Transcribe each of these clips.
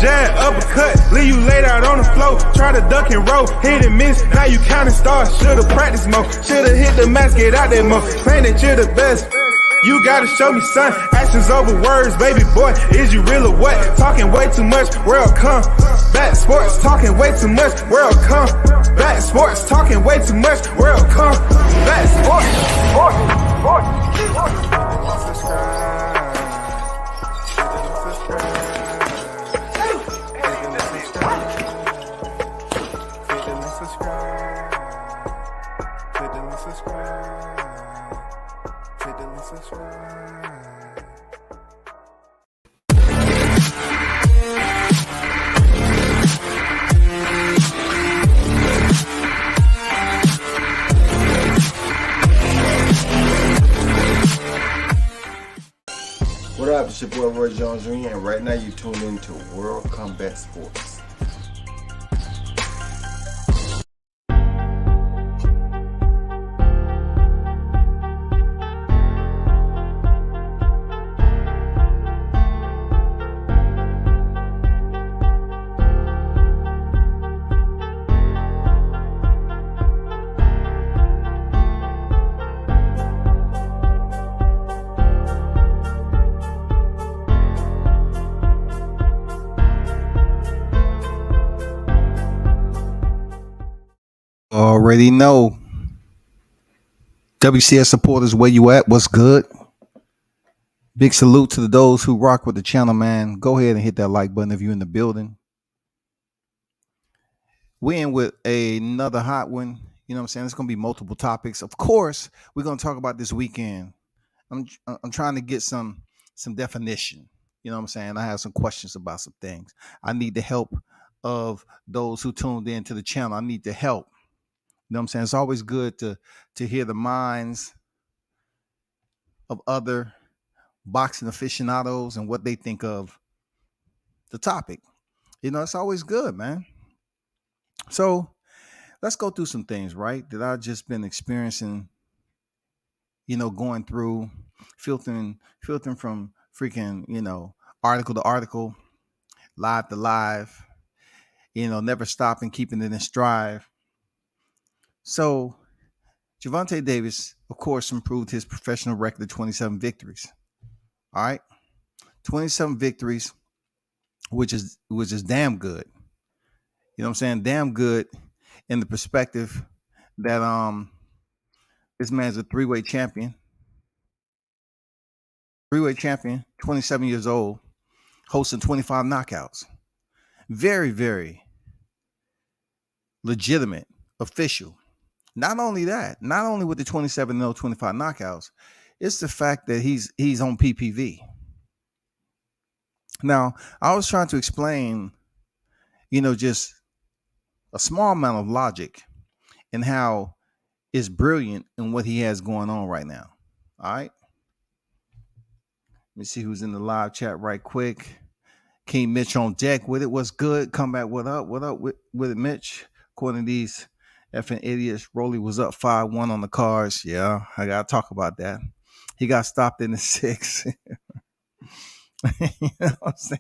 jab, uppercut, leave you laid out on the floor. Try to duck and roll, hit and miss, now you counting stars. Should've practiced more, should've hit the mask, get out there more. Claim that you're the best. You gotta show me, son. Actions over words, baby boy. Is you real or what? Talking way too much, world come. Back sports, talking way too much, world come. Back sports, talking way too much, world come. Back sports, What up, it's your boy Roy Jones Jr. and right now you tuned into World Combat Sports. Already know. WTF supporters, where you at? What's good? Big salute to those who rock with the channel, man. Go ahead and hit that like button if you're in the building. We're in with another hot one. You know what I'm saying? It's going to be multiple topics. Of course, we're going to talk about this weekend. I'm trying to get some definition. You know what I'm saying? I have some questions about some things. I need the help of those who tuned in to the channel. I need the help. You know what I'm saying? It's always good to hear the minds of other boxing aficionados and what they think of the topic. You know, it's always good, man. So let's go through some things, right? That I've just been experiencing, you know, going through, filtering from freaking, you know, article to article, live to live, you know, never stopping, keeping it in stride. So Gervonta Davis, of course, improved his professional record to 27 victories. All right. 27 victories, which is damn good. You know what I'm saying? Damn good in the perspective that this man's a three-way champion. 27 years old, hosting 25 knockouts. Very, very legitimate, official. Not only that, not only with the 27-0, 25 knockouts, it's the fact that he's on PPV. Now, I was trying to explain, you know, just a small amount of logic and how it's brilliant in what he has going on right now. All right. Let me see who's in the live chat right quick. King Mitch on deck with it. What's good? Come back. What up with it, Mitch? According to these effing idiots, Rolly was up 5-1 on the cards. Yeah, I gotta talk about that. He got stopped in the 6. You know what I'm saying?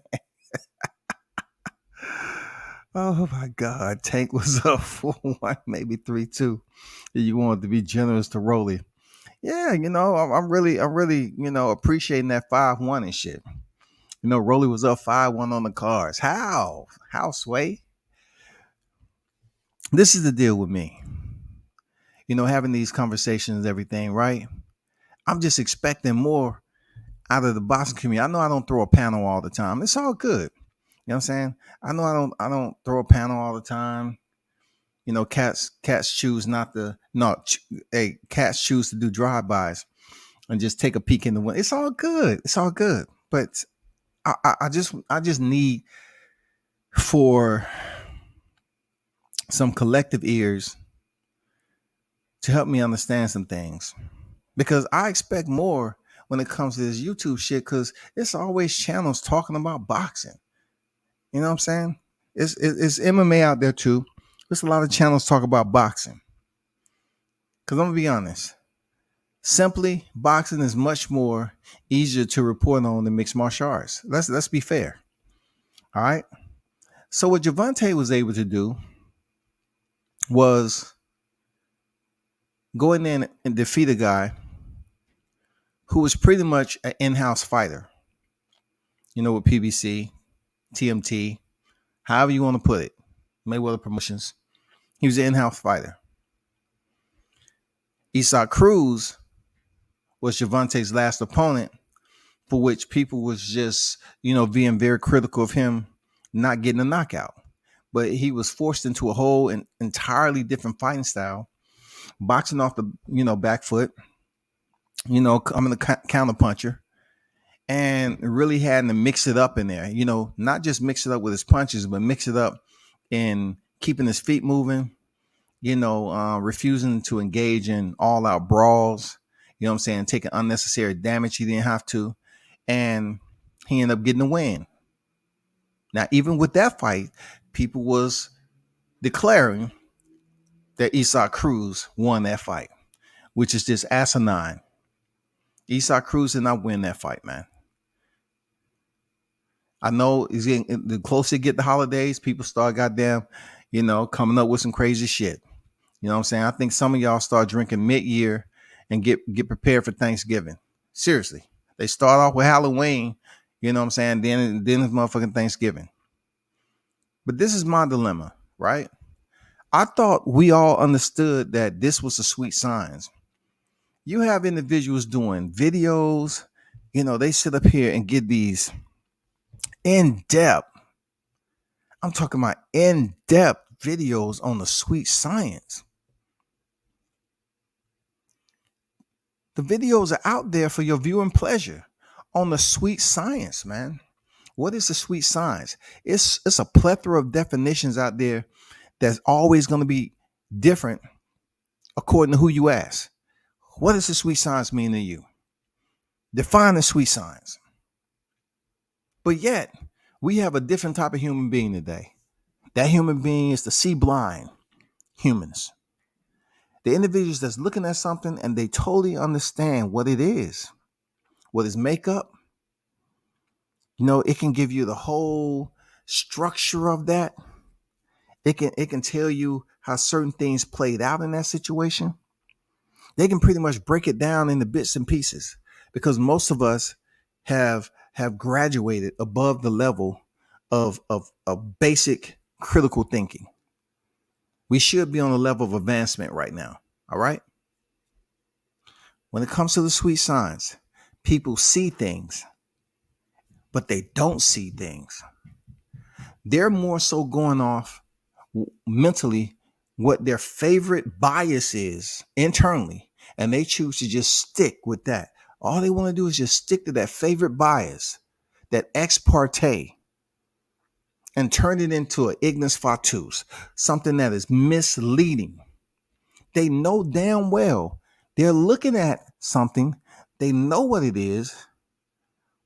Oh my God, Tank was up 4-1, maybe 3-2. You wanted to be generous to Rolly. Yeah, you know, I'm really, you know, appreciating that 5-1 and shit. You know, Rolly was up 5-1 on the cards. How, Sway? This is the deal with me. You know, having these conversations and everything, right? I'm just expecting more out of the boxing community. I know I don't throw a panel all the time. It's all good. You know what I'm saying? I know I don't throw a panel all the time. You know, cats choose cats choose to do drive-bys and just take a peek in the window. It's all good. It's all good. But I just need for some collective ears to help me understand some things, because I expect more when it comes to this YouTube shit, because it's always channels talking about boxing. You know what I'm saying? It's MMA out there too. There's a lot of channels talk about boxing. Because I'm gonna be honest, simply boxing is much more easier to report on than mixed martial arts. Let's be fair. All right. So what Javante was able to do was go in there and defeat a guy who was pretty much an in-house fighter. With PBC, TMT, however you want to put it, Mayweather Promotions. He was an in-house fighter. Isaac Cruz was Javante's last opponent, for which people was just, being very critical of him not getting a knockout. But he was forced into a whole and entirely different fighting style, boxing off the, back foot, coming the counter puncher, and really having to mix it up in there. Not just mix it up with his punches, but mix it up in keeping his feet moving, refusing to engage in all out brawls, taking unnecessary damage he didn't have to. And he ended up getting the win. Now, even with that fight, people was declaring that Isaac Cruz won that fight, which is just asinine. Isaac Cruz did not win that fight, man. I know the closer you get the holidays, people start goddamn, coming up with some crazy shit. You know what I'm saying? I think some of y'all start drinking mid-year and get prepared for Thanksgiving. Seriously. They start off with Halloween, you know what I'm saying? Then it's motherfucking Thanksgiving. But this is my dilemma, right? I thought we all understood that this was a sweet science. You have individuals doing videos, they sit up here and get these in-depth, I'm talking about in-depth videos on the sweet science. The videos are out there for your viewing pleasure on the sweet science, man. What is the sweet science? It's a plethora of definitions out there that's always going to be different according to who you ask. What does the sweet science mean to you? Define the sweet science. But yet, we have a different type of human being today. That human being is the sea blind humans. The individuals that's looking at something and they totally understand what it is. What is makeup? It can give you the whole structure of that. It can tell you how certain things played out in that situation. They can pretty much break it down into bits and pieces because most of us have graduated above the level of basic critical thinking. We should be on a level of advancement right now. All right. When it comes to the sweet science, people see things, but they don't see things. They're more so going off mentally what their favorite bias is internally, and they choose to just stick with that. All they want to do is just stick to that favorite bias, that ex parte, and turn it into an ignis fatuus, something that is misleading. They know damn well they're looking at something, they know what it is,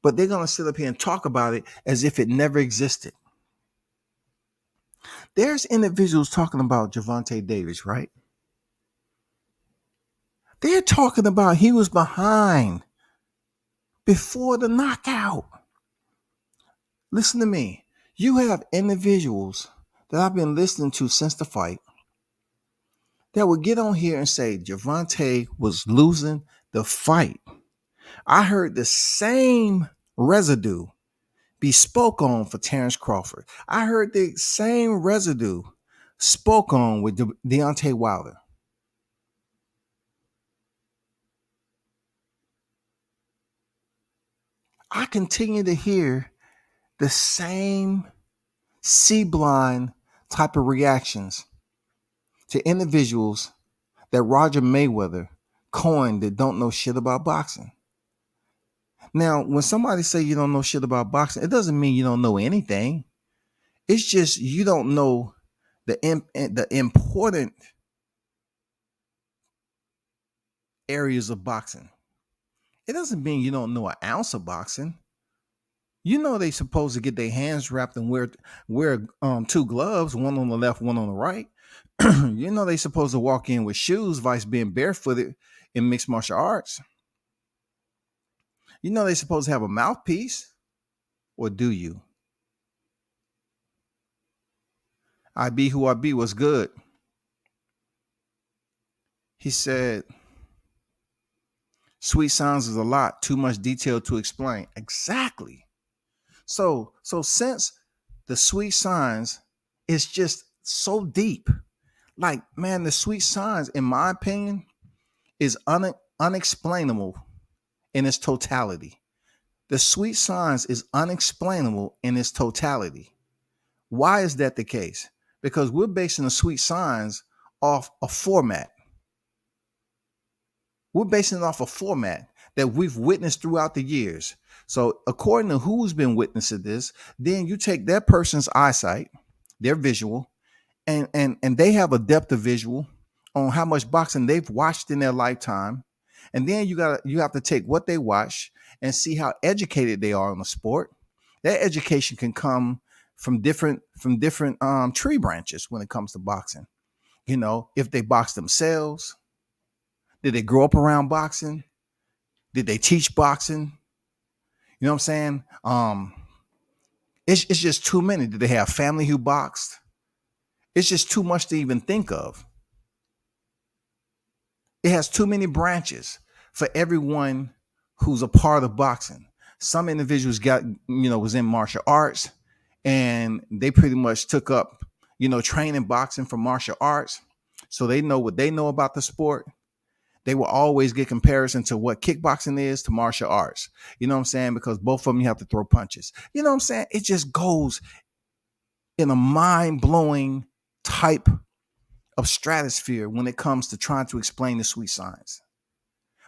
but they're going to sit up here and talk about it as if it never existed. There's individuals talking about Gervonta Davis, right? They're talking about he was behind before the knockout. Listen to me. You have individuals that I've been listening to since the fight that would get on here and say Gervonta was losing the fight. I heard the same residue be spoke on for Terrence Crawford. I heard the same residue spoke on with Deontay Wilder. I continue to hear the same sea blind type of reactions to individuals that Roger Mayweather coined that don't know shit about boxing. Now, when somebody say you don't know shit about boxing, it doesn't mean you don't know anything. It's just you don't know the important areas of boxing. It doesn't mean you don't know an ounce of boxing. They supposed to get their hands wrapped and wear two gloves, one on the left, one on the right. They supposed to walk in with shoes, vice being barefooted in mixed martial arts. They supposed to have a mouthpiece, or do you? I be who I be was good. He said, sweet sounds is a lot, too much detail to explain. Exactly. So since the sweet signs is just so deep, like man, the sweet signs, in my opinion, is unexplainable in its totality. The sweet signs is unexplainable in its totality. Why is that the case? Because we're basing the sweet signs off a format. We're basing it off a format that we've witnessed throughout the years. So, according to who's been witnessing this, then you take that person's eyesight, their visual, and they have a depth of visual on how much boxing they've watched in their lifetime, and then you have to take what they watch and see how educated they are on the sport. That education can come from different tree branches when it comes to boxing. If they box themselves, did they grow up around boxing? Did they teach boxing? You know what I'm saying? It's just too many. Did they have family who boxed? It's just too much to even think of. It has too many branches for everyone who's a part of boxing. Some individuals was in martial arts, and they pretty much took up, training boxing from martial arts. So they know what they know about the sport. They will always get comparison to what kickboxing is to martial arts. You know what I'm saying? Because both of them, you have to throw punches. You know what I'm saying? It just goes in a mind-blowing type of stratosphere when it comes to trying to explain the sweet signs.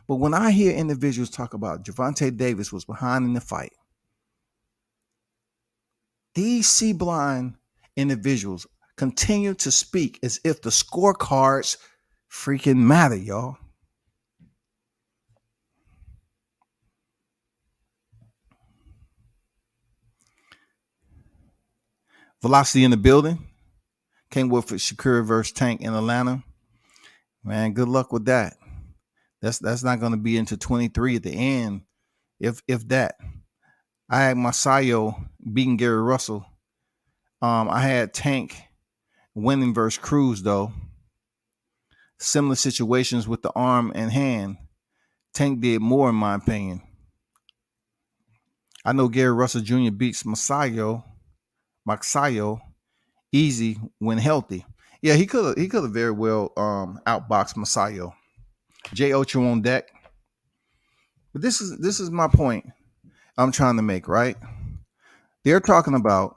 But when I hear individuals talk about Gervonta Davis was behind in the fight, these sea-blind individuals continue to speak as if the scorecards freaking matter, y'all. Velocity in the building. Can't wait for Shakur versus Tank in Atlanta. Man, good luck with that. That's not going to be into 23 at the end, if that. I had Masayo beating Gary Russell. I had Tank winning versus Cruz, though. Similar situations with the arm and hand. Tank did more, in my opinion. I know Gary Russell Jr. beats Masayo easy when healthy. Yeah, he could have very well outboxed Masayo. Jay Ocho on deck. But this is my point I'm trying to make, right? They're talking about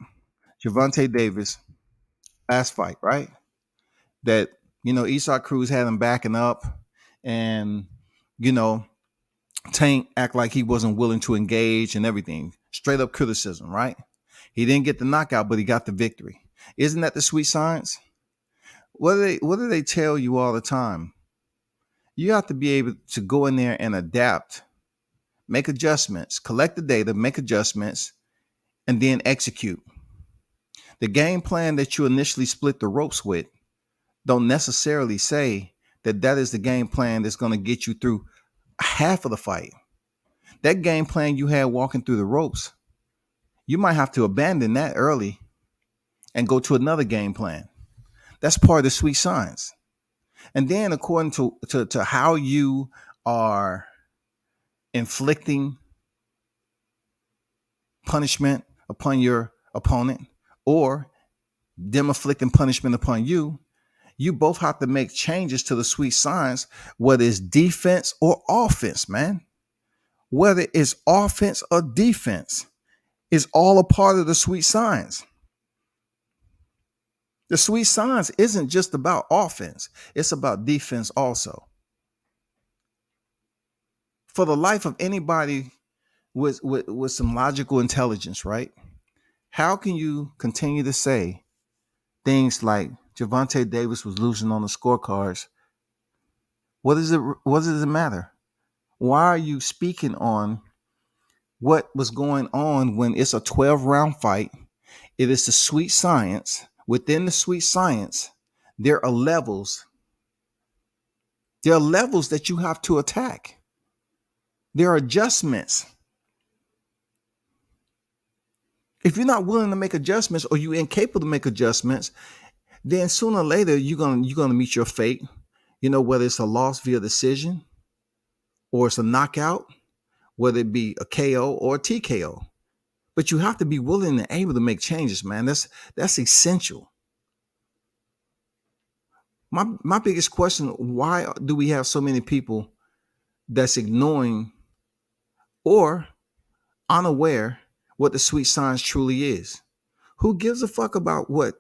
Gervonta Davis last fight, right? That, Esau Cruz had him backing up, and, Tank act like he wasn't willing to engage and everything. Straight up criticism, right? He didn't get the knockout, but he got the victory. Isn't that the sweet science? What do they tell you all the time? You have to be able to go in there and adapt, make adjustments, collect the data, make adjustments, and then execute. The game plan that you initially split the ropes with don't necessarily say that is the game plan that's going to get you through half of the fight. That game plan you had walking through the ropes, you might have to abandon that early and go to another game plan. That's part of the sweet science. And then according to how you are inflicting punishment upon your opponent, or them inflicting punishment upon you, you both have to make changes to the sweet science, whether it's defense or offense, man. Whether it's offense or defense, is all a part of the sweet science. The sweet science isn't just about offense. It's about defense also. For the life of anybody with some logical intelligence, right? How can you continue to say things like Gervonta Davis was losing on the scorecards? What does it matter? Why are you speaking on what was going on when it's a 12-round fight? It is the sweet science. Within the sweet science, there are levels. There are levels that you have to attack. There are adjustments. If you're not willing to make adjustments, or you're incapable to make adjustments, Then sooner or later you're gonna meet your fate. Whether it's a loss via decision or it's a knockout, whether it be a KO or a TKO. But you have to be willing and able to make changes, man. That's essential. My biggest question: why do we have so many people that's ignoring or unaware what the sweet science truly is? Who gives a fuck about what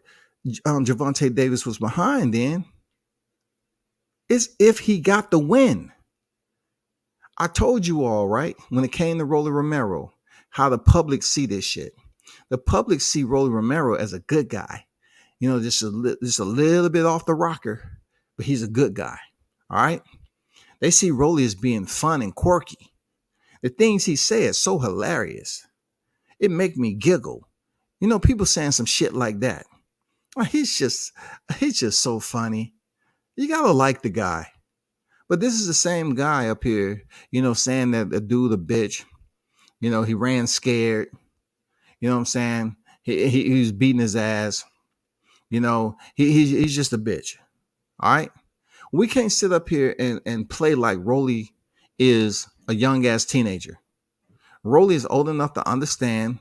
Javante Davis was behind? Then it's if he got the win. I told you all, right, when it came to Rolly Romero, how the public see this shit. The public see Rolly Romero as a good guy. Just a little bit off the rocker, but he's a good guy. All right. They see Rolly as being fun and quirky. The things he says so hilarious. It make me giggle. People saying some shit like that. Oh, he's just so funny. You gotta like the guy. But this is the same guy up here, saying that the dude a bitch. He ran scared. You know what I'm saying? He was beating his ass. He's just a bitch. All right. We can't sit up here and play like Rolly is a young ass teenager. Rolly is old enough to understand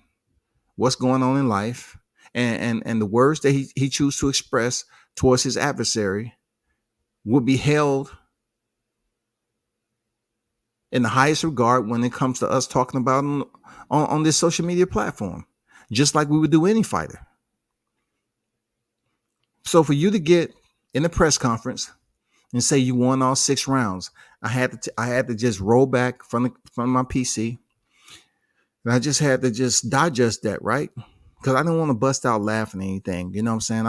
what's going on in life and the words that he chooses to express towards his adversary will be held in the highest regard when it comes to us talking about him on this social media platform, just like we would do any fighter. So for you to get in the press conference and say you won all 6 rounds, I had to just roll back from my PC, and I just had to just digest that, right? Because I didn't want to bust out laughing or anything. You know what I'm saying?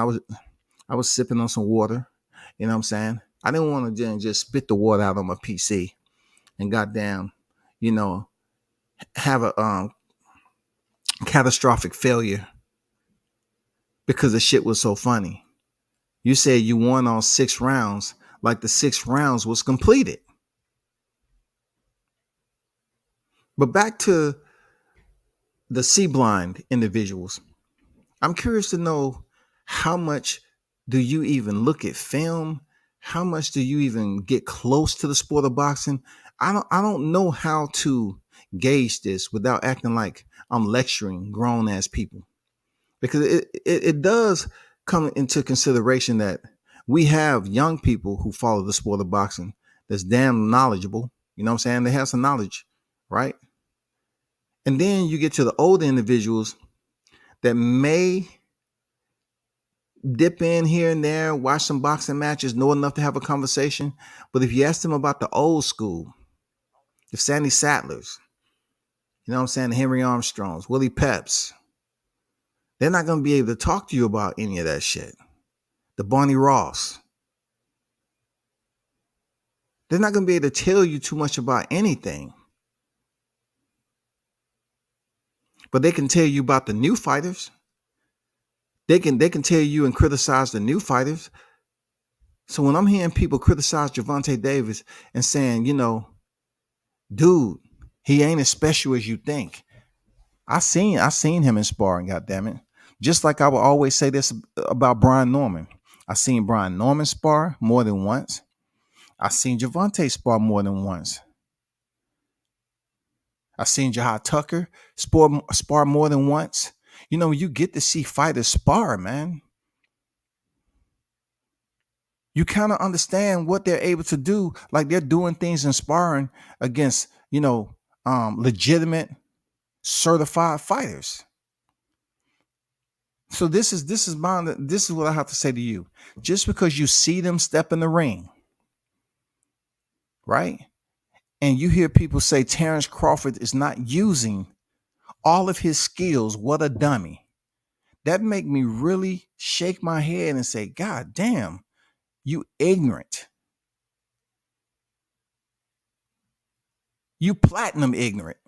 I was sipping on some water. You know what I'm saying? I didn't want to just spit the water out on my PC and goddamn, have a catastrophic failure because the shit was so funny. You said you won all 6 rounds, like the 6 rounds was completed. But back to the C blind individuals. I'm curious to know, how much do you even look at film? How much do you even get close to the sport of boxing? I don't know how to gauge this without acting like I'm lecturing grown ass people, because it does come into consideration that we have young people who follow the sport of boxing that's damn knowledgeable. You know what I'm saying? They have some knowledge, right? And then you get to the older individuals that may dip in here and there, watch some boxing matches, know enough to have a conversation. But if you ask them about the old school, the Sandy Sattlers, you know what I'm saying, the Henry Armstrongs, Willie Peps, they're not going to be able to talk to you about any of that shit. The Barney Ross. They're not going to be able to tell you too much about anything. But they can tell you about the new fighters. They can tell you and criticize the new fighters. So when I'm hearing people criticize Javante Davis and saying, dude, he ain't as special as you think. I seen him in sparring, goddammit. Just like I will always say this about Brian Norman. I seen Brian Norman spar more than once. I seen Javante spar more than once. I seen Jahad Tucker spar more than once. You get to see fighters spar, man. You kind of understand what they're able to do. Like, they're doing things in sparring against, legitimate, certified fighters. So this is what I have to say to you. Just because you see them step in the ring, right? And you hear people say Terrence Crawford is not using all of his skills, what a dummy. That make me really shake my head and say, God damn, you ignorant. You platinum ignorant.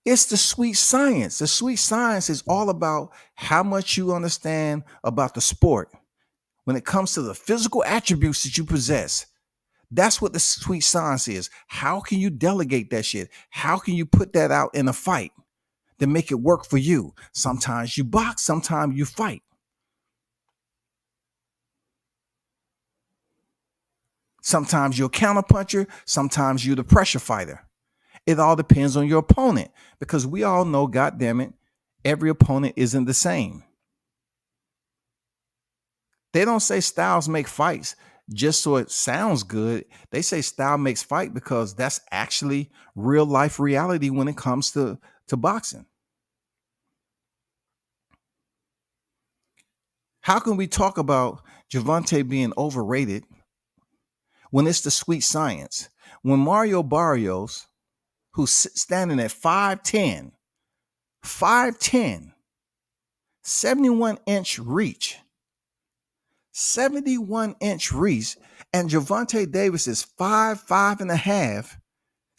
It's the sweet science. The sweet science is all about how much you understand about the sport. When it comes to the physical attributes that you possess, that's what the sweet science is. How can you delegate that shit? How can you put that out in a fight to make it work for you? Sometimes you box, sometimes you fight. Sometimes you're a counterpuncher, sometimes you're the pressure fighter. It all depends on your opponent because we all know, goddamn it, every opponent isn't the same. They don't say styles make fights just so it sounds good. They say style makes fight because that's actually real life reality when it comes to boxing. How can we talk about Javante being overrated when it's the sweet science? When Mario Barrios, who's standing at 5'10, 5'10, 71-inch reach, 71-inch reach, and Javante Davis is 5'5 and a half,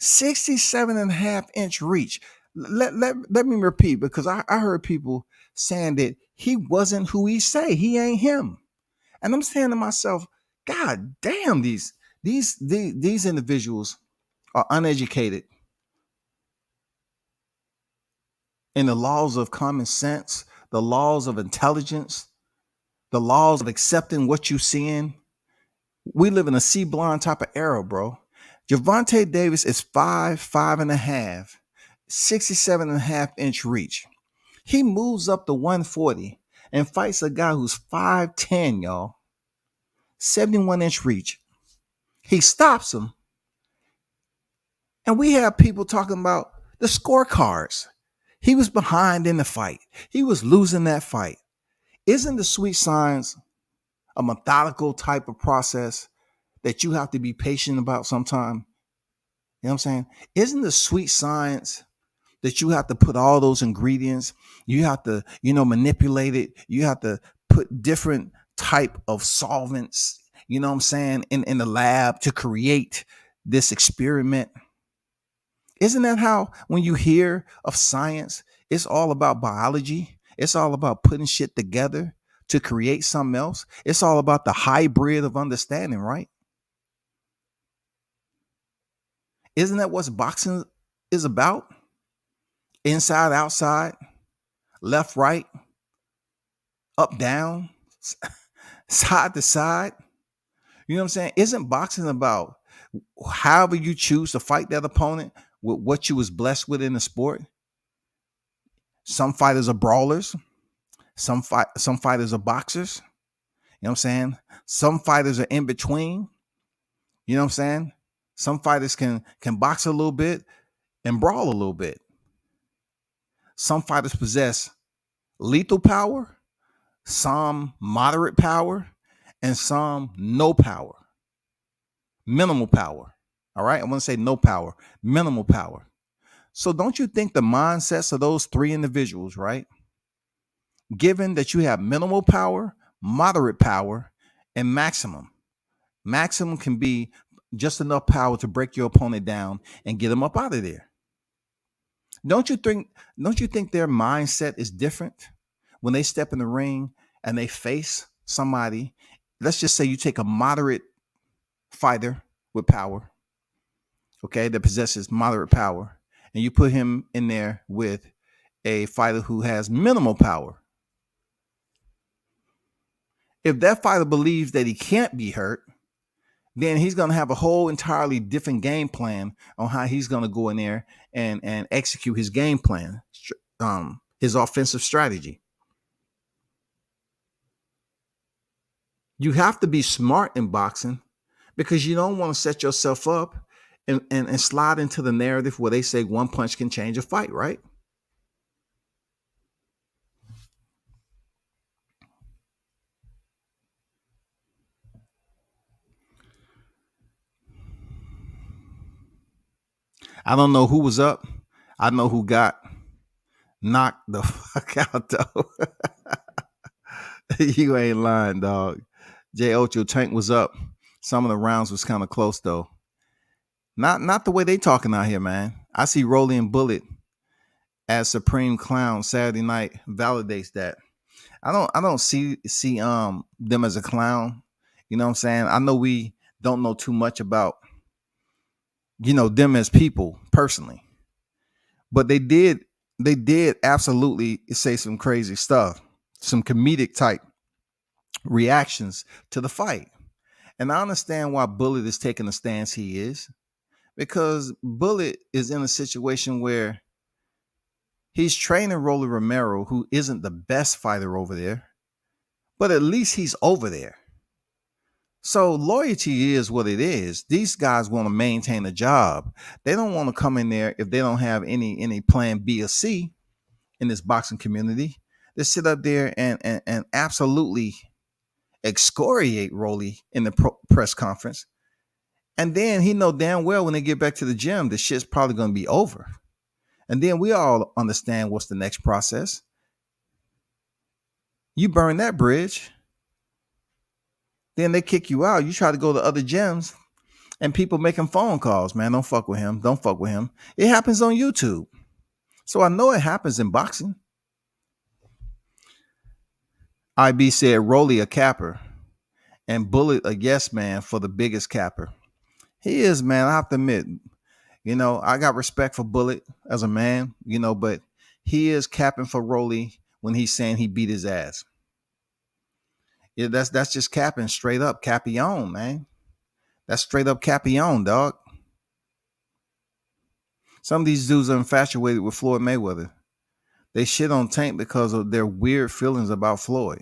67.5-inch reach. Let me repeat because I heard people saying that he wasn't who he say. He ain't him. And I'm saying to myself, God damn, these individuals are uneducated in the laws of common sense, the laws of intelligence, the laws of accepting what you're seeing. We live in a C blind type of era, bro. Javante Davis is 5'5 and a half, 67.5-inch reach. He moves up to 140 and fights a guy who's 5'10, y'all, 71-inch reach. He stops him. And we have people talking about the scorecards. He was behind in the fight. He was losing that fight. Isn't the sweet science a methodical type of process that you have to be patient about sometime? You know what I'm saying? Isn't the sweet science that you have to put all those ingredients, you have to, manipulate it, you have to put different type of solvents, you know what I'm saying, in the lab to create this experiment? Isn't that how when you hear of science, it's all about biology? It's all about putting shit together to create something else. It's all about the hybrid of understanding, right? Isn't that what boxing is about? Inside, outside, left, right, up, down, side to side. You know what I'm saying? Isn't boxing about however you choose to fight that opponent with what you was blessed with in the sport? Some fighters are brawlers. Some fighters are boxers. You know what I'm saying? Some fighters are in between. You know what I'm saying? Some fighters can box a little bit and brawl a little bit. Some fighters possess lethal power, some moderate power, and some no power. Minimal power. All right? I want to say no power, minimal power. So don't you think the mindsets of those three individuals, right? Given that you have minimal power, moderate power, and maximum. Maximum can be just enough power to break your opponent down and get them up out of there. Don't you think their mindset is different when they step in the ring and they face somebody? Let's just say you take a moderate fighter with power, okay, that possesses moderate power, and you put him in there with a fighter who has minimal power. If that fighter believes that he can't be hurt, then he's going to have a whole entirely different game plan on how he's going to go in there and execute his game plan, his offensive strategy. You have to be smart in boxing because you don't want to set yourself up and slide into the narrative where they say one punch can change a fight, right? I don't know who was up. I know who got knocked the fuck out, though. You ain't lying, dog. J. Ocho Tank was up. Some of the rounds was kind of close, though. Not the way they talking out here, man. I see Rolly and Bullet as Supreme Clown Saturday night validates that. I don't see them as a clown. You know what I'm saying? I know we don't know too much about them as people personally. But they did absolutely say some crazy stuff, some comedic type reactions to the fight. And I understand why Bullet is taking the stance he is, because Bullet is in a situation where he's training Rolly Romero, who isn't the best fighter over there, but at least he's over there. So loyalty is what it is. These guys want to maintain a job. They don't want to come in there if they don't have any plan B or C in this boxing community. They sit up there and absolutely excoriate Rolly in the press conference. And then he know damn well when they get back to the gym, the shit's probably going to be over. And then we all understand what's the next process. You burn that bridge. Then they kick you out. You try to go to other gyms and people making phone calls. Man, don't fuck with him. Don't fuck with him. It happens on YouTube. So I know it happens in boxing. IB said Rolly a capper and Bullet a yes man for the biggest capper. He is, man. I have to admit, I got respect for Bullet as a man, but he is capping for Rolly when he's saying he beat his ass. Yeah, that's just capping straight up. Capion, man. That's straight up Capion, dog. Some of these dudes are infatuated with Floyd Mayweather. They shit on Tank because of their weird feelings about Floyd.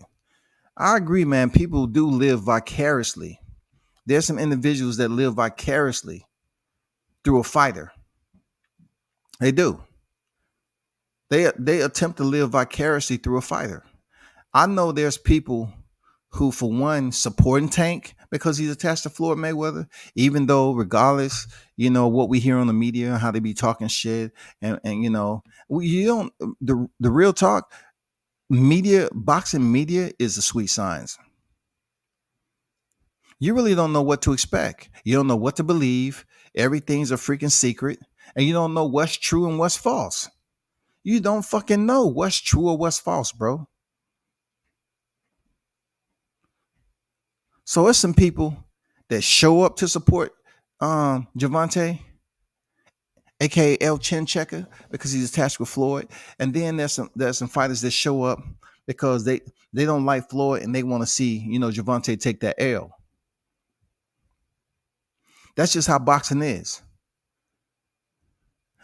I agree, man. People do live vicariously. There's some individuals that live vicariously through a fighter. They do. They attempt to live vicariously through a fighter. I know there's people who, for one, supporting Tank because he's attached to Floyd Mayweather, even though regardless, what we hear on the media, how they be talking shit, and you don't, the real talk, boxing media is a sweet science. You really don't know what to expect. You don't know what to believe. Everything's a freaking secret, and you don't know what's true and what's false. You don't fucking know what's true or what's false, bro. So it's some people that show up to support Javante, aka El Chin Checker, because he's attached with Floyd. And then there's some fighters that show up because they don't like Floyd and they want to see, Javante take that L. That's just how boxing is.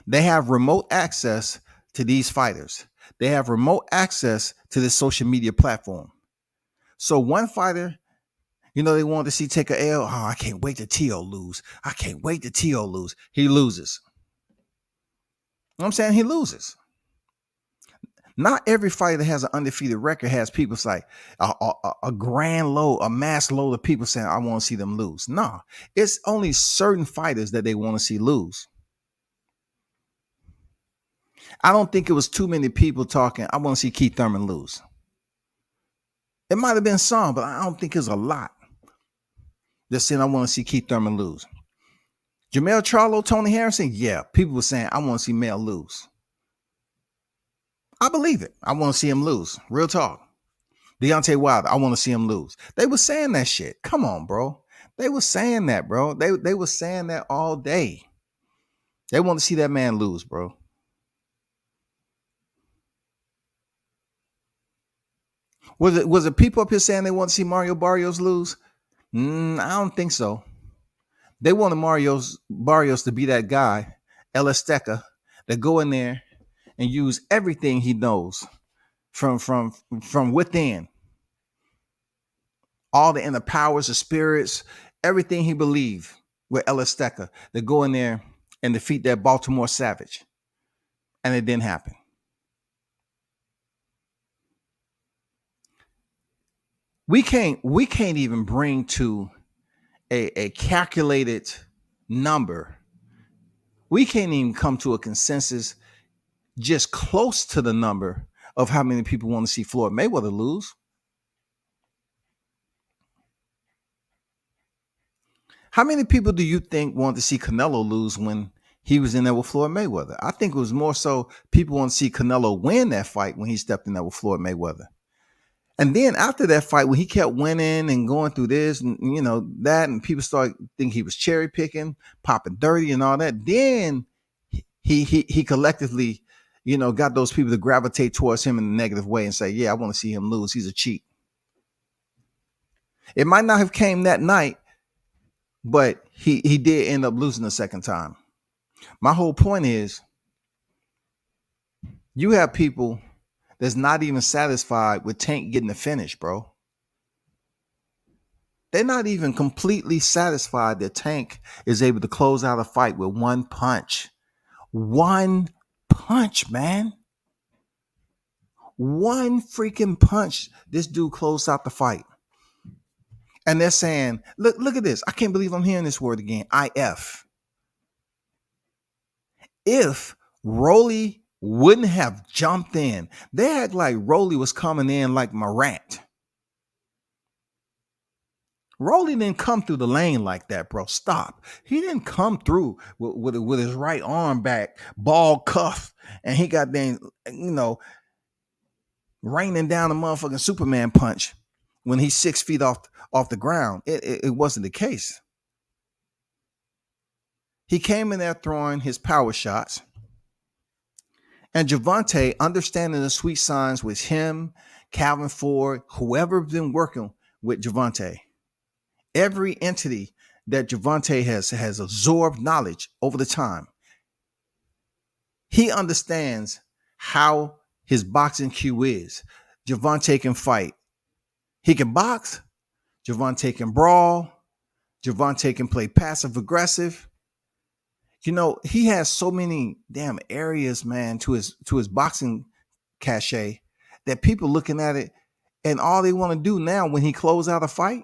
They have remote access to these fighters. They have remote access to this social media platform. So one fighter, they want to see take a L. Oh, I can't wait to T.O. lose. I can't wait to T.O. lose. He loses. You know what I'm saying? He loses. Not every fighter that has an undefeated record has people like a grand load, a mass load of people saying, I want to see them lose. No, it's only certain fighters that they want to see lose. I don't think it was too many people talking, I want to see Keith Thurman lose. It might have been some, but I don't think it's a lot that's saying I want to see Keith Thurman lose. Jamel Charlo, Tony Harrison, yeah, people were saying I want to see Mel lose. I believe it. I want to see him lose. Real talk. Deontay Wilder, I want to see him lose. They were saying that shit. Come on, bro. They were saying that, bro. They were saying that all day. They want to see that man lose, bro. Was it people up here saying they want to see Mario Barrios lose? I don't think so. They wanted Barrios to be that guy, El Azteca, that go in there and use everything he knows from within. All the inner powers, the spirits, everything he believed with El Azteca, that go in there and defeat that Baltimore Savage. And it didn't happen. We can't even bring to a calculated number. We can't even come to a consensus just close to the number of how many people want to see Floyd Mayweather lose. How many people do you think want to see Canelo lose when he was in there with Floyd Mayweather? I think it was more so people want to see Canelo win that fight when he stepped in there with Floyd Mayweather. And then after that fight, when he kept winning and going through this and that, and people started thinking he was cherry picking, popping dirty and all that, then he collectively, got those people to gravitate towards him in a negative way and say, yeah, I want to see him lose. He's a cheat. It might not have came that night, but he did end up losing the second time. My whole point is, you have people that's not even satisfied with Tank getting the finish, bro. They're not even completely satisfied that Tank is able to close out a fight with one punch. One punch, man. One freaking punch. This dude closed out the fight. And they're saying, look at this. I can't believe I'm hearing this word again. IF. If Rolly wouldn't have jumped in, they act like Rolly was coming in like Morant. Rolly didn't come through the lane like that, bro. Stop. He didn't come through with his right arm back, ball cuff, and he got then, raining down a motherfucking Superman punch when he's 6 feet off the ground. It wasn't the case. He came in there throwing his power shots. And Javante, understanding the sweet signs with him, Calvin Ford, whoever's been working with Javante, every entity that Javante has absorbed knowledge over the time, he understands how his boxing cue is. Javante can fight. He can box. Javante can brawl. Javante can play passive aggressive. He has so many damn areas, man, to his boxing cachet that people looking at it, and all they want to do now when he close out a fight,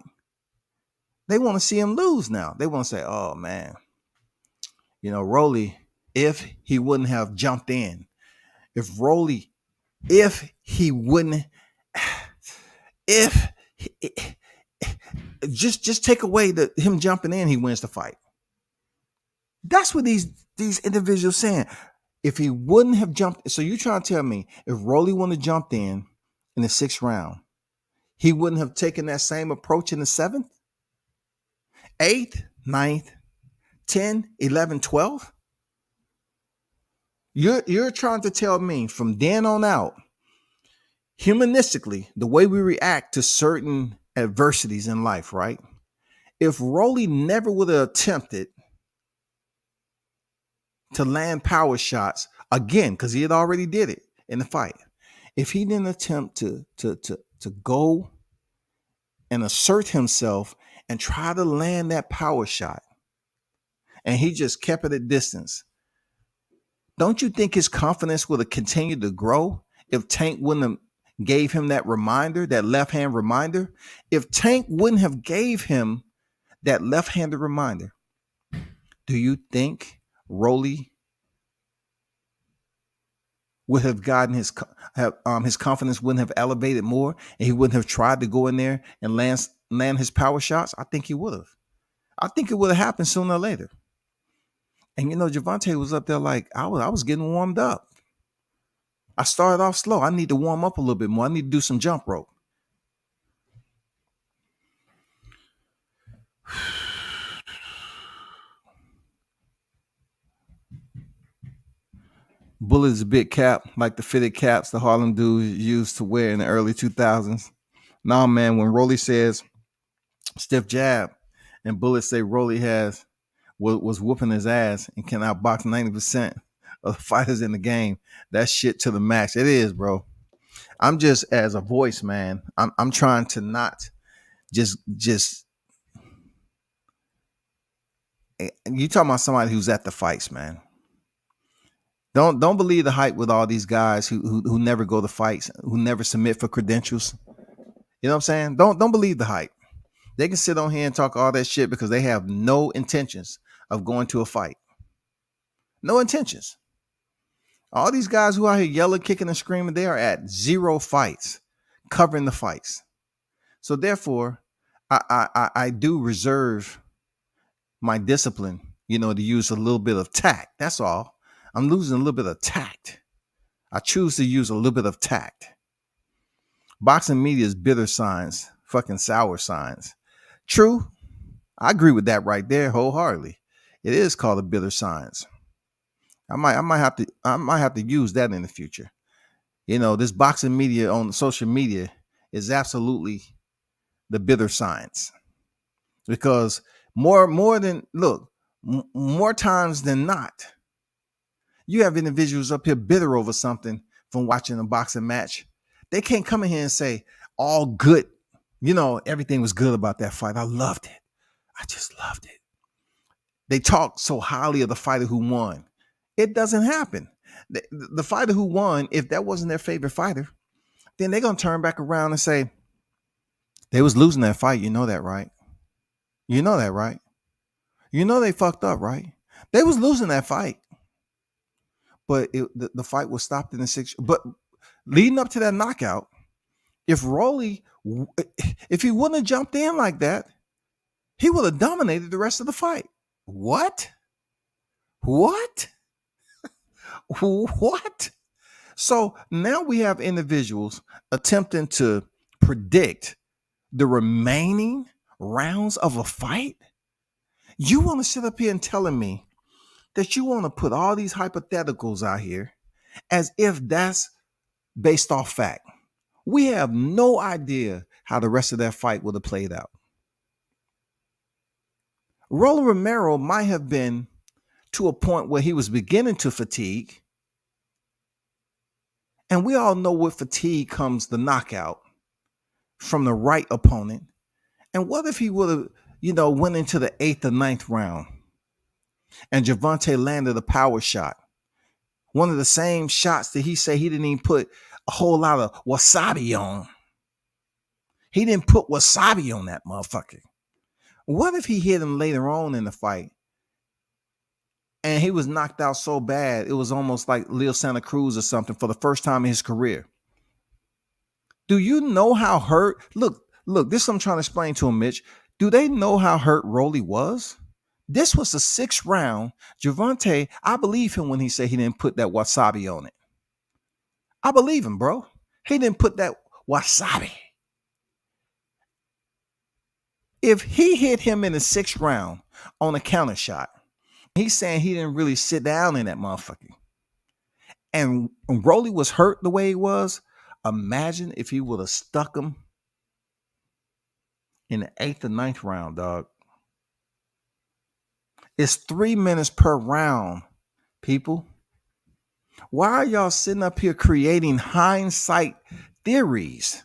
they want to see him lose now. They want to say, oh man, Rolly, if he wouldn't have jumped in, if he wouldn't, if just take away him jumping in, he wins the fight. That's what these individuals saying. If he wouldn't have jumped, so you trying to tell me if Rolly wouldn't have jumped in the 6th round, he wouldn't have taken that same approach in the 7th, 8th, 9th, 10, 11, 12? You're trying to tell me from then on out, humanistically, the way we react to certain adversities in life, right? If Rolly never would have attempted to land power shots again, because he had already did it in the fight, if he didn't attempt to go and assert himself and try to land that power shot, and he just kept it at distance, don't you think his confidence would have continued to grow if Tank wouldn't have gave him that reminder, that left-hand reminder? If Tank wouldn't have gave him that left-handed reminder, do you think Rolly would have gotten his confidence wouldn't have elevated more, and he wouldn't have tried to go in there and land his power shots? I think he would have. I think it would have happened sooner or later. And Javante was up there like, I was getting warmed up. I started off slow. I need to warm up a little bit more. I need to do some jump rope. Bullet is a big cap, like the fitted caps the Harlem dudes used to wear in the early 2000s. Nah, man, when Rolly says stiff jab and Bullet say Rolly was whooping his ass and can outbox 90% of the fighters in the game, that's shit to the max. It is, bro. I'm just, as a voice, man, I'm trying to not just you talking about somebody who's at the fights, man. Don't believe the hype with all these guys who never go to fights, who never submit for credentials. You know what I'm saying? Don't believe the hype. They can sit on here and talk all that shit because they have no intentions of going to a fight. No intentions. All these guys who are here yelling, kicking, and screaming, they are at 0 fights, covering the fights. So therefore, I do reserve my discipline, to use a little bit of tact. That's all. I'm losing a little bit of tact. I choose to use a little bit of tact. Boxing media is bitter signs, fucking sour signs. True. I agree with that right there wholeheartedly. It is called a bitter science. I might have to use that in the future. This boxing media on social media is absolutely the bitter science, because More than look, more times than not, you have individuals up here bitter over something from watching a boxing match. They can't come in here and say all good. Everything was good about that fight. I loved it. I just loved it. They talk so highly of the fighter who won. It doesn't happen. The fighter who won, if that wasn't their favorite fighter, then they're gonna turn back around and say they was losing that fight. You know that, right? You know that, right? You know they fucked up, right? They was losing that fight, but the fight was stopped in the sixth. But leading up to that knockout, if Rolly, if he wouldn't have jumped in like that, he would have dominated the rest of the fight. What? What? What? So now we have individuals attempting to predict the remaining rounds of a fight. You want to sit up here and telling me that you want to put all these hypotheticals out here as if that's based off fact. We have no idea how the rest of that fight would have played out. Roland Romero might have been to a point where he was beginning to fatigue. And we all know with fatigue comes the knockout from the right opponent. And what if he would have, went into the 8th or ninth round and Gervonta landed a power shot? One of the same shots that he said he didn't even put a whole lot of wasabi on. He didn't put wasabi on that motherfucker. What if he hit him later on in the fight and he was knocked out so bad, it was almost like Leo Santa Cruz or something for the first time in his career? Do you know how hurt? Look, this is what I'm trying to explain to him, Mitch. Do they know how hurt Rolly was? This was the 6th round. Gervonta, I believe him when he said he didn't put that wasabi on it. I believe him, bro. He didn't put that wasabi. If he hit him in the 6th round on a counter shot, he's saying he didn't really sit down in that motherfucker. And Rolly was hurt the way he was. Imagine if he would have stuck him in the 8th or ninth round, dog. It's 3 minutes per round, people. Why are y'all sitting up here creating hindsight theories?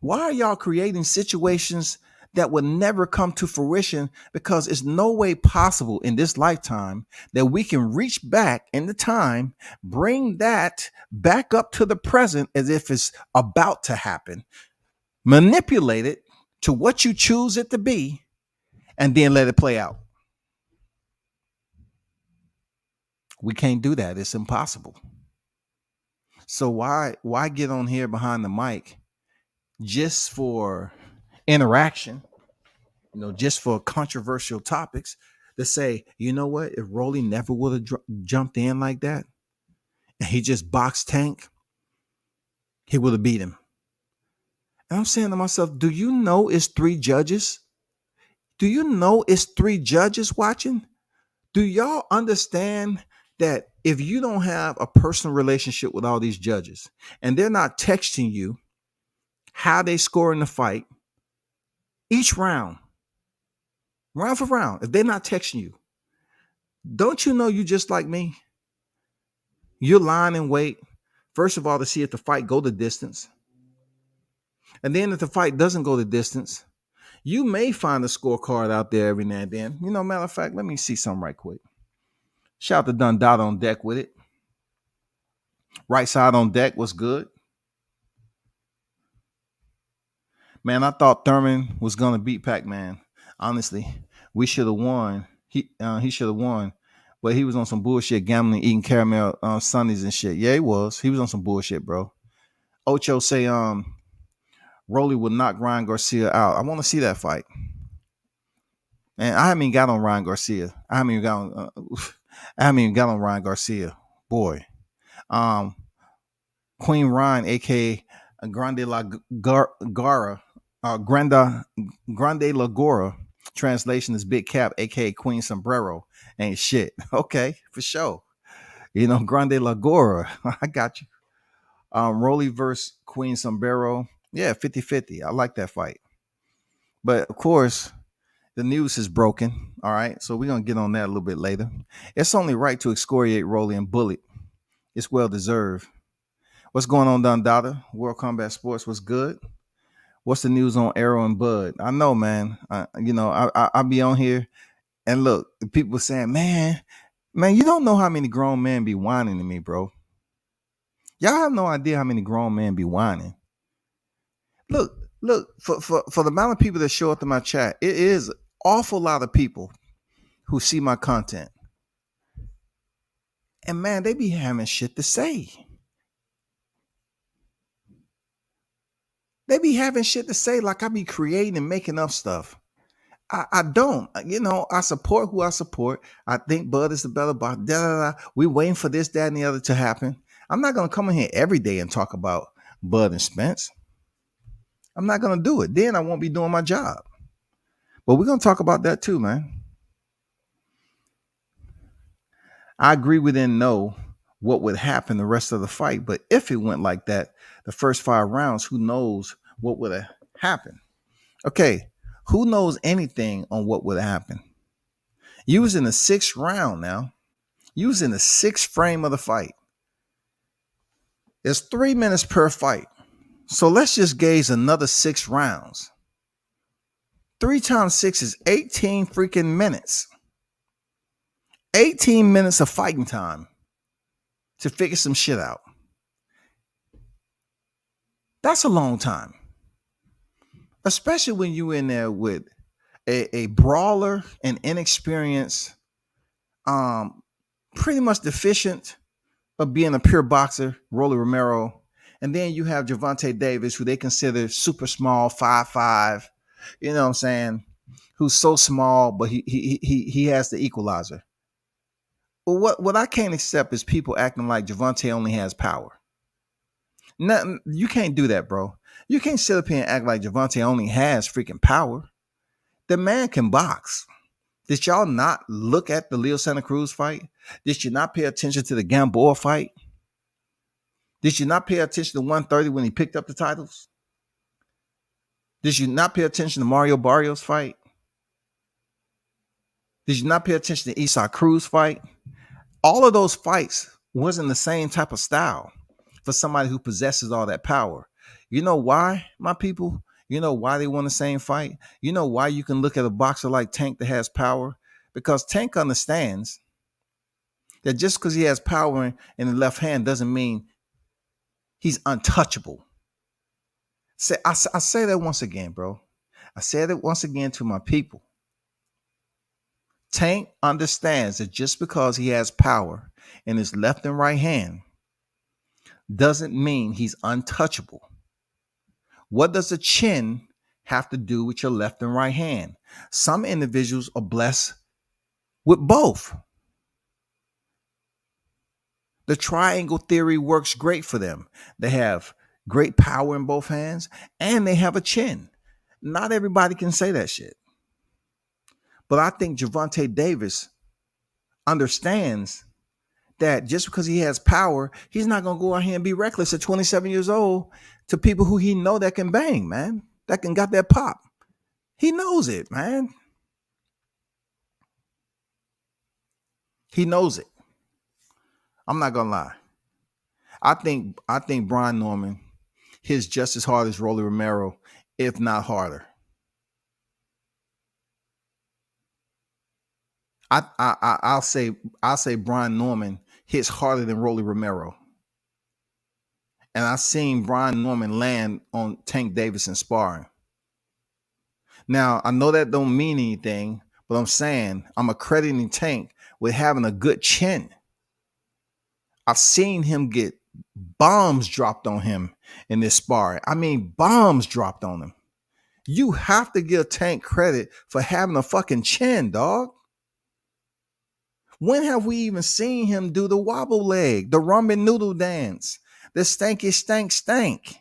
Why are y'all creating situations that would never come to fruition? Because it's no way possible in this lifetime that we can reach back in the time, bring that back up to the present as if it's about to happen, manipulate it to what you choose it to be, and then let it play out. We can't do that. It's impossible. So why get on here behind the mic just for interaction, just for controversial topics, to say, you know what, if Rolly never would have jumped in like that and he just boxed Tank, he would have beat him. And I'm saying to myself, do you know it's 3 judges? Do you know it's 3 judges watching? Do y'all understand that if you don't have a personal relationship with all these judges and they're not texting you how they score in the fight each round for round, if they're not texting you, don't you know you just like me? You're lying in wait, first of all, to see if the fight go the distance. And then if the fight doesn't go the distance, you may find a scorecard out there every now and then. Matter of fact, let me see something right quick. Shout out to Dundada on deck with it. Right side on deck was good. Man, I thought Thurman was gonna beat Pac-Man. Honestly, we should have won. He should have won, but he was on some bullshit, gambling, eating caramel sundaes and shit. Yeah, he was. He was on some bullshit, bro. Ocho say Rolly would knock Ryan Garcia out. I want to see that fight. And I haven't even got on Ryan Garcia. I haven't even got on Ryan Garcia. Boy. Queen Ryan, aka Grande La Gara, Grande La Gora. Translation is Big Cap, aka Queen Sombrero. Ain't shit. Okay, for sure. Grande La Gora. I got you. Rolly versus Queen Sombrero. Yeah, 50-50. I like that fight. But of course, The news is broken. All right. So we're going to get on that a little bit later. It's only right to excoriate Rolly and Bullet. It's well deserved. What's going on, Don Dada? World Combat Sports was good. What's the news on Arrow and Bud? I know, man. I be on here and look, people saying, man, you don't know how many grown men be whining to me, bro. Y'all have no idea how many grown men be whining. Look, for the amount of people that show up to my chat, it is an awful lot of people who see my content. And man, they be having shit to say. They be having shit to say like I be creating and making up stuff. I don't. I support who I support. I think Bud is the better boss. We waiting for this, that, and the other to happen. I'm not gonna come in here every day and talk about Bud and Spence. I'm not gonna do it. Then I won't be doing my job. But we're gonna talk about that too, man. I agree we didn't know what would happen the rest of the fight, but if it went like that, the first 5 rounds, who knows what would have happened? Okay, who knows anything on what would happen? You was in the 6th round now. You was in the 6th frame of the fight. It's 3 minutes per fight. So let's just gauge another 6 rounds. 3 times 6 is 18 freaking minutes. 18 minutes of fighting time to figure some shit out. That's a long time. Especially when you in there with a brawler and inexperienced, pretty much deficient of being a pure boxer, Rolly Romero. And then you have Gervonta Davis, who they consider super small, 5'5", you know what I'm saying, who's so small, but he has the equalizer. Well, what I can't accept is people acting like Gervonta only has power. Nothing, you can't do that, bro. You can't sit up here and act like Gervonta only has freaking power. The man can box. Did y'all not look at the Leo Santa Cruz fight? Did you not pay attention to the Gamboa fight? Did you not pay attention to 130 when he picked up the titles? Did you not pay attention to Mario Barrios fight? Did you not pay attention to Isaac Cruz fight? All of those fights wasn't the same type of style for somebody who possesses all that power. You know why, my people? You know why they won the same fight? You know why you can look at a boxer like Tank that has power? Because Tank understands that just because he has power in the left hand doesn't mean he's untouchable. I say that once again, bro. I said it once again to my people. Tank understands that just because he has power in his left and right hand doesn't mean he's untouchable. What does a chin have to do with your left and right hand? Some individuals are blessed with both. The triangle theory works great for them. They have great power in both hands and they have a chin. Not everybody can say that shit. But I think Gervonta Davis understands that just because he has power, he's not going to go out here and be reckless at 27 years old to people who he know that can bang, man, that can got that pop. He knows it, man. He knows it. I'm not going to lie. I think Brian Norman hits just as hard as Rolly Romero, if not harder. I'll say Brian Norman hits harder than Rolly Romero. And I've seen Brian Norman land on Tank Davis in sparring. Now, I know that don't mean anything, but I'm saying I'm accrediting Tank with having a good chin. I've seen him get bombs dropped on him in this sparring. I mean, bombs dropped on him. You have to give Tank credit for having a fucking chin, dog. When have we even seen him do the wobble leg, the ramen noodle dance, the stanky stank?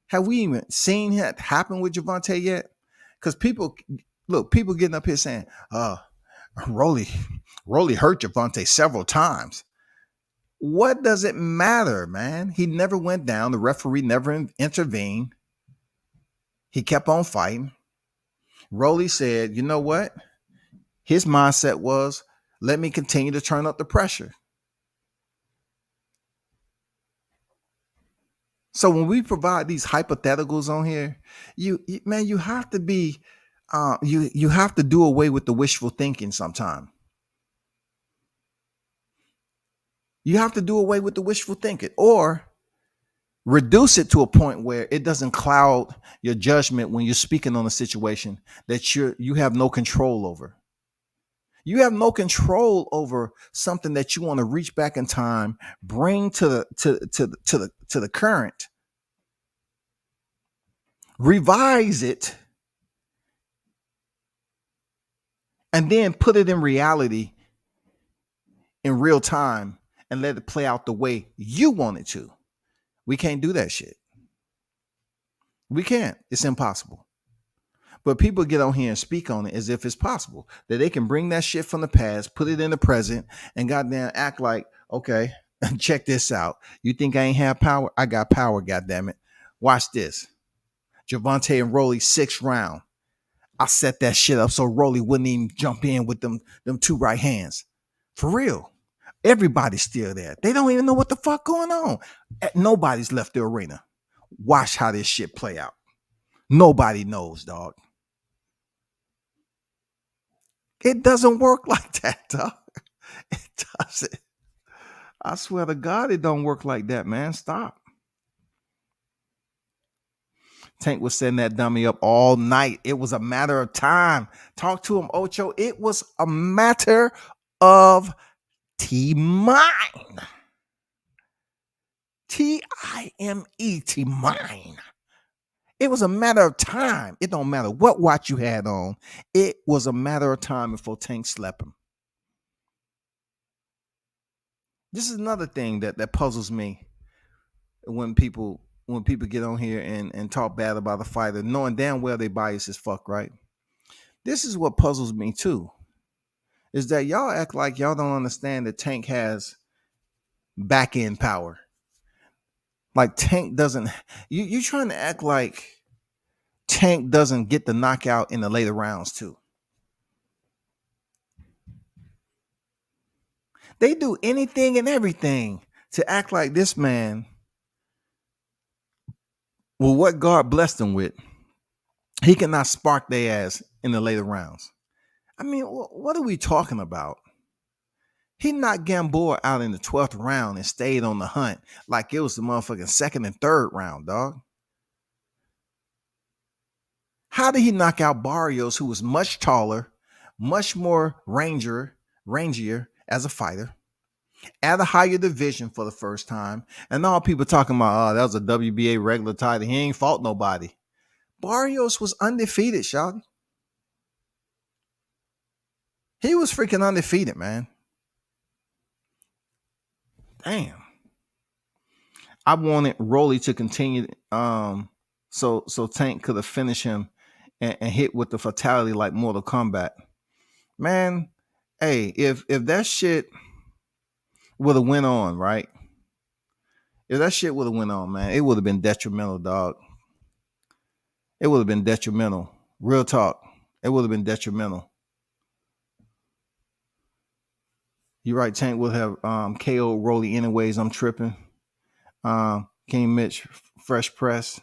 Have we even seen that happen with Gervonta yet? Because people getting up here saying, Rolly hurt Gervonta several times. What does it matter, man? He never went down. The referee never intervened. He kept on fighting. Rolly said, you know what? His mindset was, let me continue to turn up the pressure. So when we provide these hypotheticals on here, man, you have to be, you have to do away with the wishful thinking sometime. You have to do away with the wishful thinking, or reduce it to a point where it doesn't cloud your judgment when you're speaking on a situation that you have no control over. You have no control over something that you want to reach back in time, bring to the current, revise it, and then put it in reality in real time and let it play out the way you want it to. We can't do that shit. We can't. It's impossible. But people get on here and speak on it as if it's possible that they can bring that shit from the past, put it in the present, and goddamn act like, okay, check this out. You think I ain't have power? I got power, goddamn it. Watch this. Javante and Rolly, 6th round. I set that shit up so Rolly wouldn't even jump in with them two right hands. For real. Everybody's still there. They don't even know what the fuck going on. Nobody's left the arena. Watch how this shit play out. Nobody knows, dog. It doesn't work like that, dog. It doesn't. I swear to God, it don't work like that, man. Stop. Tank was setting that dummy up all night. It was a matter of time. Talk to him, Ocho. It was a matter of T-mine. T-I-M-E, T-mine. It was a matter of time. It don't matter what watch you had on. It was a matter of time before Tank slept him. This is another thing that puzzles me when people get on here and talk bad about a fighter, knowing damn well they biased as fuck, right? This is what puzzles me too, is that y'all act like y'all don't understand that Tank has back end power. Like Tank doesn't, you trying to act like Tank doesn't get the knockout in the later rounds too. They do anything and everything to act like this man, well, what God blessed him with, he cannot spark their ass in the later rounds. I mean, what are we talking about? He knocked Gamboa out in the 12th round and stayed on the hunt like it was the motherfucking 2nd and 3rd round, dog. How did he knock out Barrios, who was much taller, much more rangier as a fighter, at a higher division for the first time? And all people talking about, oh, that was a WBA regular title. He ain't fought nobody. Barrios was undefeated, shawty. He was freaking undefeated, man. Damn. I wanted Rolly to continue, so Tank could have finished him and hit with the fatality like Mortal Kombat. Man, hey, if that shit would have went on, right? If that shit would have went on, man, it would have been detrimental, dog. It would have been detrimental. Real talk. It would have been detrimental. You're right, Tank would have KO Rolly anyways. I'm tripping. King Mitch, fresh press.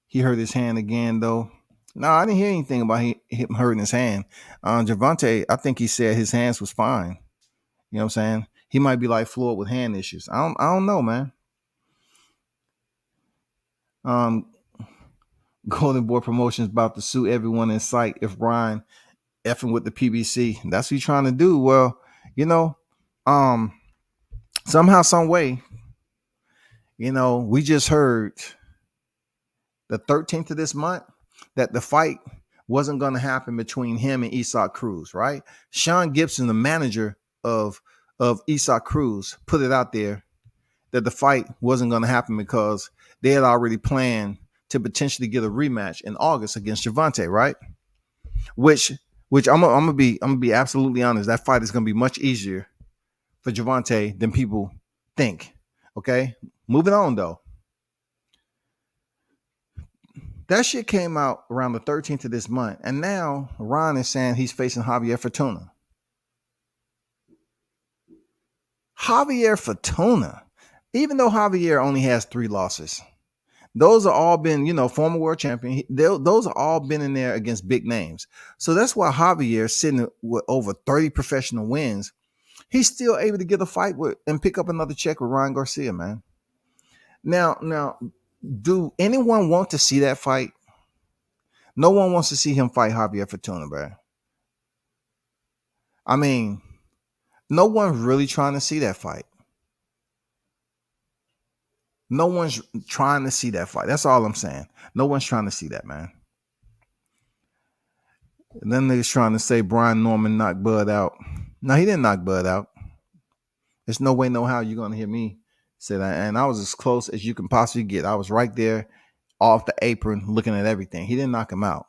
He hurt his hand again, though. No, I didn't hear anything about him hurting his hand. Javante, I think he said his hands was fine. You know what I'm saying? He might be like Floyd with hand issues. I don't know, man. Golden Boy Promotions about to sue everyone in sight if Ryan effing with the PBC. That's what he's trying to do. Well, you know, somehow, some way, you know, we just heard the 13th of this month that the fight wasn't going to happen between him and Isak Cruz, right? Sean Gibson, the manager of Isak Cruz, put it out there that the fight wasn't going to happen because they had already planned to potentially get a rematch in August against Javante, right? Which I'm gonna be absolutely honest. That fight is gonna be much easier for Javante than people think. Okay, moving on though. That shit came out around the 13th of this month, and now Ron is saying he's facing Javier Fortuna. Javier Fortuna, even though Javier only has 3 losses, those are all been, former world champion. Those are all been in there against big names. So that's why Javier, sitting with over 30 professional wins, he's still able to get a fight with and pick up another check with Ryan Garcia, man. Now, do anyone want to see that fight? No one wants to see him fight Javier Fortuna, bro. I mean, no one's really trying to see that fight. No one's trying to see that fight. That's all I'm saying. No one's trying to see that, man. And then they're trying to say Brian Norman knocked Bud out. No, he didn't knock Bud out. There's no way, no how you're going to hear me say that. And I was as close as you can possibly get. I was right there off the apron looking at everything. He didn't knock him out.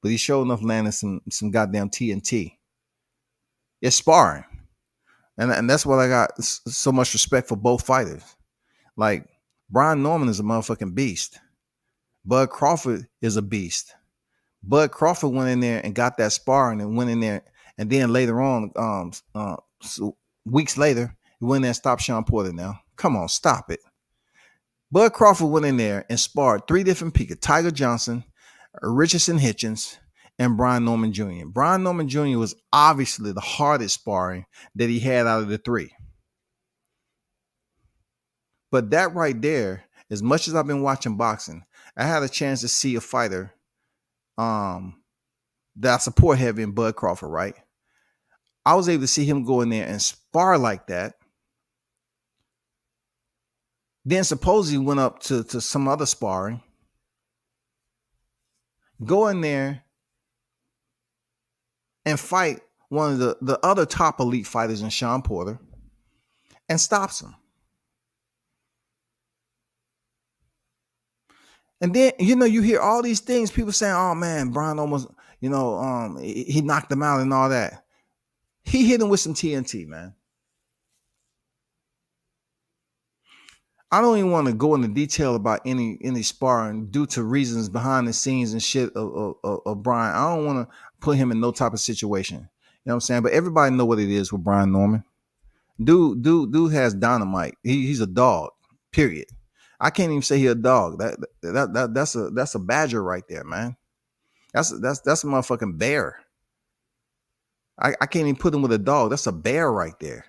But he showed enough landing some goddamn TNT. It's sparring. And that's what I got so much respect for both fighters. Like, Brian Norman is a motherfucking beast. Bud Crawford is a beast. Bud Crawford went in there and got that sparring and went in there. And then later on, so weeks later, he went in there and stopped Sean Porter now. Come on, stop it. Bud Crawford went in there and sparred 3 different people: Tiger Johnson, Richardson Hitchens, and Brian Norman Jr. Brian Norman Jr. was obviously the hardest sparring that he had out of the 3. But that right there, as much as I've been watching boxing, I had a chance to see a fighter that I support heavy in Bud Crawford, right? I was able to see him go in there and spar like that. Then supposedly went up to some other sparring. Go in there and fight one of the other top elite fighters in Sean Porter and stops him. And then, you hear all these things, people saying, oh man, Brian almost, he knocked him out and all that. He hit him with some TNT, man. I don't even want to go into detail about any sparring due to reasons behind the scenes and shit of Brian. I don't want to put him in no type of situation. You know what I'm saying? But everybody know what it is with Brian Norman. Dude has dynamite. He's a dog, period. I can't even say he's a dog. That's a badger right there, man. That's a motherfucking bear. I can't even put him with a dog. That's a bear right there.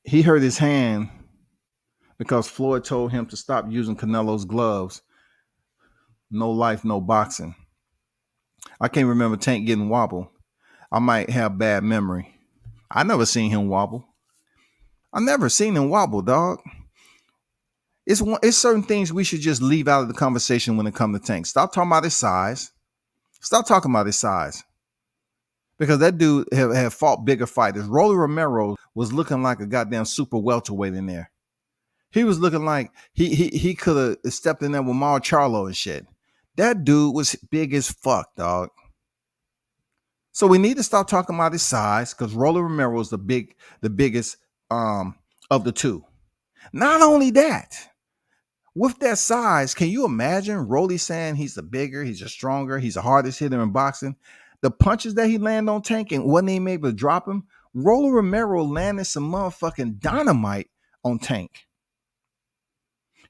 He hurt his hand because Floyd told him to stop using Canelo's gloves. No life, no boxing. I can't remember Tank getting wobbled. I might have bad memory. I never seen him wobble. I never seen him wobble, dog. It's certain things we should just leave out of the conversation when it comes to Tank. Stop talking about his size. Stop talking about his size. Because that dude have fought bigger fighters. Rolly Romero was looking like a goddamn super welterweight in there. He was looking like he could have stepped in there with Mauro Charlo and shit. That dude was big as fuck, dog. So we need to stop talking about his size, because Rolly Romero is the biggest of the 2. Not only that, with that size, can you imagine Rolly saying he's the bigger, he's a stronger, he's the hardest hitter in boxing? The punches that he landed on Tank and wasn't even able to drop him, Rolly Romero landed some motherfucking dynamite on Tank.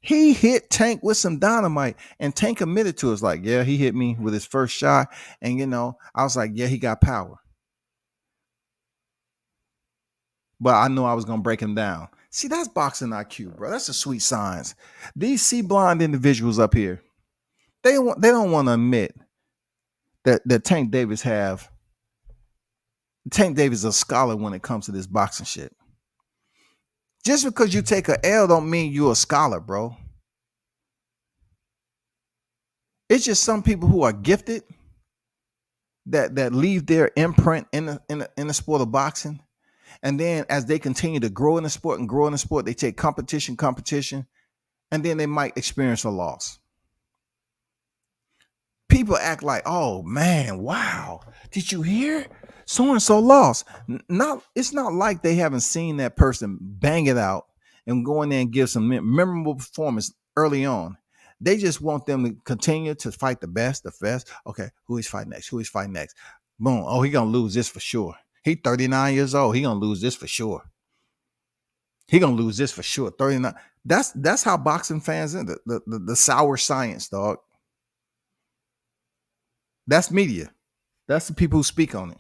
He hit Tank with some dynamite, and Tank admitted to us, like, yeah, he hit me with his first shot. And, I was like, yeah, he got power. But I knew I was going to break him down. See, that's boxing IQ, bro. That's a sweet science. These C-blind individuals up here, they don't want to admit that Tank Davis is a scholar when it comes to this boxing shit. Just because you take a L don't mean you're a scholar, bro. It's just some people who are gifted that leave their imprint in the sport of boxing. And then as they continue to grow in the sport, they take competition, and then they might experience a loss. People act like, oh man, wow, did you hear? So-and-so lost. It's not like they haven't seen that person bang it out and go in there and give some memorable performance early on. They just want them to continue to fight the best, the best. Okay, who he's fighting next? Who he's fighting next? Boom. Oh, he gonna lose this for sure. He 39 years old. He gonna lose this for sure. He gonna lose this for sure. 39. That's how boxing fans in the sour science, dog. That's media. That's the people who speak on it.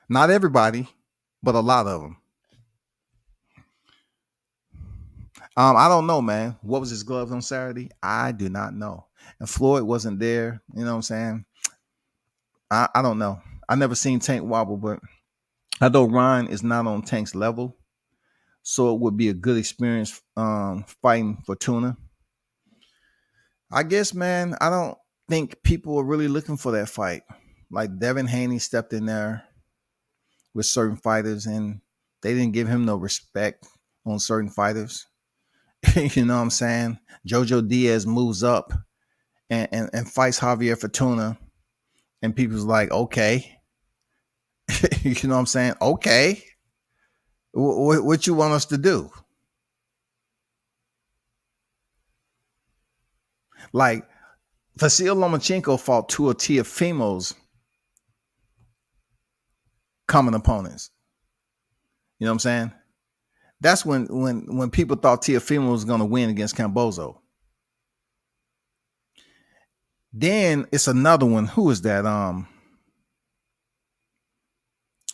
Not everybody, but a lot of them. I don't know, man. What was his gloves on Saturday? I do not know. And Floyd wasn't there. You know what I'm saying? I don't know. I never seen Tank wobble, but I know Ryan is not on Tank's level, so it would be a good experience fighting Fortuna. I guess, man, I don't think people are really looking for that fight. Like Devin Haney stepped in there with certain fighters, and they didn't give him no respect on certain fighters. You know what I'm saying? Jojo Diaz moves up and fights Javier Fortuna, and people's like, okay, you know what I'm saying? Okay, what you want us to do? Like Vasil Lomachenko fought two of Tiafimo's common opponents. You know what I'm saying? That's when people thought Tiafimo was going to win against Cambozo. Then it's another one. Who is that?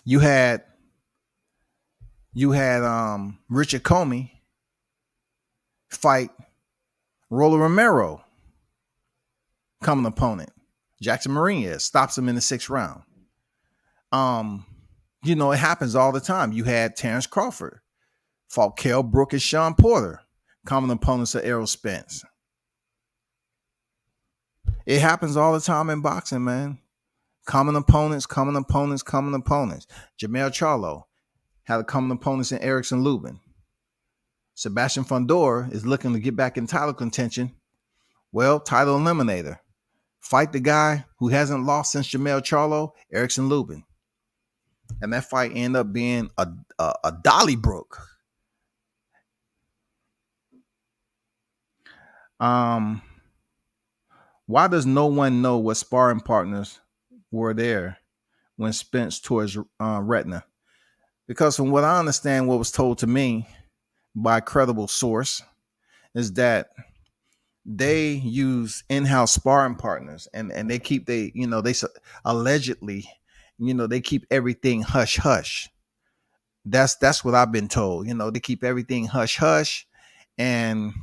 You had Richard Comey fight Roller Romero, common opponent. Jackson Marinez stops him in the 6th round. It happens all the time. You had Terrence Crawford fought Kell Brook and Sean Porter, common opponents of Errol Spence. It happens all the time in boxing, man. Common opponents. Jamel Charlo had a common opponents in Erickson Lubin. Sebastian Fundora is looking to get back in title contention. Well, title eliminator. Fight the guy who hasn't lost since Jamel Charlo, Erickson Lubin. And that fight ended up being a Donnybrook. Why does no one know what sparring partners were there when Spence tore his retina? Because from what I understand, what was told to me by a credible source is that they use in-house sparring partners, and they keep they allegedly, they keep everything hush hush. That's what I've been told. They keep everything hush hush, and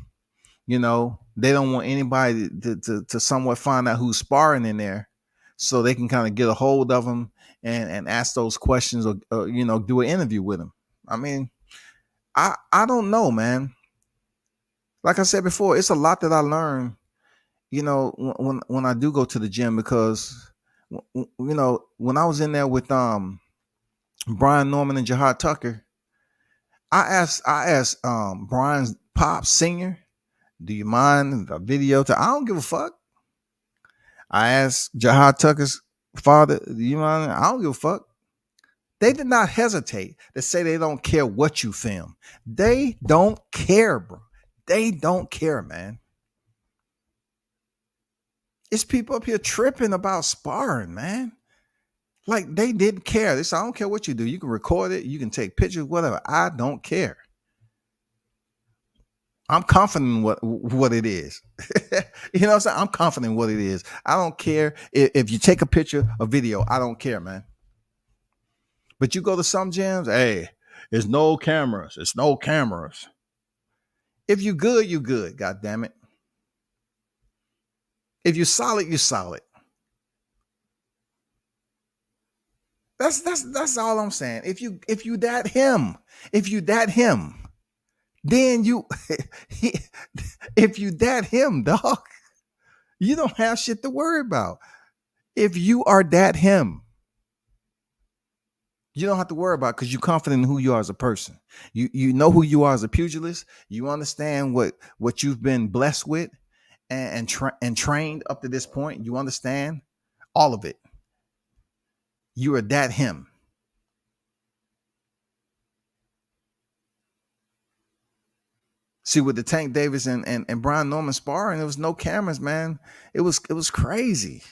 they don't want anybody to somewhat find out who's sparring in there, so they can kind of get a hold of them and ask those questions, or do an interview with them. I mean, I don't know, man. Like I said before, it's a lot that I learned, when I do go to the gym, because when I was in there with Brian Norman and Jahad Tucker, I asked Brian's pop senior, do you mind a video? I don't give a fuck. I asked Jahad Tucker's father, do you mind? I don't give a fuck. They did not hesitate to say they don't care what you film. They don't care, bro. They don't care, man. It's people up here tripping about sparring, man. Like they didn't care. They said, I don't care what you do. You can record it. You can take pictures, whatever. I don't care. I'm confident in what it is. You know what I'm saying? I'm confident in what it is. I don't care if you take a picture, a video. I don't care, man. But you go to some gyms, hey, there's no cameras. It's no cameras. If you good, you good. God damn it. If you're solid, you're solid. That's all I'm saying. If you that him, then you if you that him, dog, you don't have shit to worry about. If you are that him, you don't have to worry about, because you're confident in who you are as a person. You know who you are as a pugilist. You understand what you've been blessed with and trained up to this point. You understand all of it. You are that him. See, with the Tank Davis and Brian Norman sparring, there was no cameras, man. It was crazy.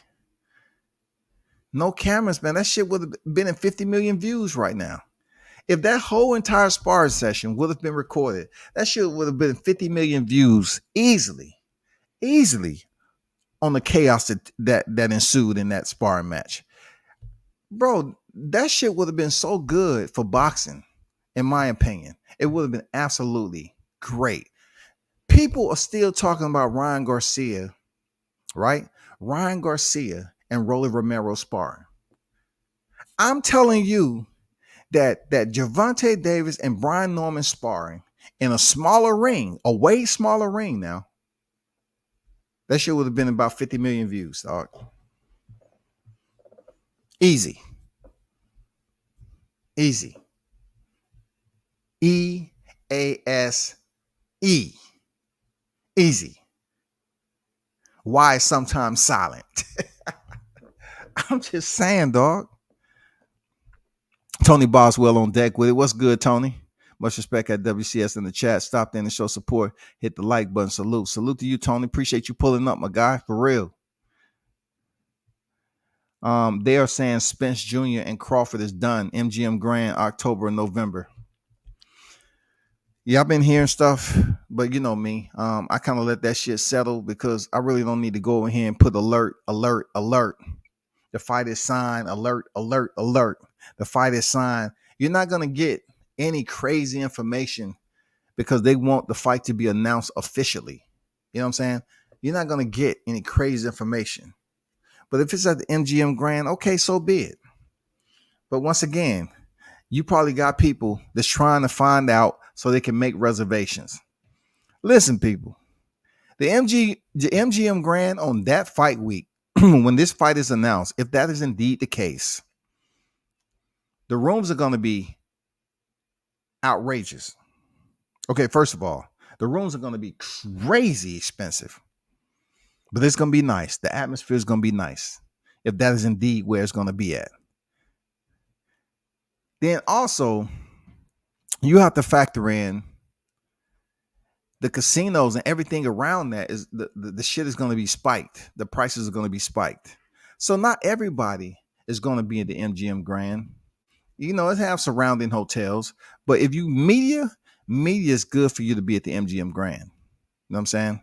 No cameras, man. That shit would have been in 50 million views right now. If that whole entire sparring session would have been recorded, that shit would have been 50 million views easily on the chaos that ensued in that sparring match. Bro, that shit would have been so good for boxing, in my opinion. It would have been absolutely great. People are still talking about Ryan Garcia, right? Ryan Garcia and Rolly Romero sparring. I'm telling you that Gervonta Davis and Brian Norman sparring in a smaller ring, a way smaller ring now, that shit would have been about 50 million views, dog. Easy. Easy. EASE. Easy. Why sometimes silent? I'm just saying, dog. Tony Boswell on deck with it. What's good, Tony? Much respect at WCS in the chat. Stop in and show support. Hit the like button. Salute. Salute to you, Tony. Appreciate you pulling up, my guy. For real. They are saying Spence Jr. and Crawford is done. MGM Grand, October and November. Yeah, I've been hearing stuff, but you know me. I kind of let that shit settle because I really don't need to go in here and put alert. The fight is signed. Alert. The fight is signed. You're not going to get any crazy information because they want the fight to be announced officially. You know what I'm saying? You're not going to get any crazy information. But if it's at the MGM Grand, okay, so be it. But once again, you probably got people that's trying to find out so they can make reservations. Listen, people, the MGM Grand on that fight week, when this fight is announced, if that is indeed the case, the rooms are going to be outrageous. Okay, first of all, the rooms are going to be crazy expensive, but it's going to be nice. The atmosphere is going to be nice if that is indeed where it's going to be at. Then also, you have to factor in the casinos and everything around that. Is the shit is going to be spiked. The prices are going to be spiked. So not everybody is going to be at the MGM Grand. You know, it have surrounding hotels, but if you media is good for you to be at the MGM Grand. You know what I'm saying?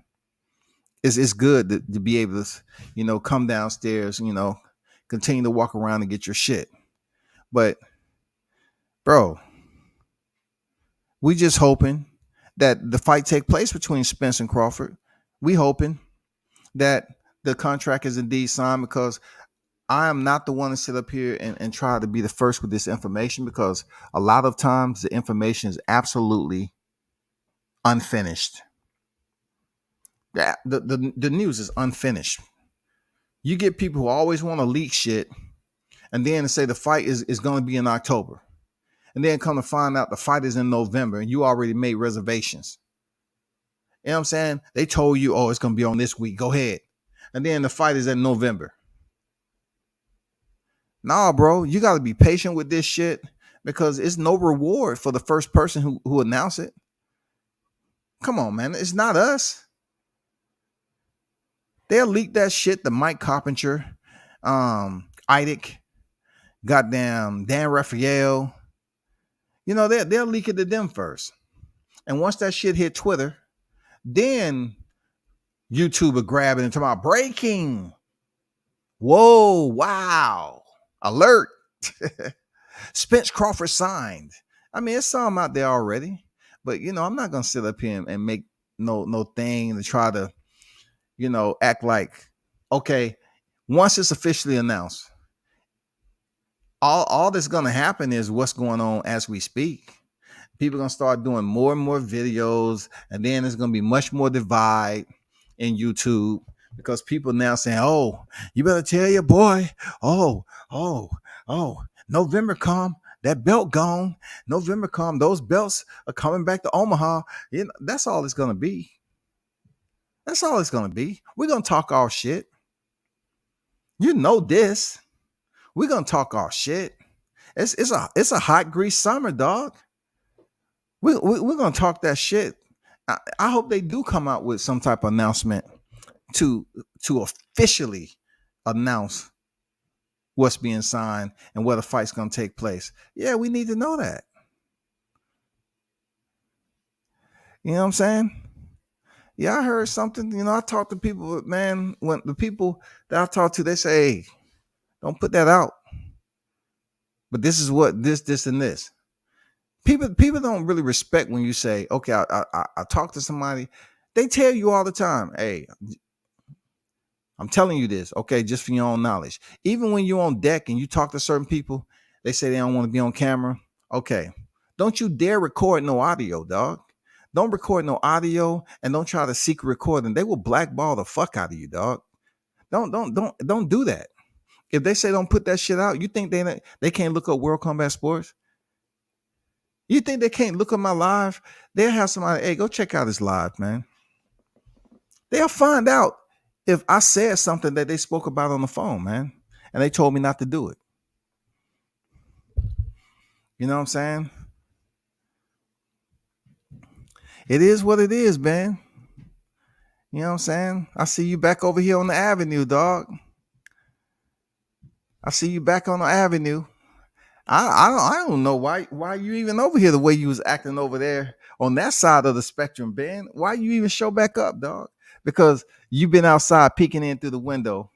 It's good to be able to, you know, come downstairs, you know, continue to walk around and get your shit. But bro, we just hoping that the fight take place between Spence and Crawford. We hoping that the contract is indeed signed, because I am not the one to sit up here and try to be the first with this information, because a lot of times the information is absolutely unfinished. The news is unfinished. You get people who always want to leak shit and then say the fight is going to be in October. And then come to find out the fight is in November and you already made reservations. You know what I'm saying? They told you, oh, it's going to be on this week. Go ahead. And then the fight is in November. Nah, bro, you got to be patient with this shit, because it's no reward for the first person who announced it. Come on, man. It's not us. They'll leak that shit to Mike Coppinger, Idic, goddamn Dan Raphael. You know, they'll leak it to them first. And once that shit hit Twitter, then YouTube will grab it and talk about breaking. Whoa, wow. Alert. Spence Crawford signed. I mean, it's some out there already. But, you know, I'm not going to sit up here and make no thing to try to, you know, act like, okay, once it's officially announced, all that's going to happen is what's going on as we speak. People are going to start doing more and more videos, and then there's going to be much more divide in YouTube, because people now saying, oh, you better tell your boy, oh, November come, that belt gone. November come, those belts are coming back to Omaha. You know, that's all it's going to be. That's all it's going to be. We're going to talk our shit. You know this. We're going to talk our shit. It's a hot grease summer, dog. We're going to talk that shit. I hope they do come out with some type of announcement to officially announce what's being signed and where the fight's going to take place. Yeah, we need to know that. You know what I'm saying? Yeah, I heard something. I talked to people, man. When the people that I talk to, they say, "Hey, don't put that out." But this is what this, and this. People don't really respect when you say, "Okay, I talk to somebody." They tell you all the time, "Hey, I'm telling you this, okay, just for your own knowledge." Even when you're on deck and you talk to certain people, they say they don't want to be on camera. Okay, don't you dare record no audio, dog. Don't record no audio, and don't try to secret record them. They will blackball the fuck out of you, dog. Don't do that. If they say don't put that shit out, you think they can't look up World Combat Sports? You think they can't look up my live? They'll have somebody, hey, go check out this live, man. They'll find out if I said something that they spoke about on the phone, man, and they told me not to do it. You know what I'm saying? It is what it is, man. You know what I'm saying? I see you back over here on the avenue, dog. I see you back on the avenue. I don't know why you even over here the way you was acting over there on that side of the spectrum, Ben. Why you even show back up, dog? Because you've been outside peeking in through the window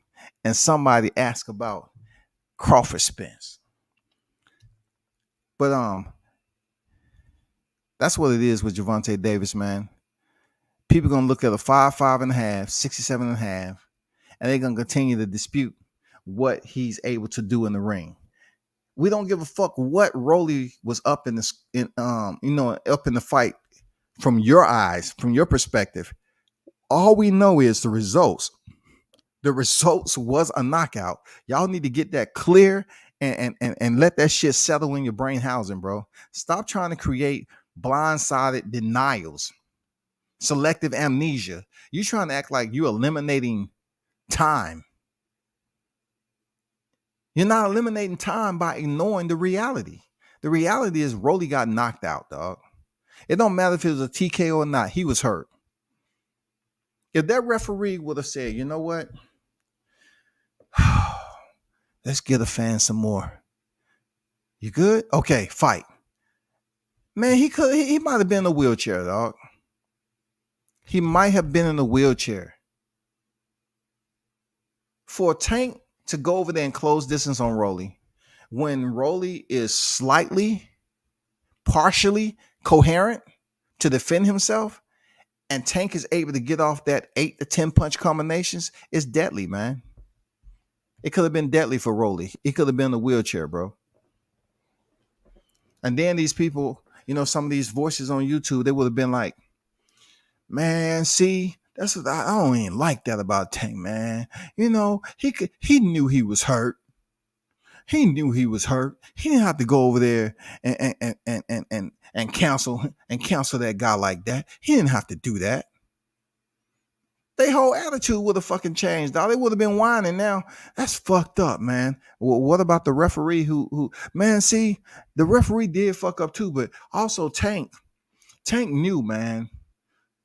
and somebody asked about Crawford Spence. But that's what it is with Gervonta Davis, man. People gonna look at a 5.5, 67.5, and they're gonna continue to dispute what he's able to do in the ring. We don't give a fuck what Rolly was up in up in the fight from your eyes, from your perspective. All we know is the results. The results was a knockout. Y'all need to get that clear and let that shit settle in your brain housing, bro. Stop trying to create blindsided denials, selective amnesia. You trying to act like you're eliminating time. You're not eliminating time by ignoring the reality. The reality is Rolly got knocked out, dog. It don't matter if it was a TKO or not. He was hurt. If that referee would have said, you know what? Let's get a fan some more. You good? Okay, fight. Man, he might have been in a wheelchair, dog. He might have been in a wheelchair. For Tank to go over there and close distance on Rolly, when Rolly is slightly, partially coherent to defend himself, and Tank is able to get off that 8 to 10 punch combinations, it's deadly, man. It could have been deadly for Rolly. It could have been a wheelchair, bro. And then these people, some of these voices on YouTube, they would have been like, man, see, that's what I don't even like that about Tank, man. He knew he was hurt. He knew he was hurt. He didn't have to go over there and counsel that guy like that. He didn't have to do that. Their whole attitude would have fucking changed, dog. They would have been whining now. That's fucked up, man. Well, what about the referee who man, see, the referee did fuck up too, but also Tank knew, man.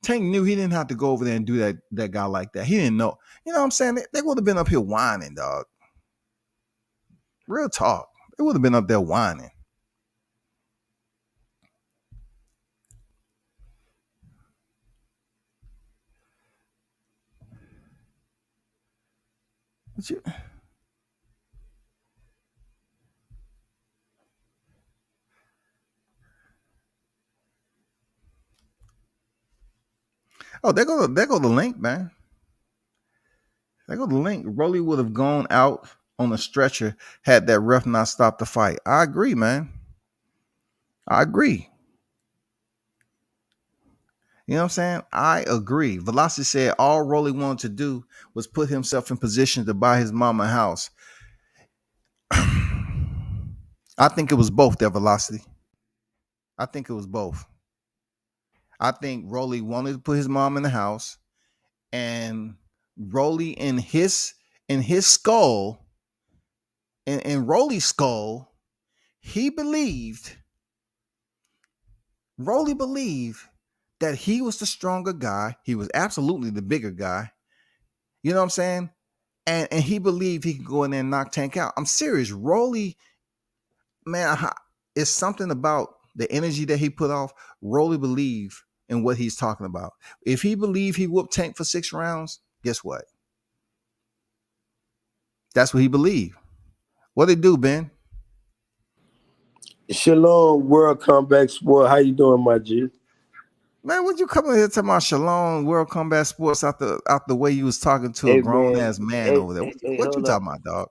Tank knew he didn't have to go over there and do that guy like that. He didn't know. You know what I'm saying? They would have been up here whining, dog. Real talk. They would have been up there whining. Oh, there go the link, man. There go the link. Rolly would have gone out on a stretcher had that ref not stopped the fight. I agree, man. I agree. You know what I'm saying? I agree. Velocity said all Rolly wanted to do was put himself in position to buy his mama a house. I think it was both there, Velocity. I think it was both. I think Rolly wanted to put his mom in the house, and Rolly in his skull, in Rolly's skull, Rolly believed that he was the stronger guy. He was absolutely the bigger guy. You know what I'm saying? And he believed he could go in there and knock Tank out. I'm serious. Rolly, man, it's something about the energy that he put off. Rolly believed in what he's talking about. If he believed he whooped Tank for 6 rounds, guess what? That's what he believed. What did it do, Ben? Shalom, World Comeback Sport. How you doing, my G? Man, would you come in here talking about Shalom World Combat Sports out the way you was talking to a Hey, grown man. ass man Hey, over there? hey, hey, What you hold up. talking about, dog?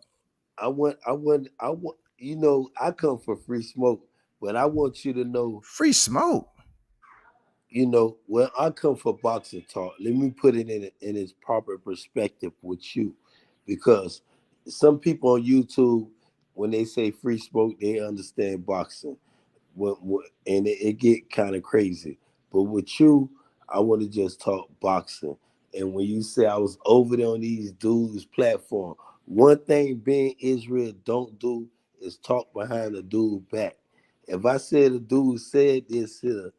I want. You know, I come for free smoke, but I want you to know. Free smoke. You know, when I come for boxing talk, let me put it in its proper perspective with you, because some people on YouTube, when they say free smoke, they understand boxing. And it get kind of crazy. But with you, I want to just talk boxing. And when you say I was over there on these dudes' platform, one thing being Israel don't do is talk behind the dude back. If I said a dude said this here,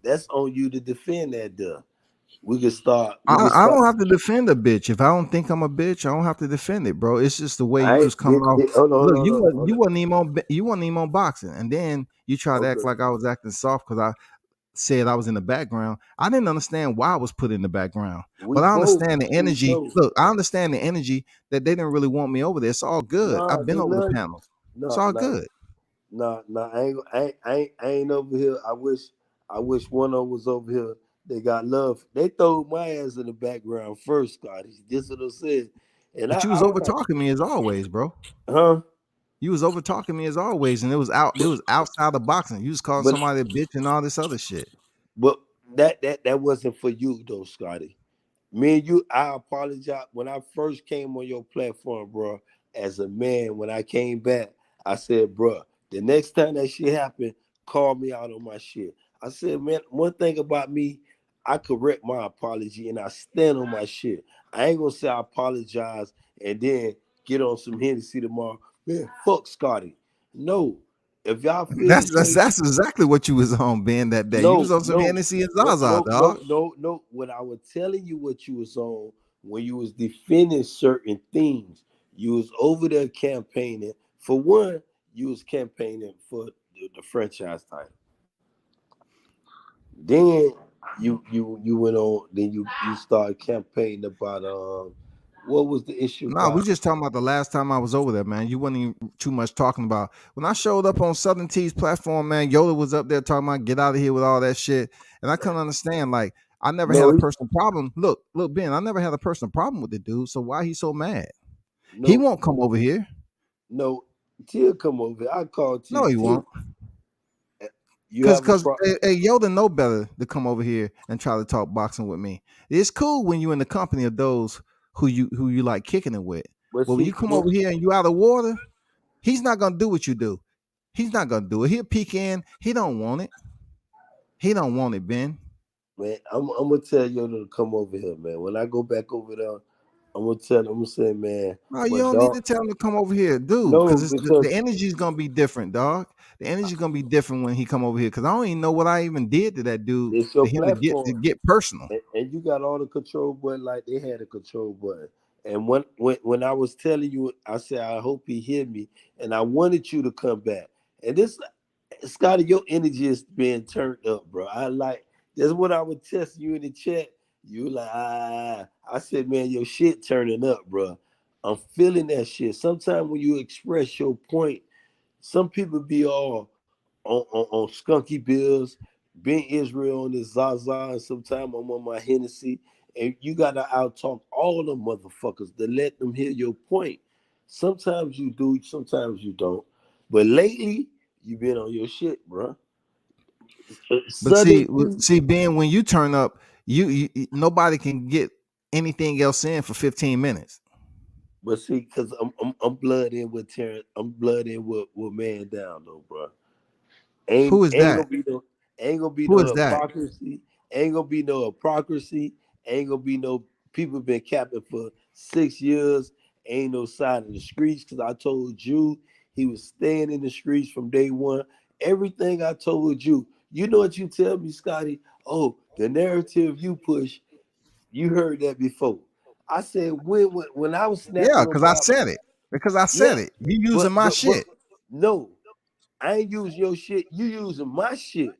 that's on you to defend that dude. We can start. We can I start. don't have to defend a bitch. If I don't think I'm a bitch, I don't have to defend it, bro. It's just the way I you ain't, was coming off. hold on, hold Look, on, hold on, hold you wasn't even on boxing, and then you tried to on. act Okay, like I was acting soft because I said I was in the background. I didn't understand why I was put in the background, we but I both understand the we energy. know. Look, I understand the energy that they didn't really want me over there. It's all good. Nah, I've been they over the love you. panels. It's Nah, all nah. good. Nah, I ain't over here. I wish one of them was over here. They got love. They throw my ass in the background first, Scotty. This what I said. And But you I was don't over have, talking me as always, bro. huh? You was over talking me as always, and it was outside of boxing. You was calling But somebody a bitch and all this other shit. but that wasn't for you though, Scotty. Me and you, I apologize. When I first came on your platform, bro, as a man, when I came back, I said, bro, the next time that shit happened, call me out on my shit. I said, man, one thing about me, I correct my apology and I stand on my shit. I ain't gonna say I apologize and then get on some Hennessy tomorrow. Man, fuck Scotty. No. If y'all feel That's this that's way, that's exactly what you was on, Ben, that day. You was no, on some no, Hennessy and no, Zaza, no, dog. no, no, no. When I was telling you what you was on, when you was defending certain things, you was over there campaigning. For one, you was campaigning for the franchise title. Then you went on. Then you started campaigning about what was the issue Nah, we about? just talking about the last time I was over there, man. You wasn't even too much talking about. When I showed up on Southern T's platform, man, Yoda was up there talking about get out of here with all that shit. And I couldn't understand. Like, I never had No, a personal problem. Look, Ben, I never had a personal problem with the dude. So why he so mad? He no, won't come over here. no. Till come over. I called No, Till. he Till, won't. you Cause, have a cause, problem. Yoda know better to come over here and try to talk boxing with me. It's cool when you in the company of those who you like kicking it with. But But when you see, come over here and you out of water, he's not gonna do what you do. He's not gonna do it. He'll peek in. He don't want it. He don't want it, Ben. man, I'm gonna tell you to come over here, man. When I go back over there, I'm gonna say, man, No, you my don't need dog. to tell him to come over here, dude. No, Because the because energy is gonna be different, dog. The energy is gonna be different when he come over here. Because I don't even know what I even did to that dude it's for your him to platform, get personal. and you got all the control button like they had a control button. And when I was telling you, I said I hope he hear me, and I wanted you to come back. And this, Scotty, your energy is being turned up, bro. I like that's what I would test you in the chat. You like I said, man, your shit turning up, bro. I'm feeling that shit. Sometimes when you express your point, some people be all on Skunky Bills, Ben Israel on this Zaza, and sometimes I'm on my Hennessy, and you gotta out talk all the motherfuckers to let them hear your point. Sometimes you do, sometimes you don't. But lately, you been on your shit, bro. But Southern T, see, Ben, when you turn up, nobody can get anything else in for 15 minutes. but see, cause I'm blood in with Terrence, I'm blood in with man down though, bro. Ain't Who is ain't that? gonna be no ain't gonna be Who no is that? hypocrisy. Ain't gonna be no hypocrisy. Ain't gonna be no people been capping for 6 years. Ain't no side in the streets because I told you he was staying in the streets from day one. Everything I told you, you know what you tell me, Scotty? Oh, The narrative you push, you heard that before. I said when I was snapping Yeah, on because I Bob, said it. Because I said yeah, it. You using my but shit. no, I ain't using your shit. You using my shit.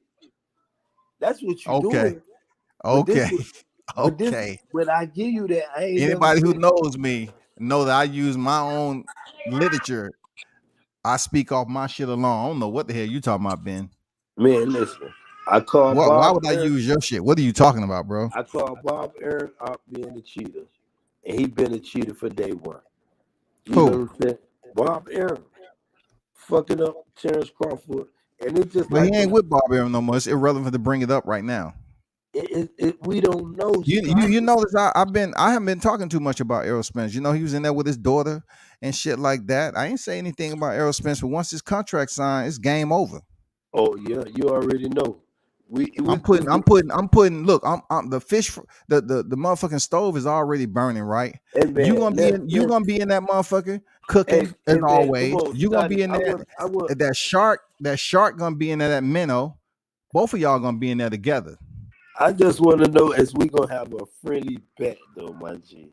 That's what you Okay. doing. But this Okay. was, Okay. but I give you that. I ain't never Anybody who said, knows me know that I use my own literature. I speak off my shit alone. I don't know what the hell you talking about, Ben. man. Listen, I call What? Why Bob would I Aaron. use your shit? What are you talking about, bro? I call Bob Aaron out being a cheater, and he been a cheater for day one. You know Who? what I'm saying? Bob Aaron fucking up Terrence Crawford, and it's just But he like ain't when with Bob Aaron no more. It's irrelevant to bring it up right now. we don't know, You Scotty. notice I haven't been talking too much about Errol Spence. You know, he was in there with his daughter and shit like that. I ain't say anything about Errol Spence, but once his contract signed, it's game over. Oh yeah, you already know. We it I'm was putting, this. I'm putting, I'm putting. Look, I'm the fish, the motherfucking stove is already burning, right? Hey man, You gonna be in that motherfucker hey, cooking as hey man, come always. on, You gonna Scotty. be in there. That shark gonna be in there. That minnow. Both of y'all gonna be in there together. I just want to know as we gonna have a friendly bet though, my G,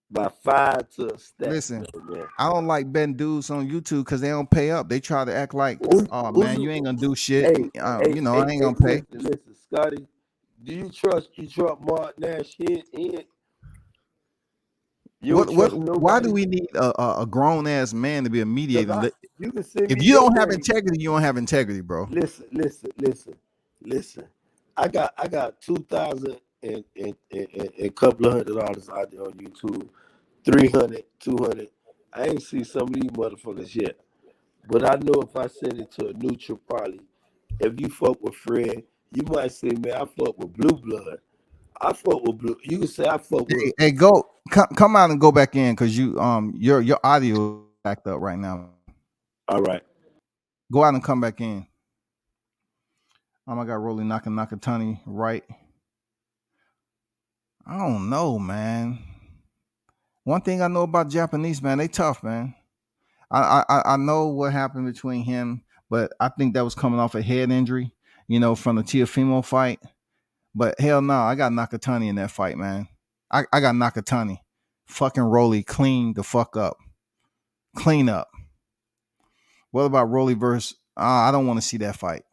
by 5 to a stack Listen, though, man. I don't like betting dudes on YouTube because they don't pay up. They try to act like, oh Who man, you ain't you? gonna do shit. Hey, hey, I hey, ain't hey, gonna pay. listen, Scotty. Do you trust Mark Nash? You don't What? trust Why do nobody? we need a grown ass man to be a Cause mediator? you can send If me you your don't have grade. integrity, you don't have integrity, bro. Listen. I got 2,000 and a couple of $100 out there on YouTube. 300, 200. I ain't see some of these motherfuckers yet. But I know if I send it to a neutral party, if you fuck with Fred, you might say, man, I fuck with Blue Blood. I fuck with Blue. You can say I fuck with. Hey, come out and go back in because your audio is backed up right now. All right. Go out and come back in. I got Rolly Nakatani right. I don't know, man. One thing I know about Japanese, man, they tough, man. I know what happened between him, but I think that was coming off a head injury, from the Tiafimo fight. But hell no, I got Nakatani in that fight, man. I got Nakatani. Fucking Rolly clean the fuck up. Clean up. What about Rolly versus I don't want to see that fight.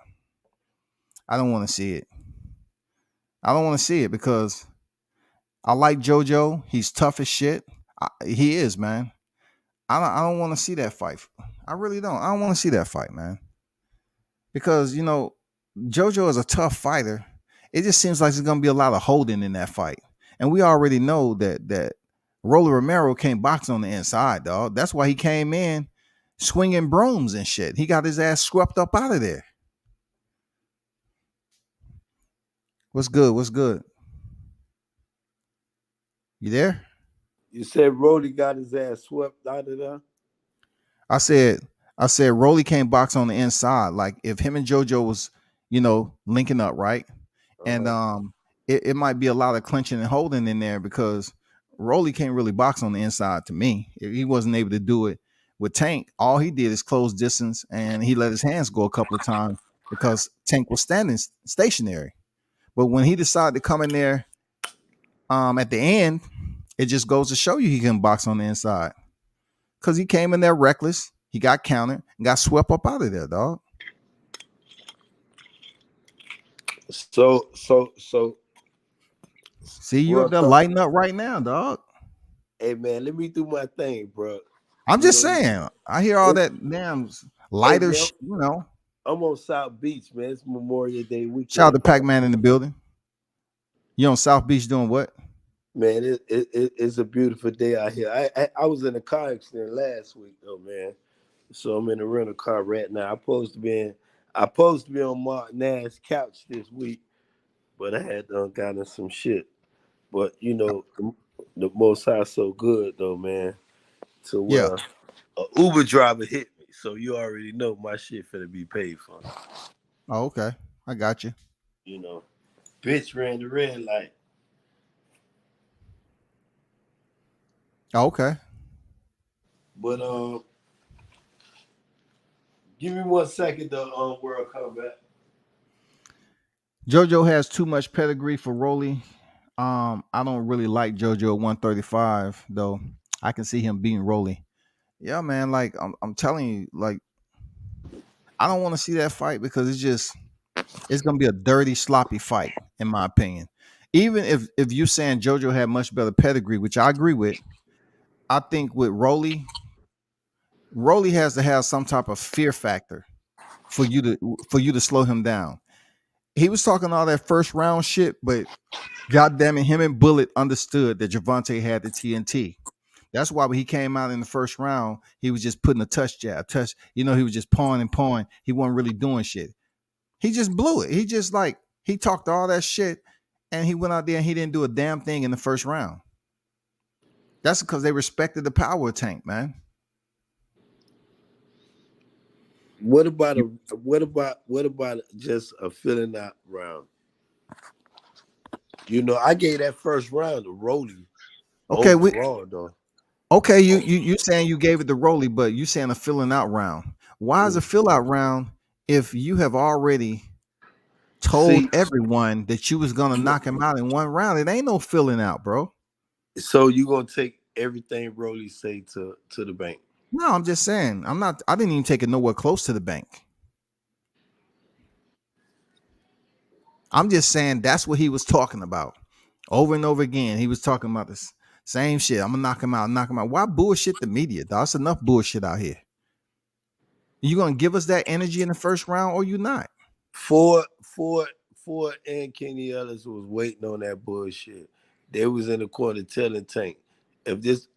I don't want to see it. I don't want to see it because I like JoJo. He's tough as shit. He is, man. I don't want to see that fight. I really don't. I don't want to see that fight, man. Because, JoJo is a tough fighter. It just seems like there's gonna be a lot of holding in that fight. And we already know that Rolly Romero can't box on the inside, dog. That's why he came in swinging brooms and shit. He got his ass swept up out of there. What's good? What's good? You there? You said Roddy got his ass swept out of there. I said, I said Rolly can't box on the inside. Like if him and JoJo was, linking up, right? And Uh-huh. it might be a lot of clinching and holding in there because Rolly can't really box on the inside to me. If he wasn't able to do it with Tank, all he did is close distance and he let his hands go a couple of times because Tank was standing stationary. But when he decided to come in there at the end, it just goes to show you he can box on the inside. Because he came in there reckless. He got countered and got swept up out of there, dog. So, See, you up World there Cup. lighting up right now, dog. Hey man, let me do my thing, bro. I'm You just know, saying. I hear all it's, that damn hey lighter, man, you know. I'm on South Beach, man. It's Memorial Day Shout out weekend, to Pac Man in the building. You on South Beach doing what? man. It's a beautiful day out here. I was in a car accident last week, though, man. So I'm in a rental car right now. I supposed to be on Mark Nash's couch this week, but I had gotten some shit. But the Most High so good though, man. To Yeah. where a Uber driver hit me, so you already know my shit finna be paid for. Oh, okay. I got you. You know, bitch ran the red light. Oh, okay. But give me 1 second to World come back. JoJo has too much pedigree for Rolly. I don't really like JoJo at 135 though. I can see him beating Rolly. Yeah, man. Like I'm telling you, like I don't want to see that fight because it's gonna be a dirty, sloppy fight, in my opinion. Even if you saying JoJo had much better pedigree, which I agree with, I think with Rolly has to have some type of fear factor for you to slow him down. He was talking all that first round shit, but God damn it, him and Bullet understood that Javante had the TNT. That's why when he came out in the first round, he was just putting a touch jab, touch. He was just pawing and pawing. He wasn't really doing shit. He just blew it. He just like he talked all that shit, and he went out there and he didn't do a damn thing in the first round. That's because they respected the power tank, man. What about just a filling out round? I gave that first round to Rolly Okay, overall, though. okay. You saying you gave it to Rolly, but you saying a filling out round. Why is a fill out round if you have already told See, everyone that you was gonna knock him out in one round? It ain't no filling out, bro. so you gonna take everything Rolly say to the bank? No, I'm just saying. I didn't even take it nowhere close to the bank. I'm just saying that's what he was talking about. Over and over again. He was talking about this same shit. I'm gonna knock him out. Why bullshit the media, dog? That's enough bullshit out here. You gonna give us that energy in the first round or you not? Ford, and Kenny Ellis was waiting on that bullshit. They was in the corner telling Tank, if this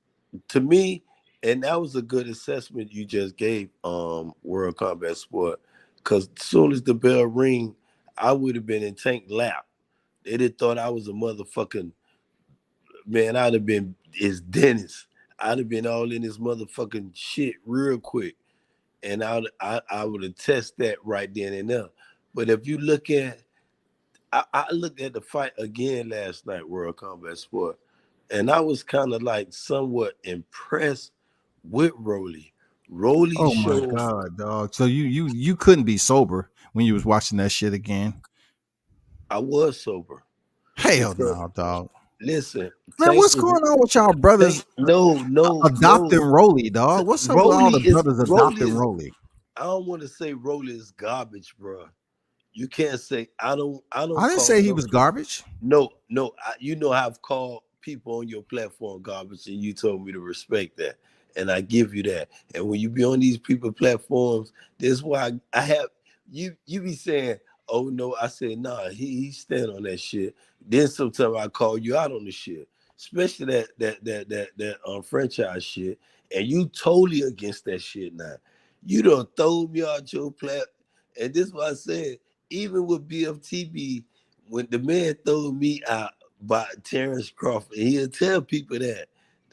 to me, and that was a good assessment you just gave, World Combat Sport. Cause as soon as the bell ring, I would have been in Tank lap. They'd have thought I was a motherfucking man. I'd have been his Dennis. I'd have been all in his motherfucking shit real quick. And I would have tested that right then and there. But if you look at I looked at the fight again last night, World Combat Sport, and I was kind of like somewhat impressed with Rolly. Rolly Oh my showed god, dog. So you couldn't be sober when you was watching that shit again. I was sober Hell because no, dog. listen, Man, what's going on with y'all brothers adopting Rolly, dog? What's up with all the brothers Rolly adopting is. Rolly? I don't want to say Rolly is garbage, bro. You can't say I don't I didn't call say he no. was garbage. No, I've called people on your platform garbage, and you told me to respect that, and I give you that. And when you be on these people platforms, that's why I have you. You be saying, "Oh no," I said, "Nah." He stand on that shit. Then sometimes I call you out on the shit, especially that franchise shit, and you totally against that shit now. You done throw me out your plat, and this is what I said. Even with BFTB when the man threw me out by Terrence Crawford, and he'll tell people that.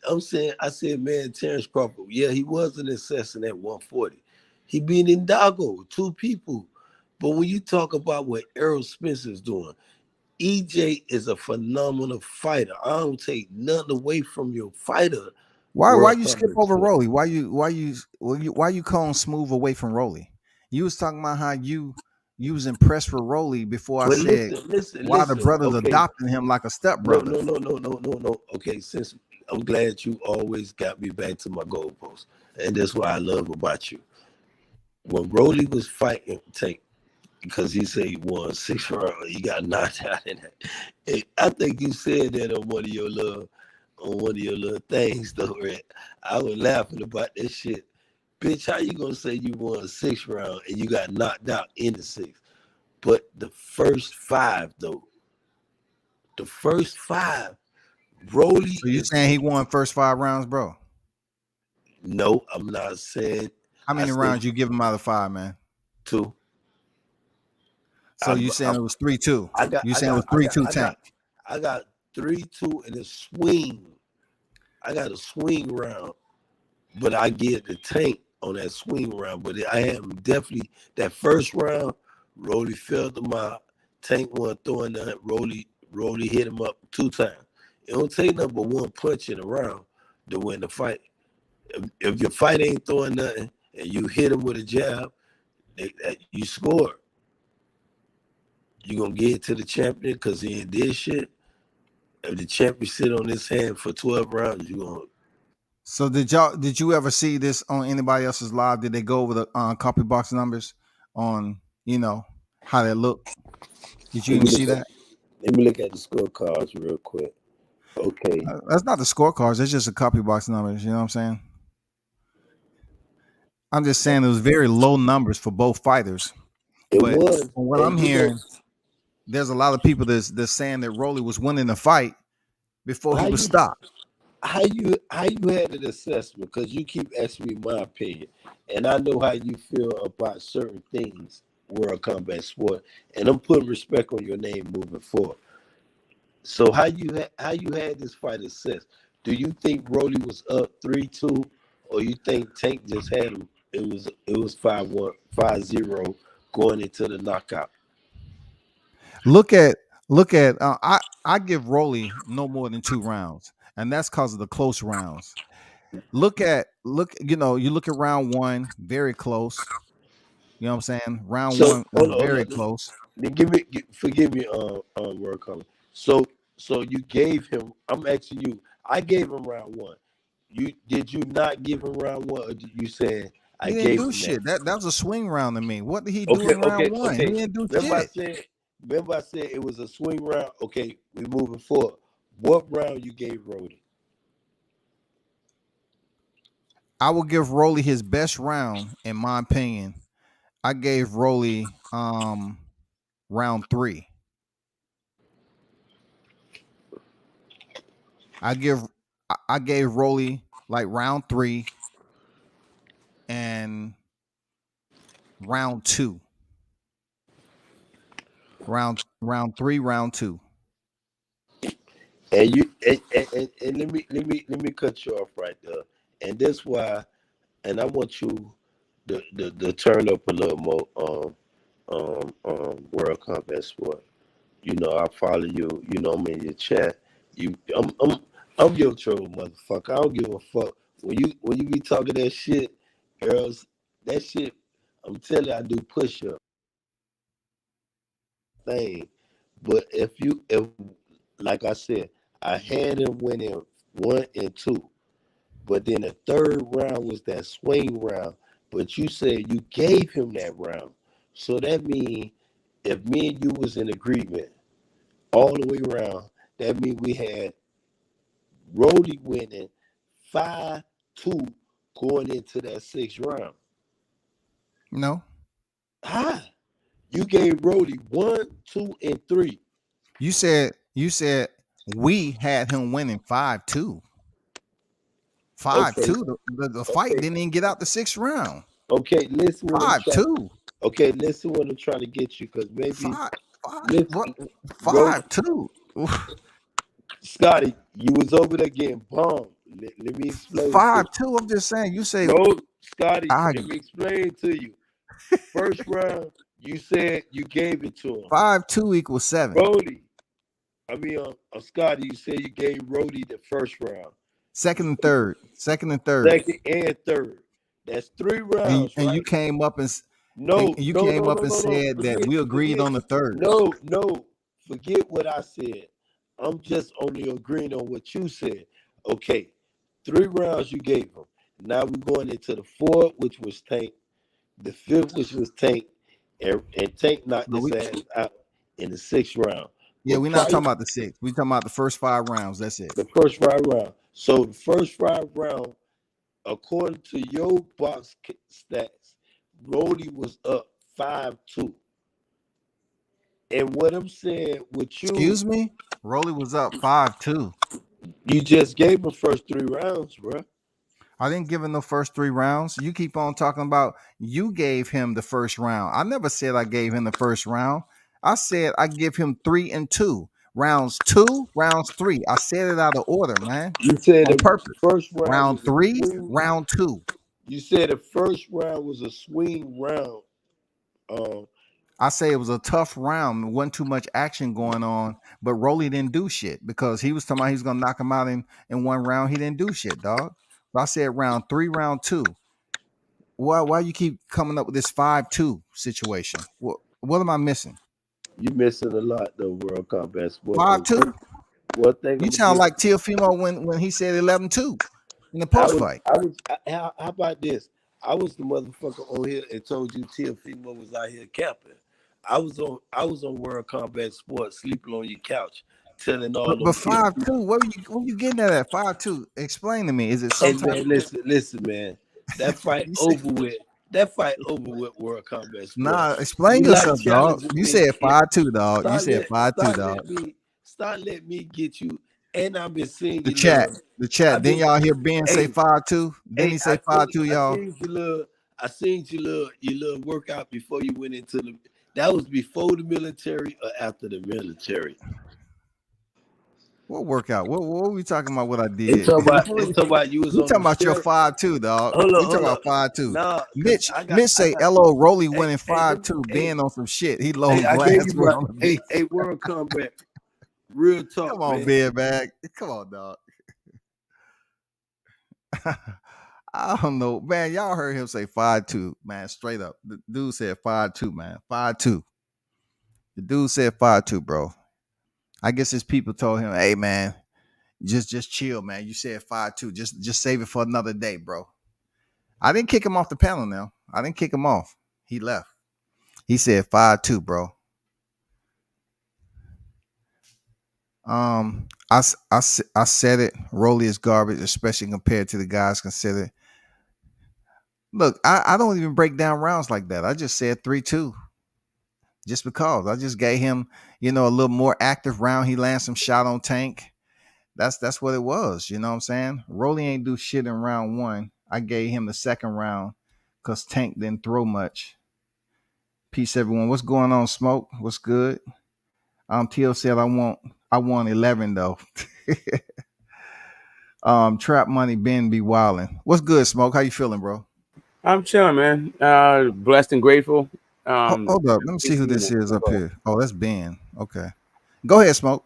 I said, man, Terrence Crawford, yeah, he was an assassin at 140. He beat Ndago, two people. But when you talk about what Errol Spencer's doing, EJ is a phenomenal fighter. I don't take nothing away from your fighter. Why World you skip Combat over Sport. Rolly? Why you calling Smooth away from Rolly? You was talking about how you was impressed with Rolly before I But said why the listen. brothers Okay, adopting him like a no, stepbrother. no. Okay, since I'm glad you always got me back to my goalpost, and that's what I love about you. When Rolly was fighting Tank, because he said he won 6 rounds, he got knocked out in that. I think you said that on one of your little things though, Red. I was laughing about that shit. Bitch, how you gonna say you won 6 rounds and you got knocked out in the sixth? But the first five though, the first five. Rolly So you is saying he won first 5 rounds, bro? no, I'm not saying. How I many said rounds you give him out of 5, man? two. So I'm, you saying I'm, it was 3-2? I got, You I saying it got, was I 3-2 got, I got, tank? I got 3-2 in a swing. I got a swing round, but I get the tank on that swing round. But I am definitely that first round. Rolly felt him out. Tank wasn't throwing that. Rolly hit him up 2 times. It don't take nothing but one punch in a round to win the fight. If your fight ain't throwing nothing and you hit him with a jab, you score. You gonna get it to the champion because he ain't did shit. If the champion sit on his hand for 12 rounds, you gonna. So did you ever see this on anybody else's live? Did they go over the copy box numbers on how they look? Did you Let even me see look at, that? let me look at the scorecards real quick. Okay, That's not the scorecards. It's just the copy box numbers. You know what I'm saying? I'm just saying it was very low numbers for both fighters. it But was, from what I'm and you know hearing, there's a lot of people that's saying that Rolly was winning the fight before he how was you stopped. how you had an assessment because you keep asking me my opinion, and I know how you feel about certain things. World Combat Sport, and I'm putting respect on your name moving forward. So how you had this fight assessed? Do you think Rolly was up 3-2, or you think Tank just had him? It was 5-1, 5-0 going into the knockout. Look at I give Rolly no more than 2 rounds, and that's because of the close rounds. You look at round one, very close. You know what I'm saying? Round So one was hold very on. close. Forgive me, Word Color. So you gave him. I'm asking you. I gave him round one. Did you not give him round one, or did you say I He didn't gave do him that? shit. That was a swing round to me. What did he do Okay, in okay, round one? He okay. didn't do Remember I shit. said. Remember I said it was a swing round. Okay, we moving forward. What round you gave Rody? I will give Rolly his best round, in my opinion. I gave Rolly round three. I gave Rolly like round three and round two. Round three, round two. And let me cut you off right there. And that's why. And I want you to turn up a little more. World Combat Sport. I follow you. I'm in your chat. I'm your troll, motherfucker. I don't give a fuck when you be talking that shit, girls. That shit. I'm telling you, I do push up thing. But if like I said, I had him winning 1 and 2, but then the third round was that swing round. But you said you gave him that round, so that means if me and you was in agreement all the way around, that means we had Rody winning 5-2 going into that sixth round. No, How? You gave Rody 1, 2, and 3. you said we had him winning 5-2. Five Okay, two. The fight okay, didn't even get out the sixth round. okay. Listen what I'm Five trying. two. Okay, listen what I'm trying to get you, because maybe Five five what? listen, Rody, 5-2. Scotty, you was over there getting bombed. Let me explain to you. 5-2. I'm just saying. You say No, Scotty, I let me explain to you. First round, you said you gave it to him. 5-2 equals 7. Rody, Scotty, you said you gave Rody the first round. Second and third. Second and third. Second and third. That's 3 And rounds, and you right? came up and No, you no, came no, up no, and no, no. said that Forget, we agreed forget. on the third. No, no. Forget what I said. I'm just only agreeing on what you said. Okay, 3 rounds you gave him. Now we're going into the fourth, which was Tank. The fifth, which was Tank, and Tank knocked No, his ass out in the sixth round. yeah, But we're not prior talking about the six. We're talking about the first 5 rounds. That's it. the first 5 rounds. So the first 5 rounds, according to your stats, Rody was up 5-2. And what I'm saying with you, Excuse me? Rolly was up 5-2. you just gave him first 3 rounds, bro. I didn't give him the first 3 rounds. You keep on talking about you gave him the first round. I never said I gave him the first round. I said I give him 3 and 2. Rounds two, rounds three. I said it out of order, man. You said On the purpose. first round Round was a three, swing. round two. You said the first round was a swing round. Um, I say it was a tough round. There wasn't too much action going on, but Rolly didn't do shit because he was talking about he was gonna knock him out in 1 round. He didn't do shit, dog. So I said round three, round two. Why you keep coming up with this 5-2 situation? What am I missing? You missing a lot though, World Combat Sport. 5-2. One thing You I'm gonna sound give like Teofimo when he said 11-2 in the I post was, fight. how about this? I was the motherfucker on here and told you Teofimo was out here capping. I was on World Combat Sports, sleeping on your couch, telling all But them Teofimo. 5-2, where you getting that at 5-2? Explain to me. Is it Hey some type man, listen, man. That fight you said over with. That fight over with World Combat Sports. nah, explain You like yourself, dog. challenging You me? said 5-2, dog. You said 5-2, Start dog. let me get you. And I've been seeing The you chat. love. The chat. I've Then been y'all hear Ben say hey 5-2. Then he say 5-2, I y'all. seen your little workout before you went into the. That was before the military or after the military. What workout? What we talking about? What I It's did? talking about Before it's talking about you was we on talking the about your sheriff. 5-2, dog. We talking Hold about up. 5-2. Nah, cause Mitch I say got LO Rolly hey, winning hey, let me, 5-2. hey, Ben on some shit. He hey, loading I gave you glassware my on the hey, bitch. World Combat. Real Come talk, on, man. Ben bag. Come on, dog. I don't know, man. Y'all heard him say 5-2, man. Straight up, the dude said 5-2, man. 5-2. The dude said 5-2, bro. I guess his people told him, "Hey, man, just chill, man. You said 5-2. Just save it for another day, bro." I didn't kick him off the panel. Now I didn't kick him off. He left. He said 5-2, bro. I said it. Rolly is garbage, especially compared to the guys considered. Look, I don't even break down rounds like that. I just said 3-2. Just because I just gave him, a little more active round. He landed some shot on Tank. That's what it was. You know what I'm saying? Rolly ain't do shit in round one. I gave him the second round because Tank didn't throw much. Peace, everyone. What's going on, Smoke? What's good? Tio said I won 11 though. Trap money Ben be wilding. What's good, Smoke? How you feeling, bro? I'm chilling, man. Blessed and grateful. Hold up. Let me see who this is up here. Oh, that's Ben. Okay. Go ahead, Smoke.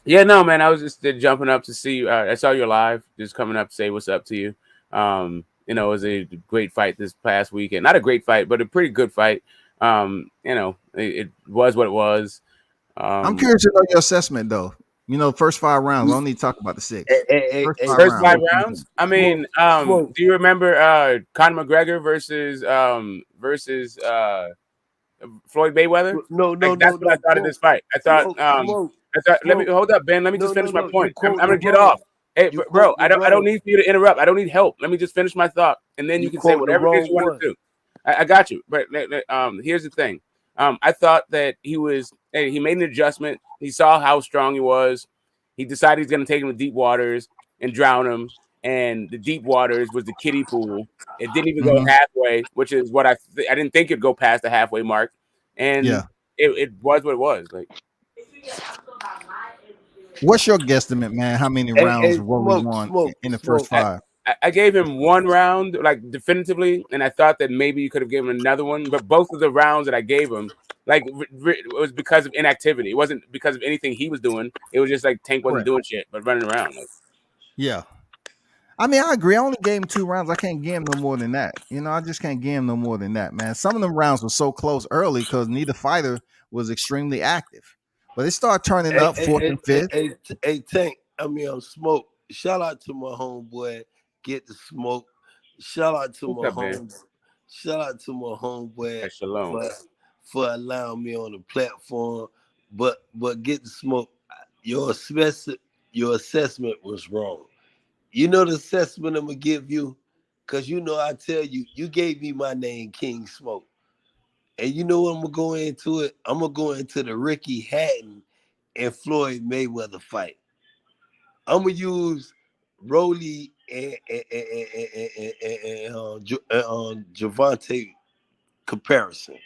Yeah, no, man. I was just jumping up to see. I saw you live, just coming up to say what's up to you. It was a great fight this past weekend. Not a great fight, but a pretty good fight. It was what it was. I'm curious to know your assessment, though. First 5 rounds. I don't need to talk about the six. First five First rounds. five What you rounds. think? I mean, Smoke. do you remember Conor McGregor versus Floyd Mayweather? No, Like that's what I thought of Smoke, this fight. smoke, I thought let me smoke. hold up, Ben. Let me just finish my No. You point. I'm quoting the gonna get wrong. off. Hey, You bro, quoting the I don't wrong. need for you to interrupt. I don't need help. Let me just finish my thought, and then You you can say quoting the whatever it is wrong you want one. to do. I got you. But here's the thing. I thought that he made an adjustment. He saw how strong he was. He decided he's going to take him to deep waters and drown him. And the deep waters was the kiddie pool. It didn't even go Mm-hmm. halfway, which is what I didn't think it'd go past the halfway mark. And Yeah. it was what it was. Like, What's your guesstimate, man? How many rounds Rolly won in the first Smoke. 5? I gave him one round, like definitively, and I thought that maybe you could have given him another one. But both of the rounds that I gave him, like, it was because of inactivity. It wasn't because of anything he was doing. It was just like Tank wasn't Correct. doing shit, but running around. Like, Yeah. I mean, I agree. I only gave him 2 rounds. I can't give him no more than that. I just can't give him no more than that, man. Some of them rounds were so close early because neither fighter was extremely active. But it started turning Hey, up fourth and fifth. Tank. Smoke. Shout out to my homeboy. Get the smoke. Shout out to what's my up, man? home. Shout out to my homeboy Shalom. for allowing me on the platform. But get the smoke. Your assessment was wrong. You know the assessment I'm gonna give you, cause I tell you, you gave me my name, King Smoke. And you know what I'm gonna go into it? I'm gonna go into the Ricky Hatton and Floyd Mayweather fight. I'm gonna use Rolly and Javante comparison.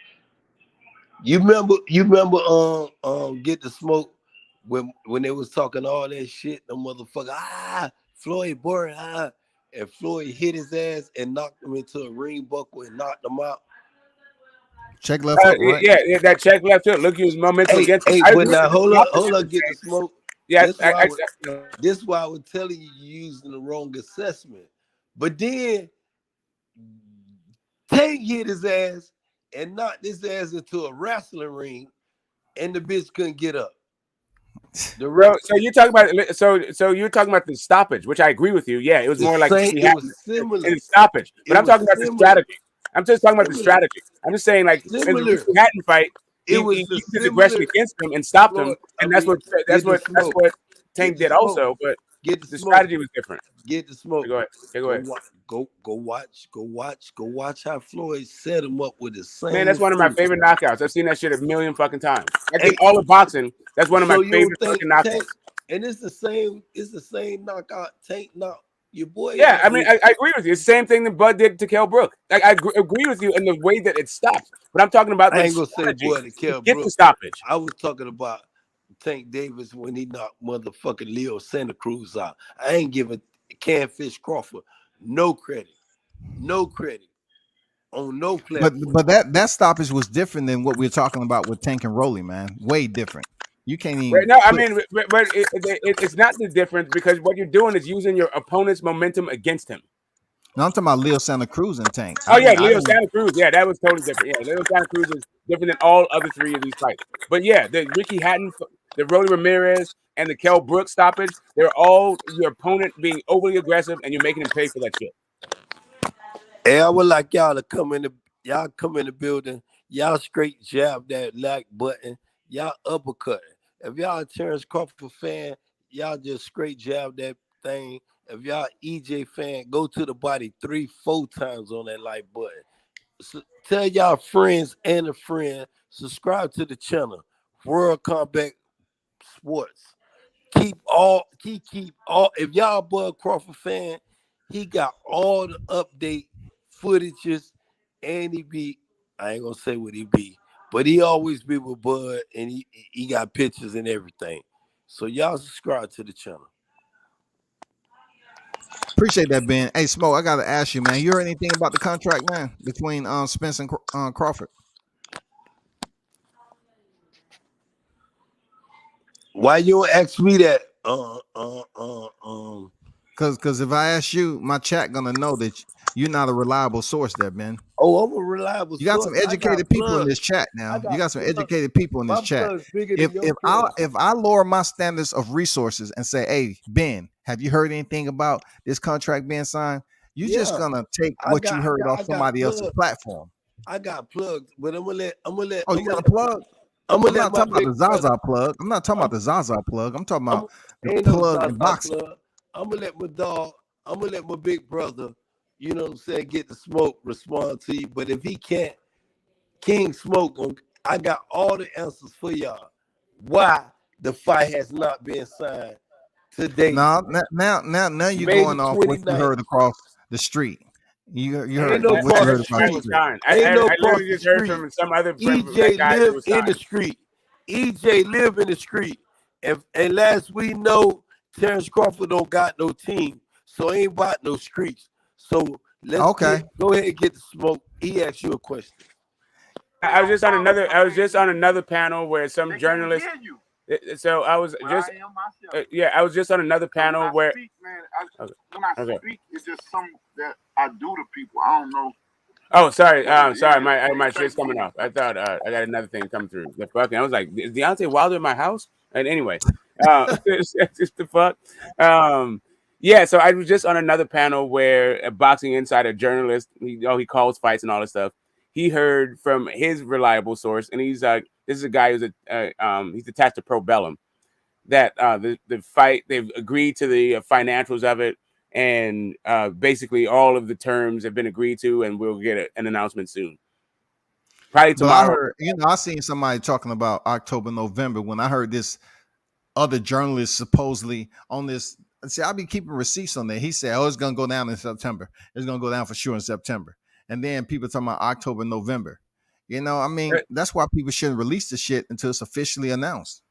You remember Get the Smoke when they was talking all that shit, the motherfucker Floyd boring and Floyd hit his ass and knocked him into a ring buckle and knocked him out. Check left hook, right? Yeah, that check left hook. Look, he was momentum against him. I But agree now with the hold up, opposite. Get the Smoke. Yeah, This why I was this why I was telling you using the wrong assessment. But then Tank hit his ass and knocked his ass into a wrestling ring and the bitch couldn't get up. So you're talking about so you're talking about the stoppage, which I agree with you. Yeah, it was more like it was similar. in the stoppage, but I'm talking about the strategy. I'm just talking about the Similar. strategy. I'm just saying, like in the Ricky Hatton fight, he used his aggression against him and stopped him, and that's what Tank did also. But the strategy was different. Get the smoke. Go ahead. Go ahead. Go watch how Floyd set him up with the same. Man, that's one of my favorite knockouts. I've seen that shit a million fucking times. I think all of boxing, that's one of my favorite fucking knockouts. And it's the same knockout Tank knocked your boy. Yeah, I mean, I agree with you. It's the same thing that Bud did to Kell Brook. Like, I agree with you in the way that it stops. But I'm talking about I ain't gonna say Bud to Kell Brook. Get the stoppage. I was talking about Tank Davis when he knocked motherfucking Leo Santa Cruz out. I ain't giving Canfish Crawford no credit. No credit. On no platform. But that stoppage was different than what we're talking about with Tank and Rolly, man. Way different. You can't even. No, I mean, but it's not the difference because what you're doing is using your opponent's momentum against him. No, I'm talking about Leo Santa Cruz and Tank. Oh yeah, Leo Santa Cruz. Yeah, that was totally different. Yeah, Leo Santa Cruz is different than all other three of these fights. But yeah, the Ricky Hatton, the Rolly Ramirez, and the Kell Brook stoppage, they're all your opponent being overly aggressive and you're making him pay for that shit. Hey, I would like y'all to come in the building. Y'all straight jab that like button. Y'all uppercut. If y'all a Terrence Crawford fan, y'all just straight jab that thing. If y'all EJ fan, go to the body 3-4 times on that like button. So tell y'all friends and a friend, subscribe to the channel, World Combat Sports. Keep all. If y'all Bud Crawford fan, he got all the update footages, and I ain't gonna say what he be, but he always be with Bud, and he got pictures and everything. So y'all subscribe to the channel. Appreciate that, Ben. Hey, Smoke, I gotta ask you, man. You heard anything about the contract, man, between Spence and Crawford? Why you don't ask me that? Because if I ask you, my chat gonna know that you're not a reliable source there, Ben. Oh, I'm a reliable. You got some educated people in this chat now. You got some educated people in this chat. If I lower my standards of resources and say, hey, Ben, have you heard anything about this contract being signed? You're just gonna take what you heard off somebody else's platform. I got plugged, but I'm gonna let. Oh, you got a plug? I'm not talking about the Zaza plug. I'm not talking about the Zaza plug. I'm talking about the plug in boxing. I'm gonna let my dog. I'm gonna let my big brother. You know what I'm saying? Get the Smoke, respond to you. But if he can't, King Smoke, I got all the answers for y'all. Why the fight has not been signed today? Now you're going off what you heard across the street. You heard what you heard across the street. I literally just heard from some other EJ live in the street. EJ live in the street. And last we know, Terrence Crawford don't got no team, so ain't about no streets. So let's go ahead and get the Smoke. He asked you a question. I was just on another panel where some journalists. So I was just I was just on another panel where when I speak, it's just something that I do to people. I don't know. Oh, sorry, my shit's coming off. I thought I got another thing coming through. The fucking, I was like, is Deontay Wilder in my house? And anyway, just the fuck. Yeah, so I was just on another panel where a Boxing Insider journalist, he calls fights and all this stuff. He heard from his reliable source, and he's like, this is a guy who's he's attached to Pro Bellum, that the fight, they've agreed to the financials of it, and basically all of the terms have been agreed to, and we'll get an announcement soon. Probably tomorrow. I seen somebody talking about October, November when I heard this other journalist supposedly on this. See, I'll be keeping receipts on there. He said, oh, it's going to go down in September. It's going to go down for sure in September. And then people talking about October, November. I mean, that's why people shouldn't release the shit until it's officially announced.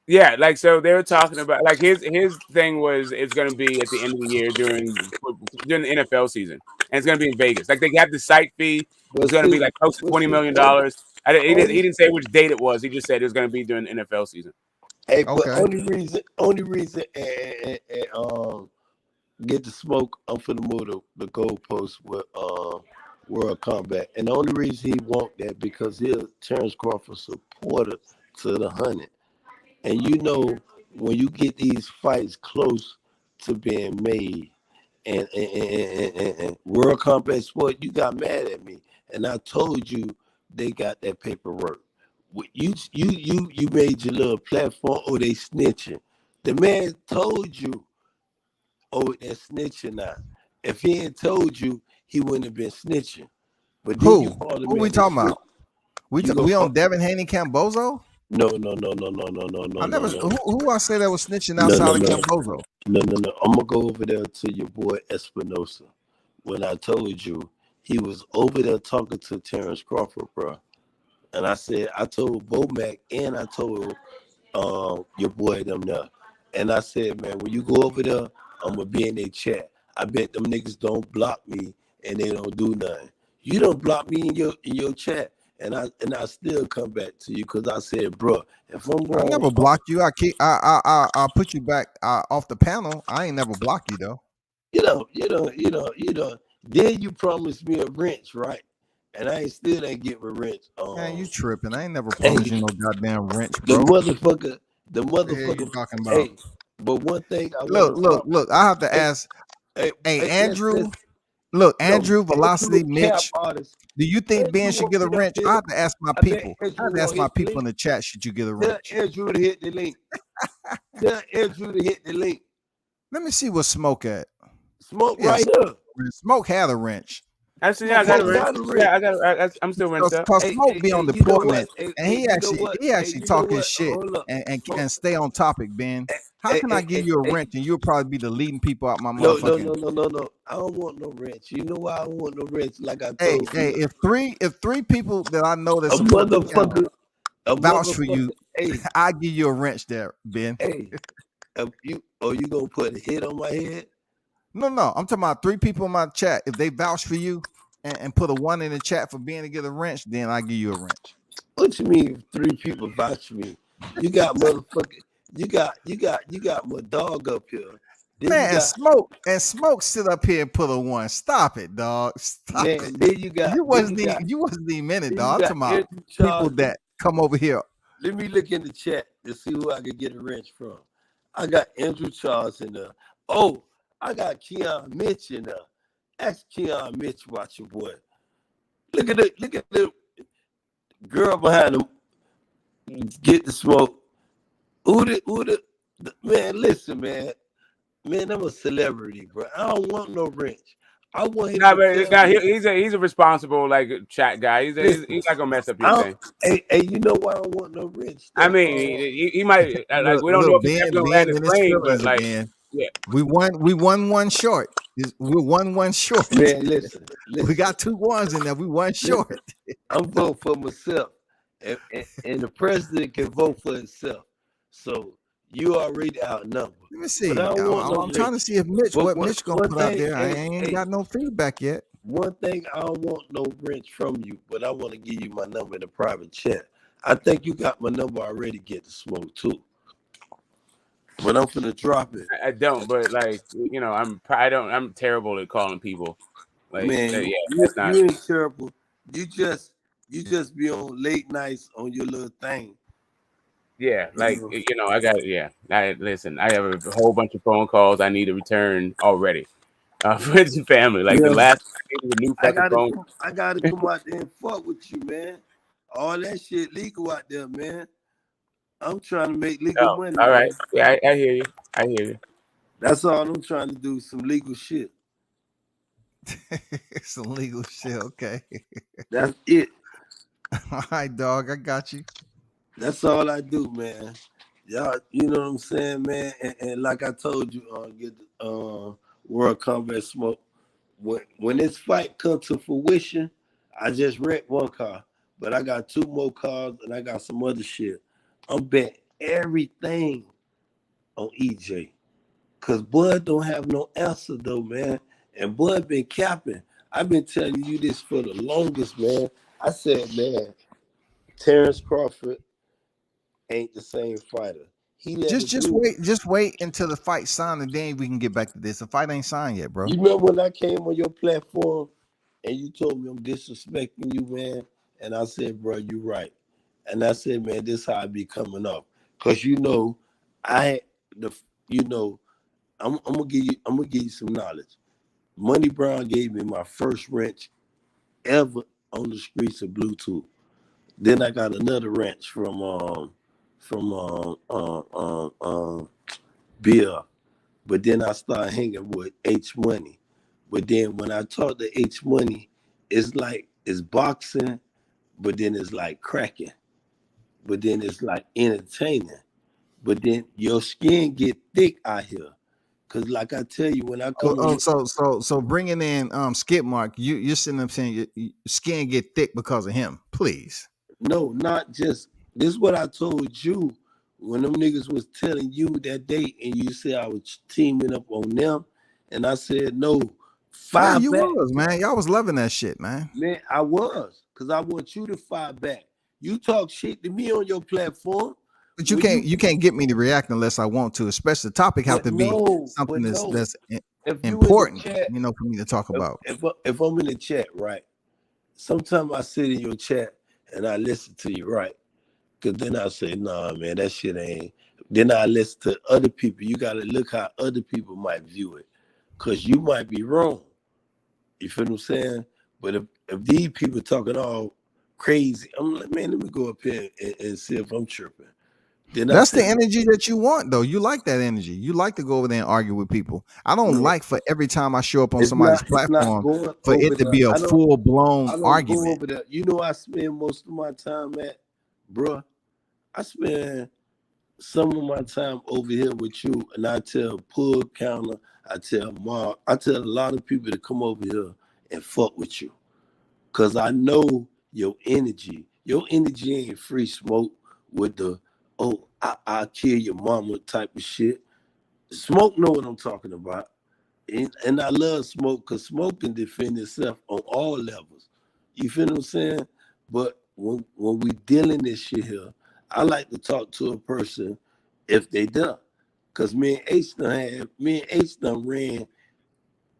Yeah, like, so they were talking about, like, his thing was it's going to be at the end of the year during the NFL season. And it's going to be in Vegas. Like, they have the site fee. It was going to be like close to $20 million. He didn't say which date it was. He just said it was going to be during the NFL season. Hey, but only reason, and get the Smoke. I'm for the move the goalpost with World Combat, and the only reason he want that because he's Terrence Crawford supporter to the 100. And you know, when you get these fights close to being made, and World Combat Sport, you got mad at me, and I told you they got that paperwork. You made your little platform. Oh, they snitching. The man told you. Oh, they're snitching now. If he ain't told you, he wouldn't have been snitching. But then you Who? call the Who we man. talking about? We You gonna we call- on Devin Haney Cambozo? No. I never. Who I say that was snitching No, outside no, of no. Cambozo? No. I'm gonna go over there to your boy Espinosa. When I told you he was over there talking to Terrence Crawford, bro. And I told Bomac and I told your boy them there. And I said, man, when you go over there, I'm gonna be in their chat. I bet them niggas don't block me and they don't do nothing. You don't block me in your chat, and I still come back to you because I said, bro, if I'm I wrong, never blocked you. I put you back off the panel. I ain't never blocked you though. you know. Then you promised me a wrench, right? And I still ain't get my wrench. Man, you tripping? I ain't never Hey, promised you no goddamn wrench, the bro. motherfucker, the What the hell you motherfucker. talking about? Hey, but one thing I want Look. I have to Hey, ask. Hey, hey, Andrew. Look, no, Andrew, Velocity, Andrew a cap Mitch. artist. Do you think Ben Andrew should won't get a get up wrench? there. I have to ask my I bet people. I Andrew have to ask won't my hit the people in link. the chat. Should you get a Tell wrench? Andrew to hit the link. Tell Andrew to hit the link. Let me see what Smoke at. Smoke Yeah, right here. Smoke had a wrench. Actually, yeah, I got a wrench. Yeah, I'm still wrenched up. Cause Hey, Smoke be on you know deployment, what? and he You know actually what? he You know talk his what? shit Hold up. and stay on topic, Ben. How can I give you a wrench and you'll probably be the leading people out my No. motherfucking? I don't want no wrench. You know why I don't want no wrench? Like I Hey, told you, if three people that I know that a support the channel a vouch for you, Hey, I give you a wrench there, Ben. hey, you gonna put a hit on my head? No, I'm talking about 3 people in my chat. If they vouch for you and put a 1 in the chat for being to get a wrench, then I give you a wrench. What you mean? If 3 people vouch for me? You got motherfucker. You got my dog up here. Then Man, you got smoke sit up here and put a 1. Stop it, dog. Stop man. it. Then you got You wasn't even in it, then you dog. I'm got talking about Andrew people Charles. that come over here. Let me look in the chat to see who I could get a wrench from. I got Andrew Charles in there. Oh, I got Keon Mitch in there. Ask Keon Mitch watch your boy. Look at the girl behind him. Get the smoke. Who the man? Listen, man. Man, I'm a celebrity, bro. I don't want no wrench. I want him Nah, to but tell me. he's a responsible like chat guy. He's not gonna mess up your thing. Hey, you know why I don't want no wrench? I mean, he might like we don't know Look, if he's Ben, ever gonna land his in his plane, feelings but like again. yeah. We won 1 short. We're 1 short. Man, listen. We got 2 1s in there. We 1 short. I'm voting for myself, and the president can vote for himself. So you already outnumbered. Let me see. But I don't want no I'm trying to wrench. see if Mitch, But what Mitch gonna one put out thing, there. I hey, ain't hey, got no feedback yet. one thing I don't want no wrench from you, but I want to give you my number in a private chat. I think you got my number already. Get the smoke too, but I'm finna drop it. I don't, but like I'm terrible at calling people. Like Man, that's not. you ain't terrible. You just be on late nights on your little thing. Yeah, like I got listen. I have a whole bunch of phone calls I need to return already. Friends and family. Like the last I needed a new fucking phone. I gotta come out there and fuck with you, man. All that shit legal out there, man. I'm trying to make legal money. All right. Man. Yeah, I hear you. I hear you. That's all I'm trying to do. Some legal shit. Some legal shit. Okay. That's it. All right, dog. I got you. That's all I do, man. Y'all, you know what I'm saying, man. And like I told you, get World Combat Smoke. When this fight comes to fruition, I just rent 1 car, but I got 2 more cars and I got some other shit. I'm betting everything on EJ. Cause Bud don't have no answer though, man. And Bud been capping. I've been telling you this for the longest, man. I said, man, Terrence Crawford ain't the same fighter. He Just wait until the fight signed, and then we can get back to this. The fight ain't signed yet, bro. You remember when I came on your platform and you told me I'm disrespecting you, man? And I said, bro, you right. And I said, man, this how I be coming up. Cause you know, I the you know, I'm gonna give you some knowledge. Money Brown gave me my first wrench ever on the streets of Bluetooth. Then I got another wrench from Bill. But then I started hanging with H Money. But then when I talk to H Money, it's like it's boxing, but then it's like cracking, but then it's like entertaining. But then your skin get thick out here. Cause like I tell you, when I Oh, come on, so bringing in Skip Mark, you're sitting up saying your skin get thick because of him. Please. no, not just this is what I told you when them niggas was telling you that day and you said I was teaming up on them. And I said, no, Man, fire you back. was, man. Y'all was loving that shit, man. Man, I was. Cause I want you to fire back. You talk shit to me on your platform. But When you can't get me to react unless I want to. Especially the topic have to be something that's if you in the important, chat, for me to talk about. if I'm in the chat, right? Sometimes I sit in your chat and I listen to you, right? Because then I say, nah, man, that shit ain't. Then I listen to other people. You got to look how other people might view it. Because you might be wrong. You feel what I'm saying? But if these people talking all crazy, I'm like, man, let me go up here and see if I'm tripping. Then I That's the say, energy that you want, though. You like that energy. You like to go over there and argue with people. I don't man, like for every time I show up on somebody's it's not platform going for over it to there. be a full blown I don't go argument. over there. You know, I spend most of my time at, bruh. I spend some of my time over here with you, and I tell Pull Counter, I tell Mark, I tell a lot of people to come over here and fuck with you. Cause I know your energy. Your energy ain't free smoke with the I kill your mama type of shit. Smoke know what I'm talking about. And I love smoke because smoke can defend itself on all levels. You feel what I'm saying? But when we dealing this shit here, I like to talk to a person if they done. Cause me and H done ran.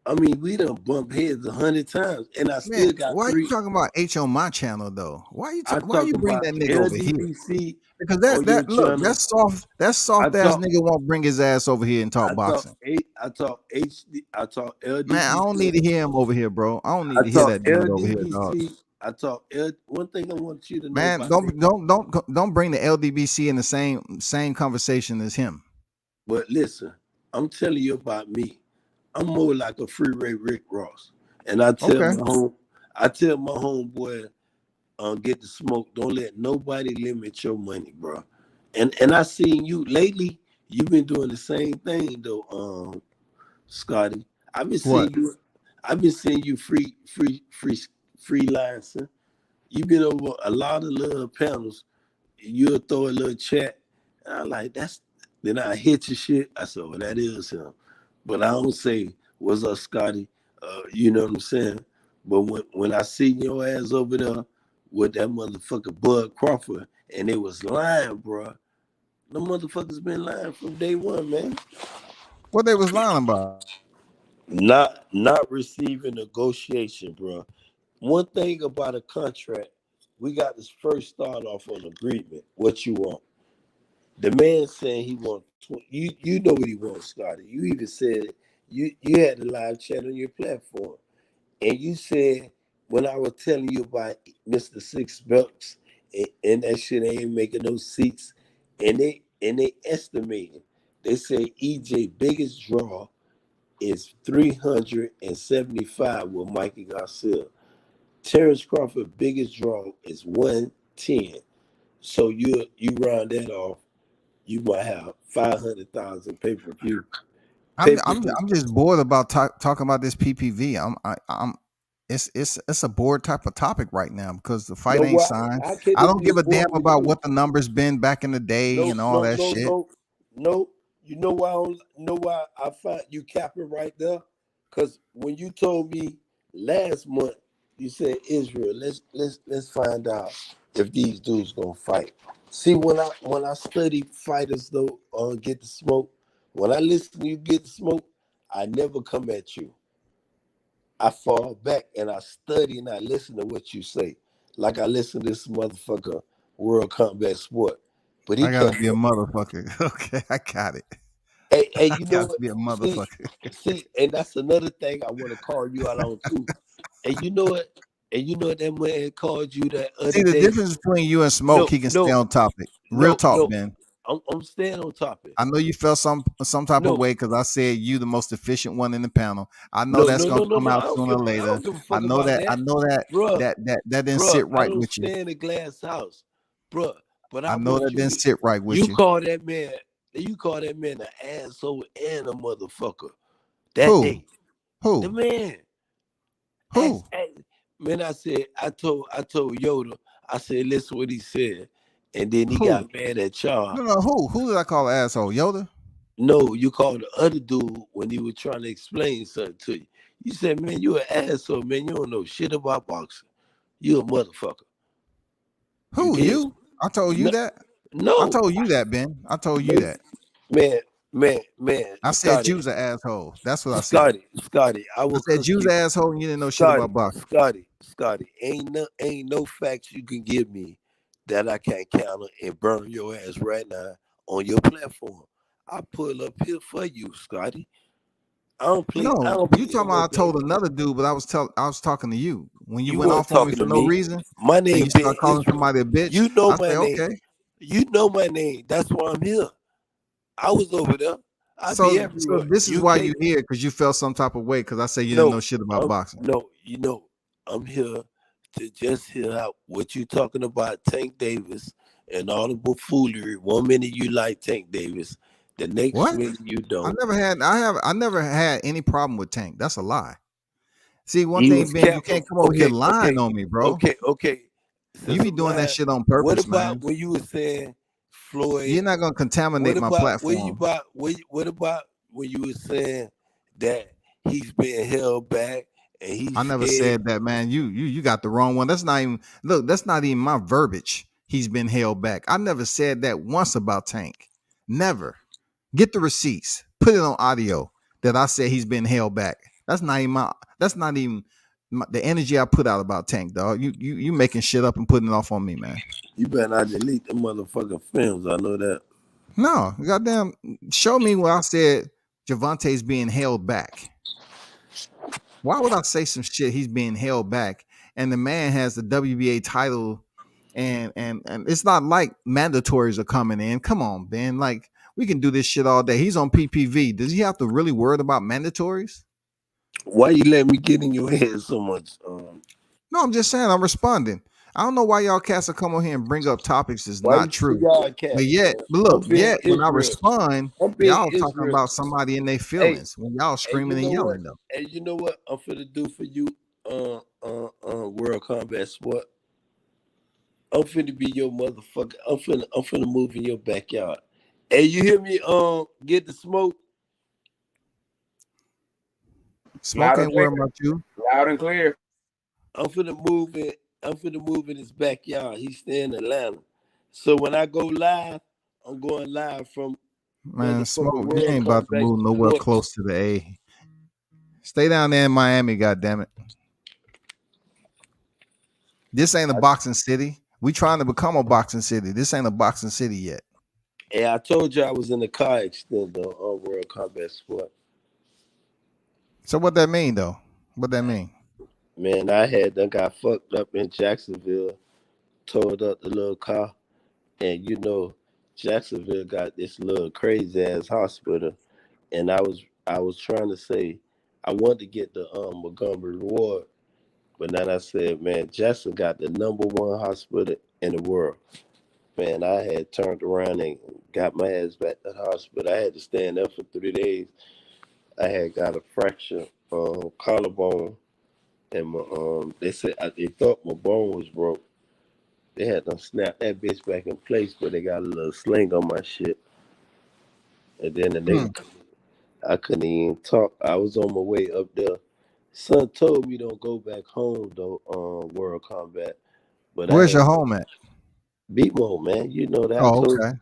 I mean, we done bumped heads 100 times, and I Man, still got why are you three. talking about H on my channel though? I Why talk you bring about that nigga over here? LDBC Because on your channel. that I soft ass talk nigga won't bring his ass over here and talk boxing. I talk HD, I talk Man, I don't need LDBC. to hear him over here, bro. I don't need I to hear talk that dude over here, dog. LDBC. One thing I want you to know Man, about me, don't bring the LDBC in the same conversation as him. but listen, I'm telling you about me. I'm more like a freeway Rick Ross, and Okay. I tell my homeboy, get the smoke. Don't let nobody limit your money, bro. And I seen you lately. You've been doing the same thing though, Scotty. I've been What? seeing you. I've been seeing you freelancing. You've been over a lot of little panels. You'll throw a little chat. And I'm like, that's. Then I hit your shit. I said, well, that is him. But I don't say, what's up, Scotty? You know what I'm saying? But when I seen your ass over there with that motherfucker Bud Crawford, and it was lying, bro. The motherfuckers been lying from day one, man. What they was lying about? Not receiving negotiation, bro. One thing about a contract, we got to first start off on agreement. What you want? The man saying he wants. You know what he wants, Scotty. You even said it. You had a live chat on your platform, and you said when I was telling you about Mr. Six Bucks and that shit ain't making no seats, and they estimated. They say EJ biggest draw is 375 with Mikey Garcia. Terrence Crawford biggest draw is 110. So you round that off, you might have 500,000 pay per view. Pay per view. I'm just bored about talking about this PPV. I'm it's a bored type of topic right now because the fight No, ain't why? signed. How can I it don't be give a damn bored with about you? what the numbers been back in the day No, and all no, that no, shit. no, no. You know why? Know why I find you capping right there? Because when you told me last month, you said Israel. Let's find out if these dudes gonna fight. See, when I study fighters though, get the smoke. When I listen to you get the smoke, I never come at you. I fall back and I study and I listen to what you say. Like I listen to this motherfucker, World Combat Sport. But he I gotta kept be a motherfucker. Okay, I got it. hey, I you know got to what? be a motherfucker. See, and that's another thing I want to call you out on too. And you know what? And you know what that man called you that other See the day? difference between you and Smoke. No, He can stay no, on topic. Real no, talk, no. Ben. I'm staying on topic. I know you felt some type of No, way because I said you the most efficient one in the panel. I know no, that's no, gonna no, no, come no. out sooner or I later. don't give a I fuck know about that. I that, know that bruh. that didn't Bruh, sit I right don't with you. stay in a glass house, bruh. But I I know want that you didn't to. sit right with You you. call that man. You call that man an asshole and a motherfucker. That Who? day, the Who? man. Who? Man, I told Yoda. I said, listen what he said, and then he Who? got mad at y'all. No, no. Who? Who did I call an asshole? Yoda? No, you called the other dude when he was trying to explain something to you. You said, man, you an asshole, man. You don't know shit about boxing. You a motherfucker. You Who? did. You? I told you No, that. I no, told you that, Ben. I told you man, that. man, I said you Scotty, was an asshole. That's what I said. Scotty. I I will said cook you was you. an asshole and you didn't know shit about Scotty, boxing. Scotty, ain't no facts you can give me that I can't counter and burn your ass right now on your platform. I pull up here for you, Scotty. I No, don't you play talking in no about I told game. another dude, but I was talking to you. When you You went weren't off on me talking for to no me. reason My and name you Ben start calling Israel. somebody a bitch, You know I my say, name. okay. You know my name. That's why I'm here. I was over there. I be So everywhere. this is You why can't. you here because you felt some type of way because I say you didn't know No, shit about boxing. no. I'm here to just hear out what you talking about Tank Davis and all the buffoonery. 1 minute you like Tank Davis, the next What? minute you don't. I never had any problem with Tank. That's a lie. See, one He thing, was Ben, you capping. can't come over here Okay, lying okay, on me, bro. okay. You Since be I'm doing that lying, shit on what purpose, about man. when you were saying Floyd? You're not gonna What contaminate my about when you platform. about what about when you were saying that he's being held back and he's I never scared? said that, man. You got the wrong one. That's not even look. That's not even my verbiage. He's been held back. I never said that once about Tank. Never. Get the receipts. Put it on audio that I said he's been held back. That's not even my. That's not even the energy I put out about Tank, dog. You making shit up and putting it off on me, man. You better not delete the motherfucking films. I know that. No, goddamn. Show me where I said Javante's being held back. Why would I say some shit? He's being held back, and the man has the WBA title, and it's not like mandatories are coming in. Come on, Ben. Like we can do this shit all day. He's on PPV. Does he have to really worry about mandatories? Why you let me get in your head so much? No, I'm just saying. I'm responding. I don't know why y'all cats will come on here and bring up topics that's Why you not say true. y'all cats, man? But I'm look, being yet when I Israel. respond, I'm being y'all talking Israel. about somebody in their Hey, feelings when y'all hey, you screaming and know what? yelling though. Hey, you know what I'm finna do for you? World Combat Sport. I'm finna be your motherfucker. I'm finna move in your backyard. Hey, you hear me? Get the smoke. Smoke Loud and ain't clear. worrying about you. Loud and clear. I'm finna move it. I'm finna move in his backyard. He's staying in Atlanta. So when I go live, I'm going live from Man, motherfucking Smoke, you World ain't about to Combat move nowhere Sport. close to the A. Stay down there in Miami, goddammit. This ain't a boxing city. We trying to become a boxing city. This ain't a boxing city yet. Hey, I told you I was in the car accident though on World Combat Sport. So what that mean though? What that mean? Man, I had done got fucked up in Jacksonville, towed up the little car, and Jacksonville got this little crazy ass hospital, and I was trying to say I wanted to get the Montgomery Ward, but then I said, man, Jackson got the #1 hospital in the world. Man, I had turned around and got my ass back to the hospital. I had to stay in there for 3 days. I had got a fracture collarbone, and they said they thought my bone was broke. They had to snap that bitch back in place, but they got a little sling on my shit. And then the Hmm. nigga, I couldn't even talk. I was on my way up there. Son told me don't go back home though, World Combat. But I Where's had your home at? BMO, man. You know that I Oh, told okay. you.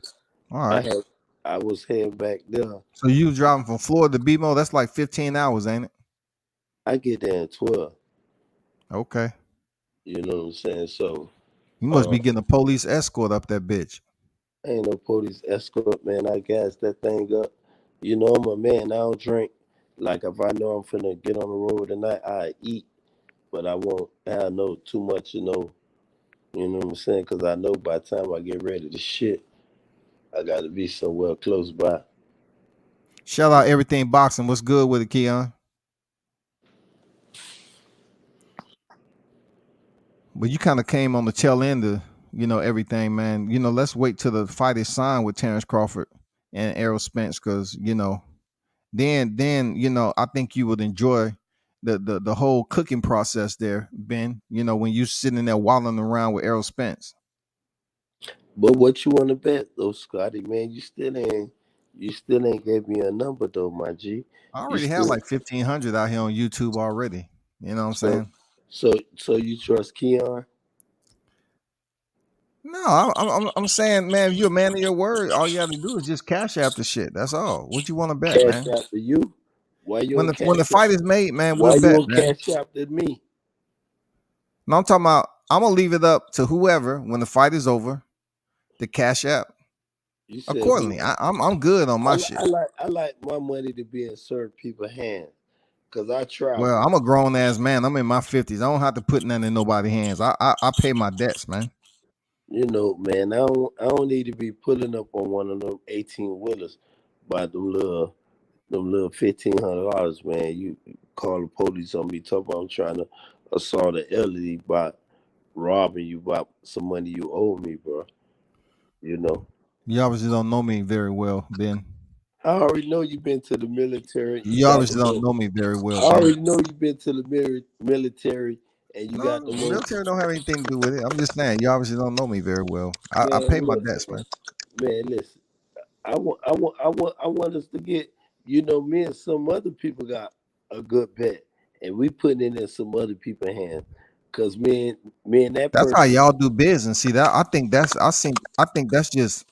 All I right. had I was heading back there. So you was driving from Florida to BMO? That's like 15 hours, ain't it? I get there at 12. Okay. You know what I'm saying? So You must Uh, be getting a police escort up that bitch. ain't no police escort, man. I gas that thing up. You know I'm a man. I don't drink. Like if I know I'm finna get on the road tonight, I eat, but I won't have no too much. You know what I'm saying? Because I know by the time I get ready to shit, I got to be somewhere close by. Shout out everything boxing. What's good with it, Keon? But you kind of came on the tail end of, everything, man. Let's wait till the fight is signed with Terrence Crawford and Errol Spence, because then I think you would enjoy the whole cooking process there, Ben. When you sitting there wallowing around with Errol Spence. But what you want to bet though, Scotty? Man, you still ain't gave me a number though, my G. I You already have still like 1,500 out here on YouTube already. You know what I'm so saying? so you trust Keon? No, I'm saying, man, if you're a man of your word, all you have to do is just cash app the shit. That's all. What you want to bet, Cash man? out to you? Why you When on the cash out? fight is made, man, we'll Why you bet, on man. cash out to me? No, I'm talking about I'm gonna leave it up to whoever when the fight is over to cash app You said who? accordingly. I'm good on my shit. I like my money to be in certain people's hands because I Well, travel. I'm a grown ass man. I'm in my 50s. I don't have to put nothing in nobody's hands. I pay my debts, man. You know, man, I don't need to be pulling up on one of them 18 wheelers by them little $1,500, man. You call the police on me, talk about I'm trying to assault an elderly by robbing you by some money you owe me, bro. You know, You obviously don't know me very well, Ben. I already know you've been to the military. You You got the obviously don't little. know me very I well, Ben. already know you've been to the military and you got No, the the little. military don't have anything to do with it. I'm just saying, you obviously don't know me very well. I Man, pay my look, debts, man. man, listen. I want us to get. Me and some other people got a good bet, and we putting it in some other people's hands. Cause me and that That's how person. y'all do business. See that? I think that's just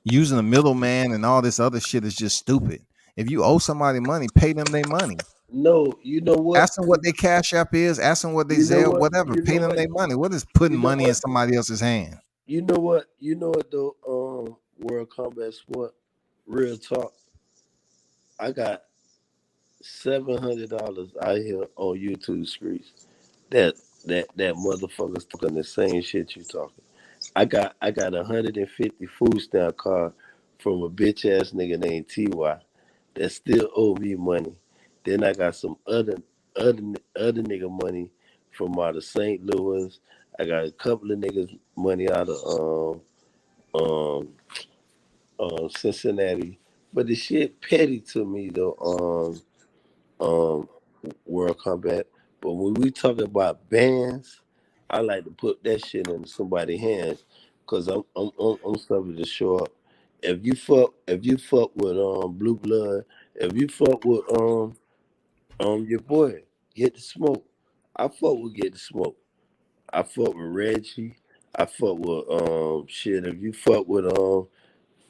using a middleman and all this other shit is just stupid. If you owe somebody money, pay them their money. No, you know what? Ask them what their cash app is. Ask them what they You know Zelle, what? whatever. You Pay know them what? their money. What is putting You know money in what? somebody else's hand? You know what though. World Combat Sport. Real talk. I got $700 out here on YouTube streets. That motherfucker's talking the same shit you talking. I got 150 food stamp card from a bitch ass nigga named Ty that still owe me money. Then I got some other other nigga money from out of St. Louis. I got a couple of niggas money out of um Cincinnati. But the shit petty to me though. Um World Combat. But when we talk about bands, I like to put that shit in somebody's hands because I'm something to show up. If you fuck with Blue Blood, if you fuck with your boy, Get the Smoke. I fuck with Get the Smoke. I fuck with Reggie. I fuck with shit. If you fuck with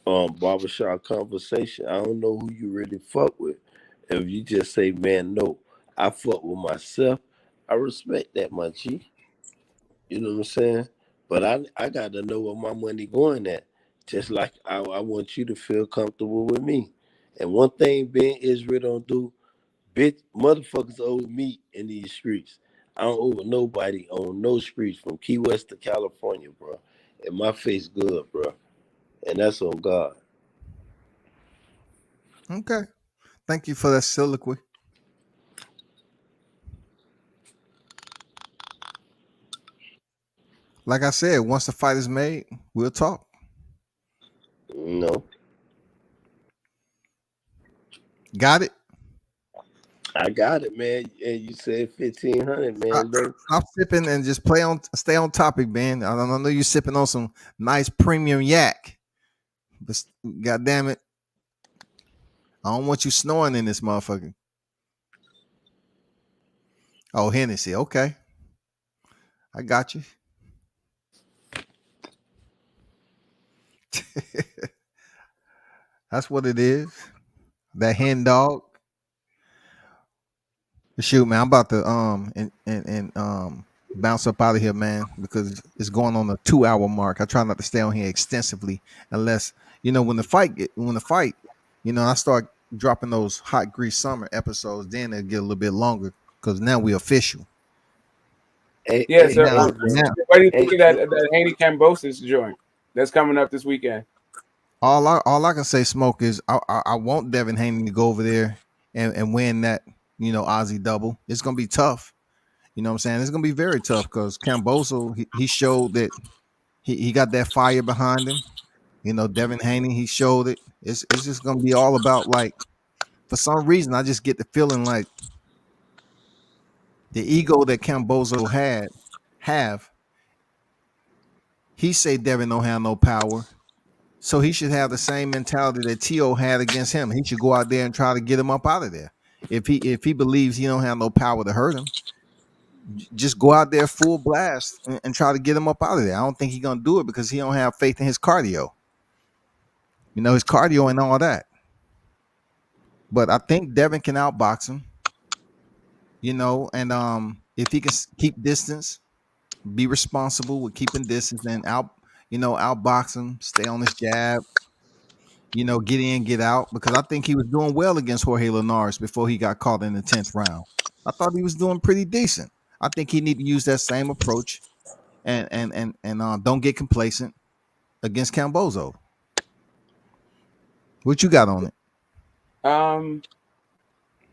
barbershop conversation, I don't know who you really fuck with. If you just say, man, no, I fuck with myself, I respect that, my G. You know what I'm saying? But I got to know where my money going at. Just like I want you to feel comfortable with me. And one thing Ben Israel don't do, bitch, motherfuckers owe me in these streets. I don't owe nobody on no streets from Key West to California, bro. And my face good, bro. And that's on God. Okay. Thank you for that soliloquy. Like I said, once the fight is made, we'll talk. No. Got it? I got it, man. And you said 1,500, Stop, man. Look, stop sipping and just stay on topic, Ben. I know you're sipping on some nice premium yak, but God damn it, I don't want you snoring in this motherfucker. Oh, Hennessy. Okay, I got you. That's what it is. That hen dog. Shoot, man, I'm about to and bounce up out of here, man, because it's going on a 2 hour mark. I try not to stay on here extensively unless when the fight, I start dropping those hot grease summer episodes. Then it get a little bit longer because now we official. Hey, Yeah. hey, So, Now, look, man. now what do you think Hey, of that Haney Cambosis joint that's coming up this weekend? all I can say, Smoke, is I want Devin Haney to go over there and win that Aussie double. It's gonna be tough. You know what I'm saying? It's gonna be very tough because Camboso he showed that he got that fire behind him. Devin Haney, he showed it. It's just gonna be all about, like, for some reason I just get the feeling like the ego that Camboso have. He say Devin don't have no power. So he should have the same mentality that T.O. had against him. He should go out there and try to get him up out of there. If he believes he don't have no power to hurt him, just go out there full blast and try to get him up out of there. I don't think he's gonna do it because he don't have faith in his cardio. His cardio and all that. But I think Devin can outbox him. And if he can keep distance, be responsible with keeping distance, and outbox him, stay on his jab, get in, get out, because I think he was doing well against Jorge Linares before he got caught in the 10th round. I thought he was doing pretty decent. I think he need to use that same approach and don't get complacent against Cambozo. What you got on it?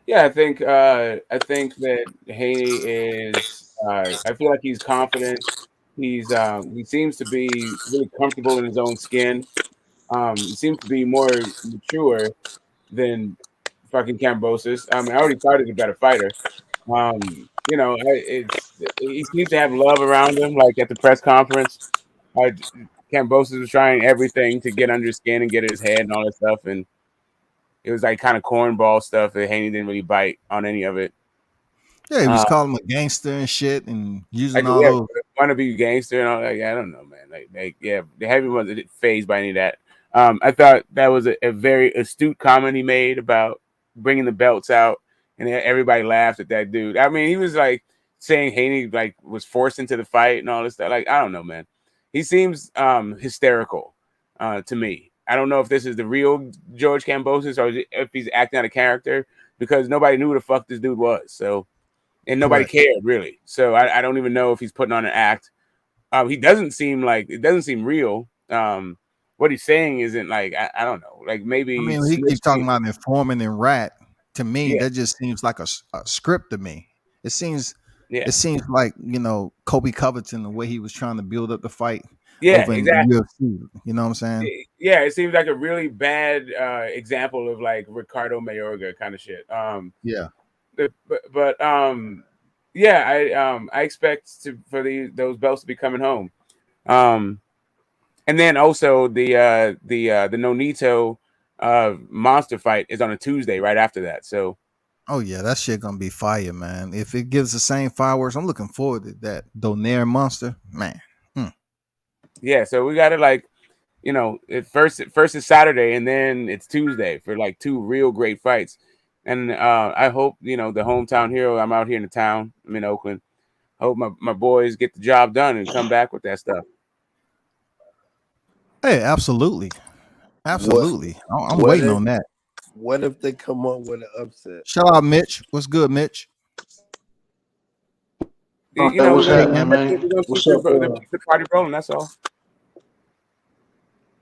Yeah, I think that Haney is. I feel like he's confident. He seems to be really comfortable in his own skin. He seems to be more mature than fucking Cambosis. I mean, I already thought he's a better fighter. He seems to have love around him. Like at the press conference, uh, Cambosis was trying everything to get under his skin and get his head and all that stuff, and it was like kind of cornball stuff that Haney didn't really bite on any of it. Yeah, he was Uh, calling him a gangster and shit and using like all yeah, those. want to be gangster and all that. Yeah, I don't know, man. Yeah, the heavy wasn't phased by any of that. I thought that was a very astute comment he made about bringing the belts out, and everybody laughed at that dude. I mean, he was like saying Haney like was forced into the fight and all this stuff. Like I don't know, man. He seems hysterical to me. I don't know if this is the real George Cambosis or if he's acting out a character because nobody knew who the fuck this dude was. So and nobody Correct. cared really. So I don't even know if he's putting on an act. He doesn't seem like it doesn't seem real. What he's saying isn't like I don't know, like I maybe mean, he keeps talking snitching. about informant and rat. To me, Yeah, that just seems like a script to me. It seems yeah, it seems like Kobe Covington, the way he was trying to build up the fight yeah, over in exactly. UFC. You know what I'm saying? Yeah, it seems like a really bad example of like Ricardo Mayorga kind of shit. Yeah. Yeah, I expect for those belts to be coming home. Um, and then also the Nonito monster fight is on a Tuesday right after that. So Oh yeah, that shit gonna be fire, man. If it gives the same fireworks, I'm looking forward to that Donaire monster, man. Hmm. yeah, so we got it like first is Saturday and then it's Tuesday for like two real great fights. And I hope the hometown hero. I'm out here in the town. I'm in Oakland. I hope my boys get the job done and come back with that stuff. Hey, absolutely, what absolutely. I'm what waiting if on that. what if they come up with an upset? Shout out, Mitch. What's good, Mitch? Hey, what's Hey, happening, man. man? We're gonna keep What's up? the party rolling. That's all.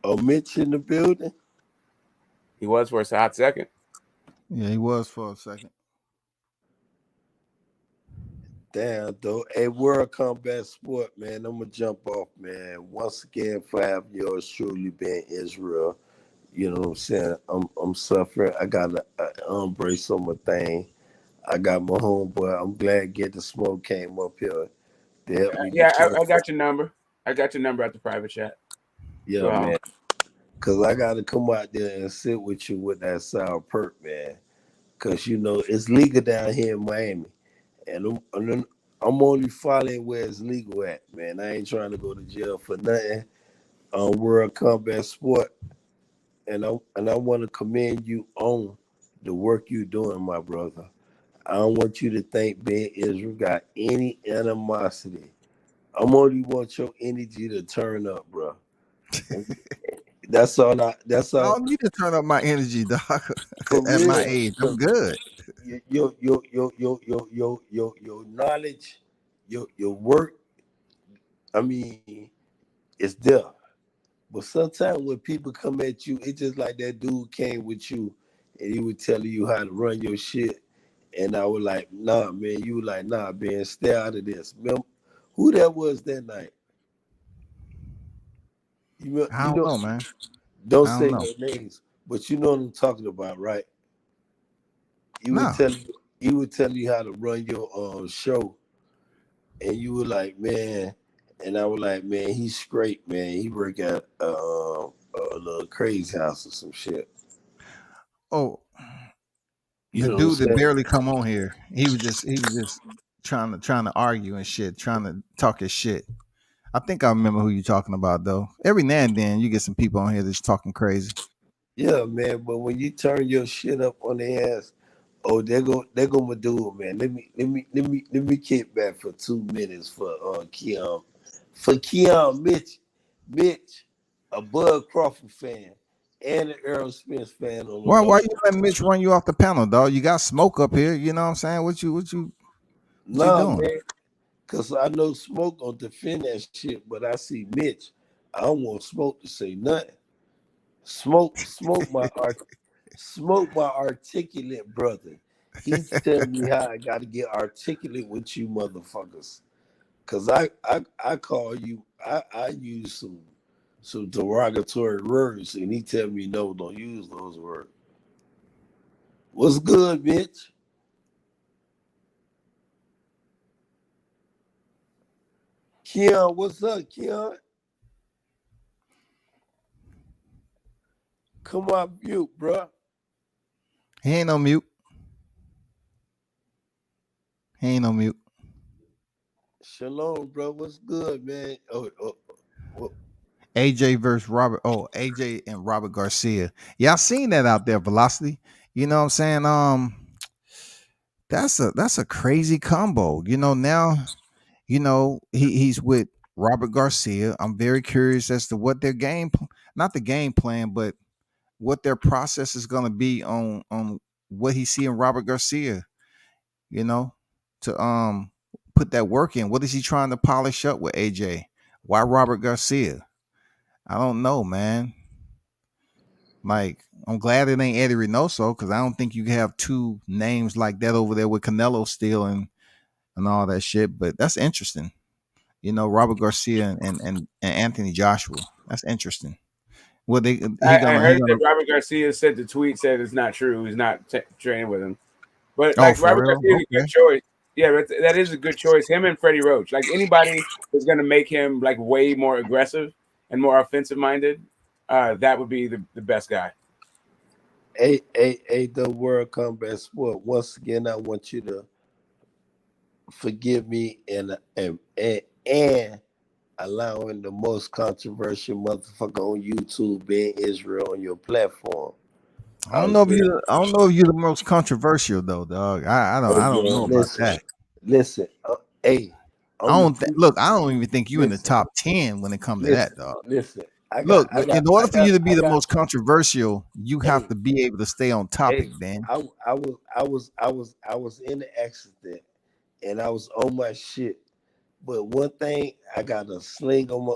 Oh, Mitch in the building? He was for a hot second. Yeah, he was for a second. Damn, though. Hey, World Combat Sport, man. I'm gonna jump off, man. Once again, 5 years truly been Israel. You know what I'm saying? I'm suffering. I got a embrace on my thing. I got my homeboy. I'm glad Get the Smoke came up here to help me Yeah, defend. I got your number. I got your number at the private chat. Yeah, So man. Cause I gotta come out there and sit with you with that sour perk, man. Cause it's legal down here in Miami, and I'm only following where it's legal at, man. I ain't trying to go to jail for nothing. World Combat Sport, and I want to commend you on the work you doing, my brother. I don't want you to think Ben Israel got any animosity. I'm only want your energy to turn up, bro. That's all. That's I all. don't need to turn up my energy, dog. For At my real. age, I'm good. Your knowledge, your work. I mean, it's there. But sometimes when people come at you, it's just like that dude came with you and he was telling you how to run your shit. And I was like, nah, man. You were like, nah, man, stay out of this. Remember who that was that night? I You don't know, know, man. don't I don't say know. no names, but you know what I'm talking about, right? He would No. tell you, he would tell you how to run your show, and you were like, man, and I was like, man, he's straight, man. He work at a little crazy house or some shit. Oh, You the know what I'm dude that saying? barely come on here, he was just trying to argue and shit, trying to talk his shit. I think I remember who you're talking about though. Every now and then you get some people on here that's talking crazy. Yeah, man. But when you turn your shit up on their ass, oh, they're gonna do it, man. Let me kick back for 2 minutes for Keon. For Keon Mitch, a Bud Crawford fan and an Earl Smith fan on the Why low. you let Mitch run you off the panel, dog? You got smoke up here. You know what I'm saying? What you Nah, doing? man, cause I know Smoke gonna defend that shit, but I see Mitch. I don't want Smoke to say nothing. Smoke my articulate brother. He's telling me how I got to get articulate with you motherfuckers. Cause I call you I use some derogatory words and he tell me no, don't use those words. What's good, bitch? Keon, what's up, Keon? Come on, mute, bro. He ain't no mute. He ain't no mute. Shalom, bro. What's good, man? Oh, AJ versus Robert. Oh, AJ and Robert Garcia. Yeah, I seen that out there, Velocity. You know what I'm saying? That's a crazy combo. Now, he's with Robert Garcia. I'm very curious as to what their not the game plan, but what their process is gonna be on what he's seeing Robert Garcia, you know, to put that work in. What is he trying to polish up with AJ? Why Robert Garcia? I don't know, man. Like, I'm glad it ain't Eddie Reynoso because I don't think you can have two names like that over there with Canelo still and all that shit. But that's interesting. Robert Garcia and Anthony Joshua. That's interesting. Well, he I gonna he heard gonna. that Robert Garcia said the tweet said it's not true. He's not training with him. But Oh, like for Robert real? Garcia is a good Okay. choice. Yeah, that is a good choice. Him and Freddie Roach. Like anybody is going to make him like way more aggressive and more offensive minded. That would be the best guy. the World Combat Sport. Once again, I want you to forgive me and allowing the most controversial motherfucker on YouTube being Israel on your platform. I I don't was know if very, I don't know if you're the most controversial though, dog. I don't know man, about that. listen. Hey, I I'm the don't truth. look. I don't even think you in the Listen, top 10 when it comes to that, listen, dog. listen. Look, in order I for you got, to be I the got. most controversial, you have Hey, to be able to stay on hey. topic, man. I was in the accident and I was on my shit. But one thing, I got a sling on my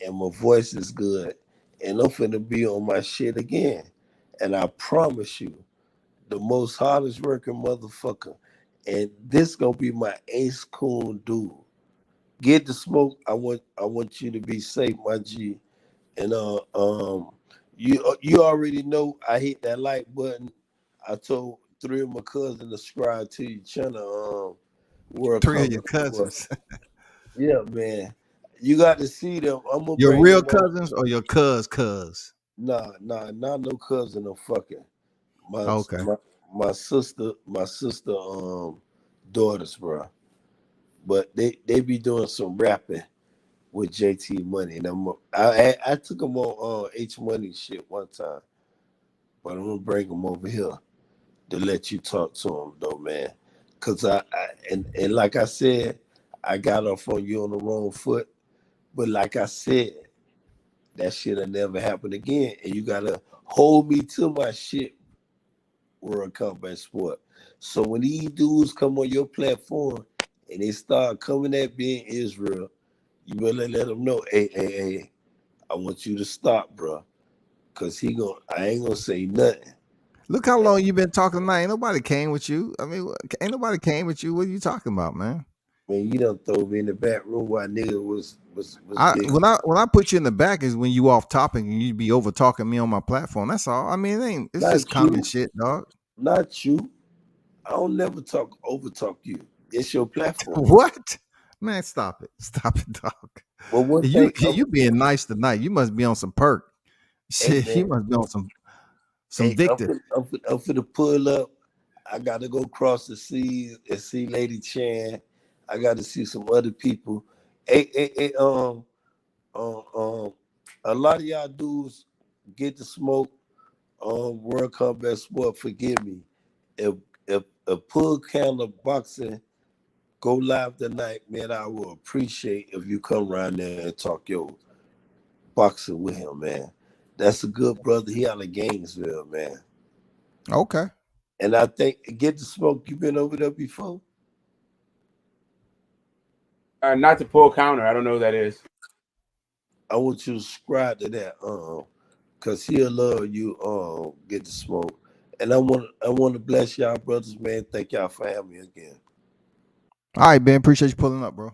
and my voice is good, and I'm finna be on my shit again. And I promise you, the most hardest working motherfucker, and this gonna be my ace coon dude. Get the smoke. I want you to be safe, my G. And you already know I hit that like button. I told three of my cousins to subscribe to your channel. World Three of Combat your Sport. cousins, Yeah, man. You got to see them. I'm gonna your bring real them over. cousins or your cuz. Nah, not no cousin. I'm fucking my Okay. my my sister daughters, bro. But they be doing some rapping with JT Money, and I took them on H Money shit one time, but I'm gonna bring them over here. to let you talk to him though, man. Cause and like I said, I got off on you on the wrong foot. But like I said, that shit'll never happen again. And you gotta hold me to my shit, World Combat Sport. So when these dudes come on your platform and they start coming at me in Israel, you better let them know, hey, I want you to stop, bro. Cause I ain't gonna say nothing. Look how long you been talking tonight. Ain't nobody came with you. I mean, ain't nobody came with you. What are you talking about, man? Man, you done throw me in the back room while nigga was I big. when I put you in the back is when you off topic and you be over talking me on my platform. That's all. I mean, it's just Not you, common shit, dog. not you. I don't never over talk you. It's your platform. What? Man, stop it. Stop it, dog. But one You thing, you being nice tonight. You must be on some perk. hey Shit, you man, must be on some hey, Victor. I'm finna pull up. I gotta go cross the seas and see Lady Chan. I gotta see some other people. Hey, um, um, a lot of y'all dudes get to smoke World Combat Sport. Forgive me. If if Pull Counter Boxing go live tonight, man, I will appreciate if you come around there and talk your boxing with him, man. That's a good brother. He out of Gainesville, man. Okay. And I think Get the Smoke, you been over there before? Not to pull counter. I don't know who that is. I want you to subscribe to that, cause he'll love you, Get the Smoke. And I want to bless y'all brothers, man. Thank y'all for having me again. All right, Ben. Appreciate you pulling up, bro.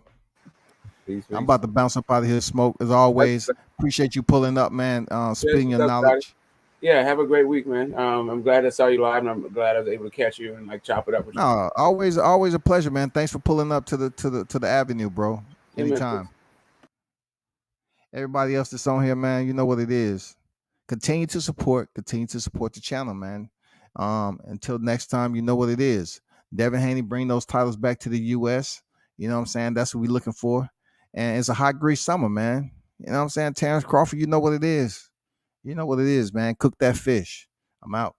Peace, I'm peace. about to bounce up out of here. Smoke as always. Appreciate you pulling up, man. Cheers, Spitting your what's up, Scotty? knowledge. Yeah, have a great week, man. I'm glad I saw you live, and I'm glad I was able to catch you and like chop it up with you. No, always a pleasure, man. Thanks for pulling up to the avenue, bro. Yeah, man. Anytime. Everybody else that's on here, man, you know what it is. Continue to support the channel, man. Until next time, you know what it is. Devin Haney bring those titles back to the US. You know what I'm saying? That's what we're looking for. And it's a hot grease summer, man. You know what I'm saying? Terrence Crawford, you know what it is. You know what it is, man. Cook that fish. I'm out.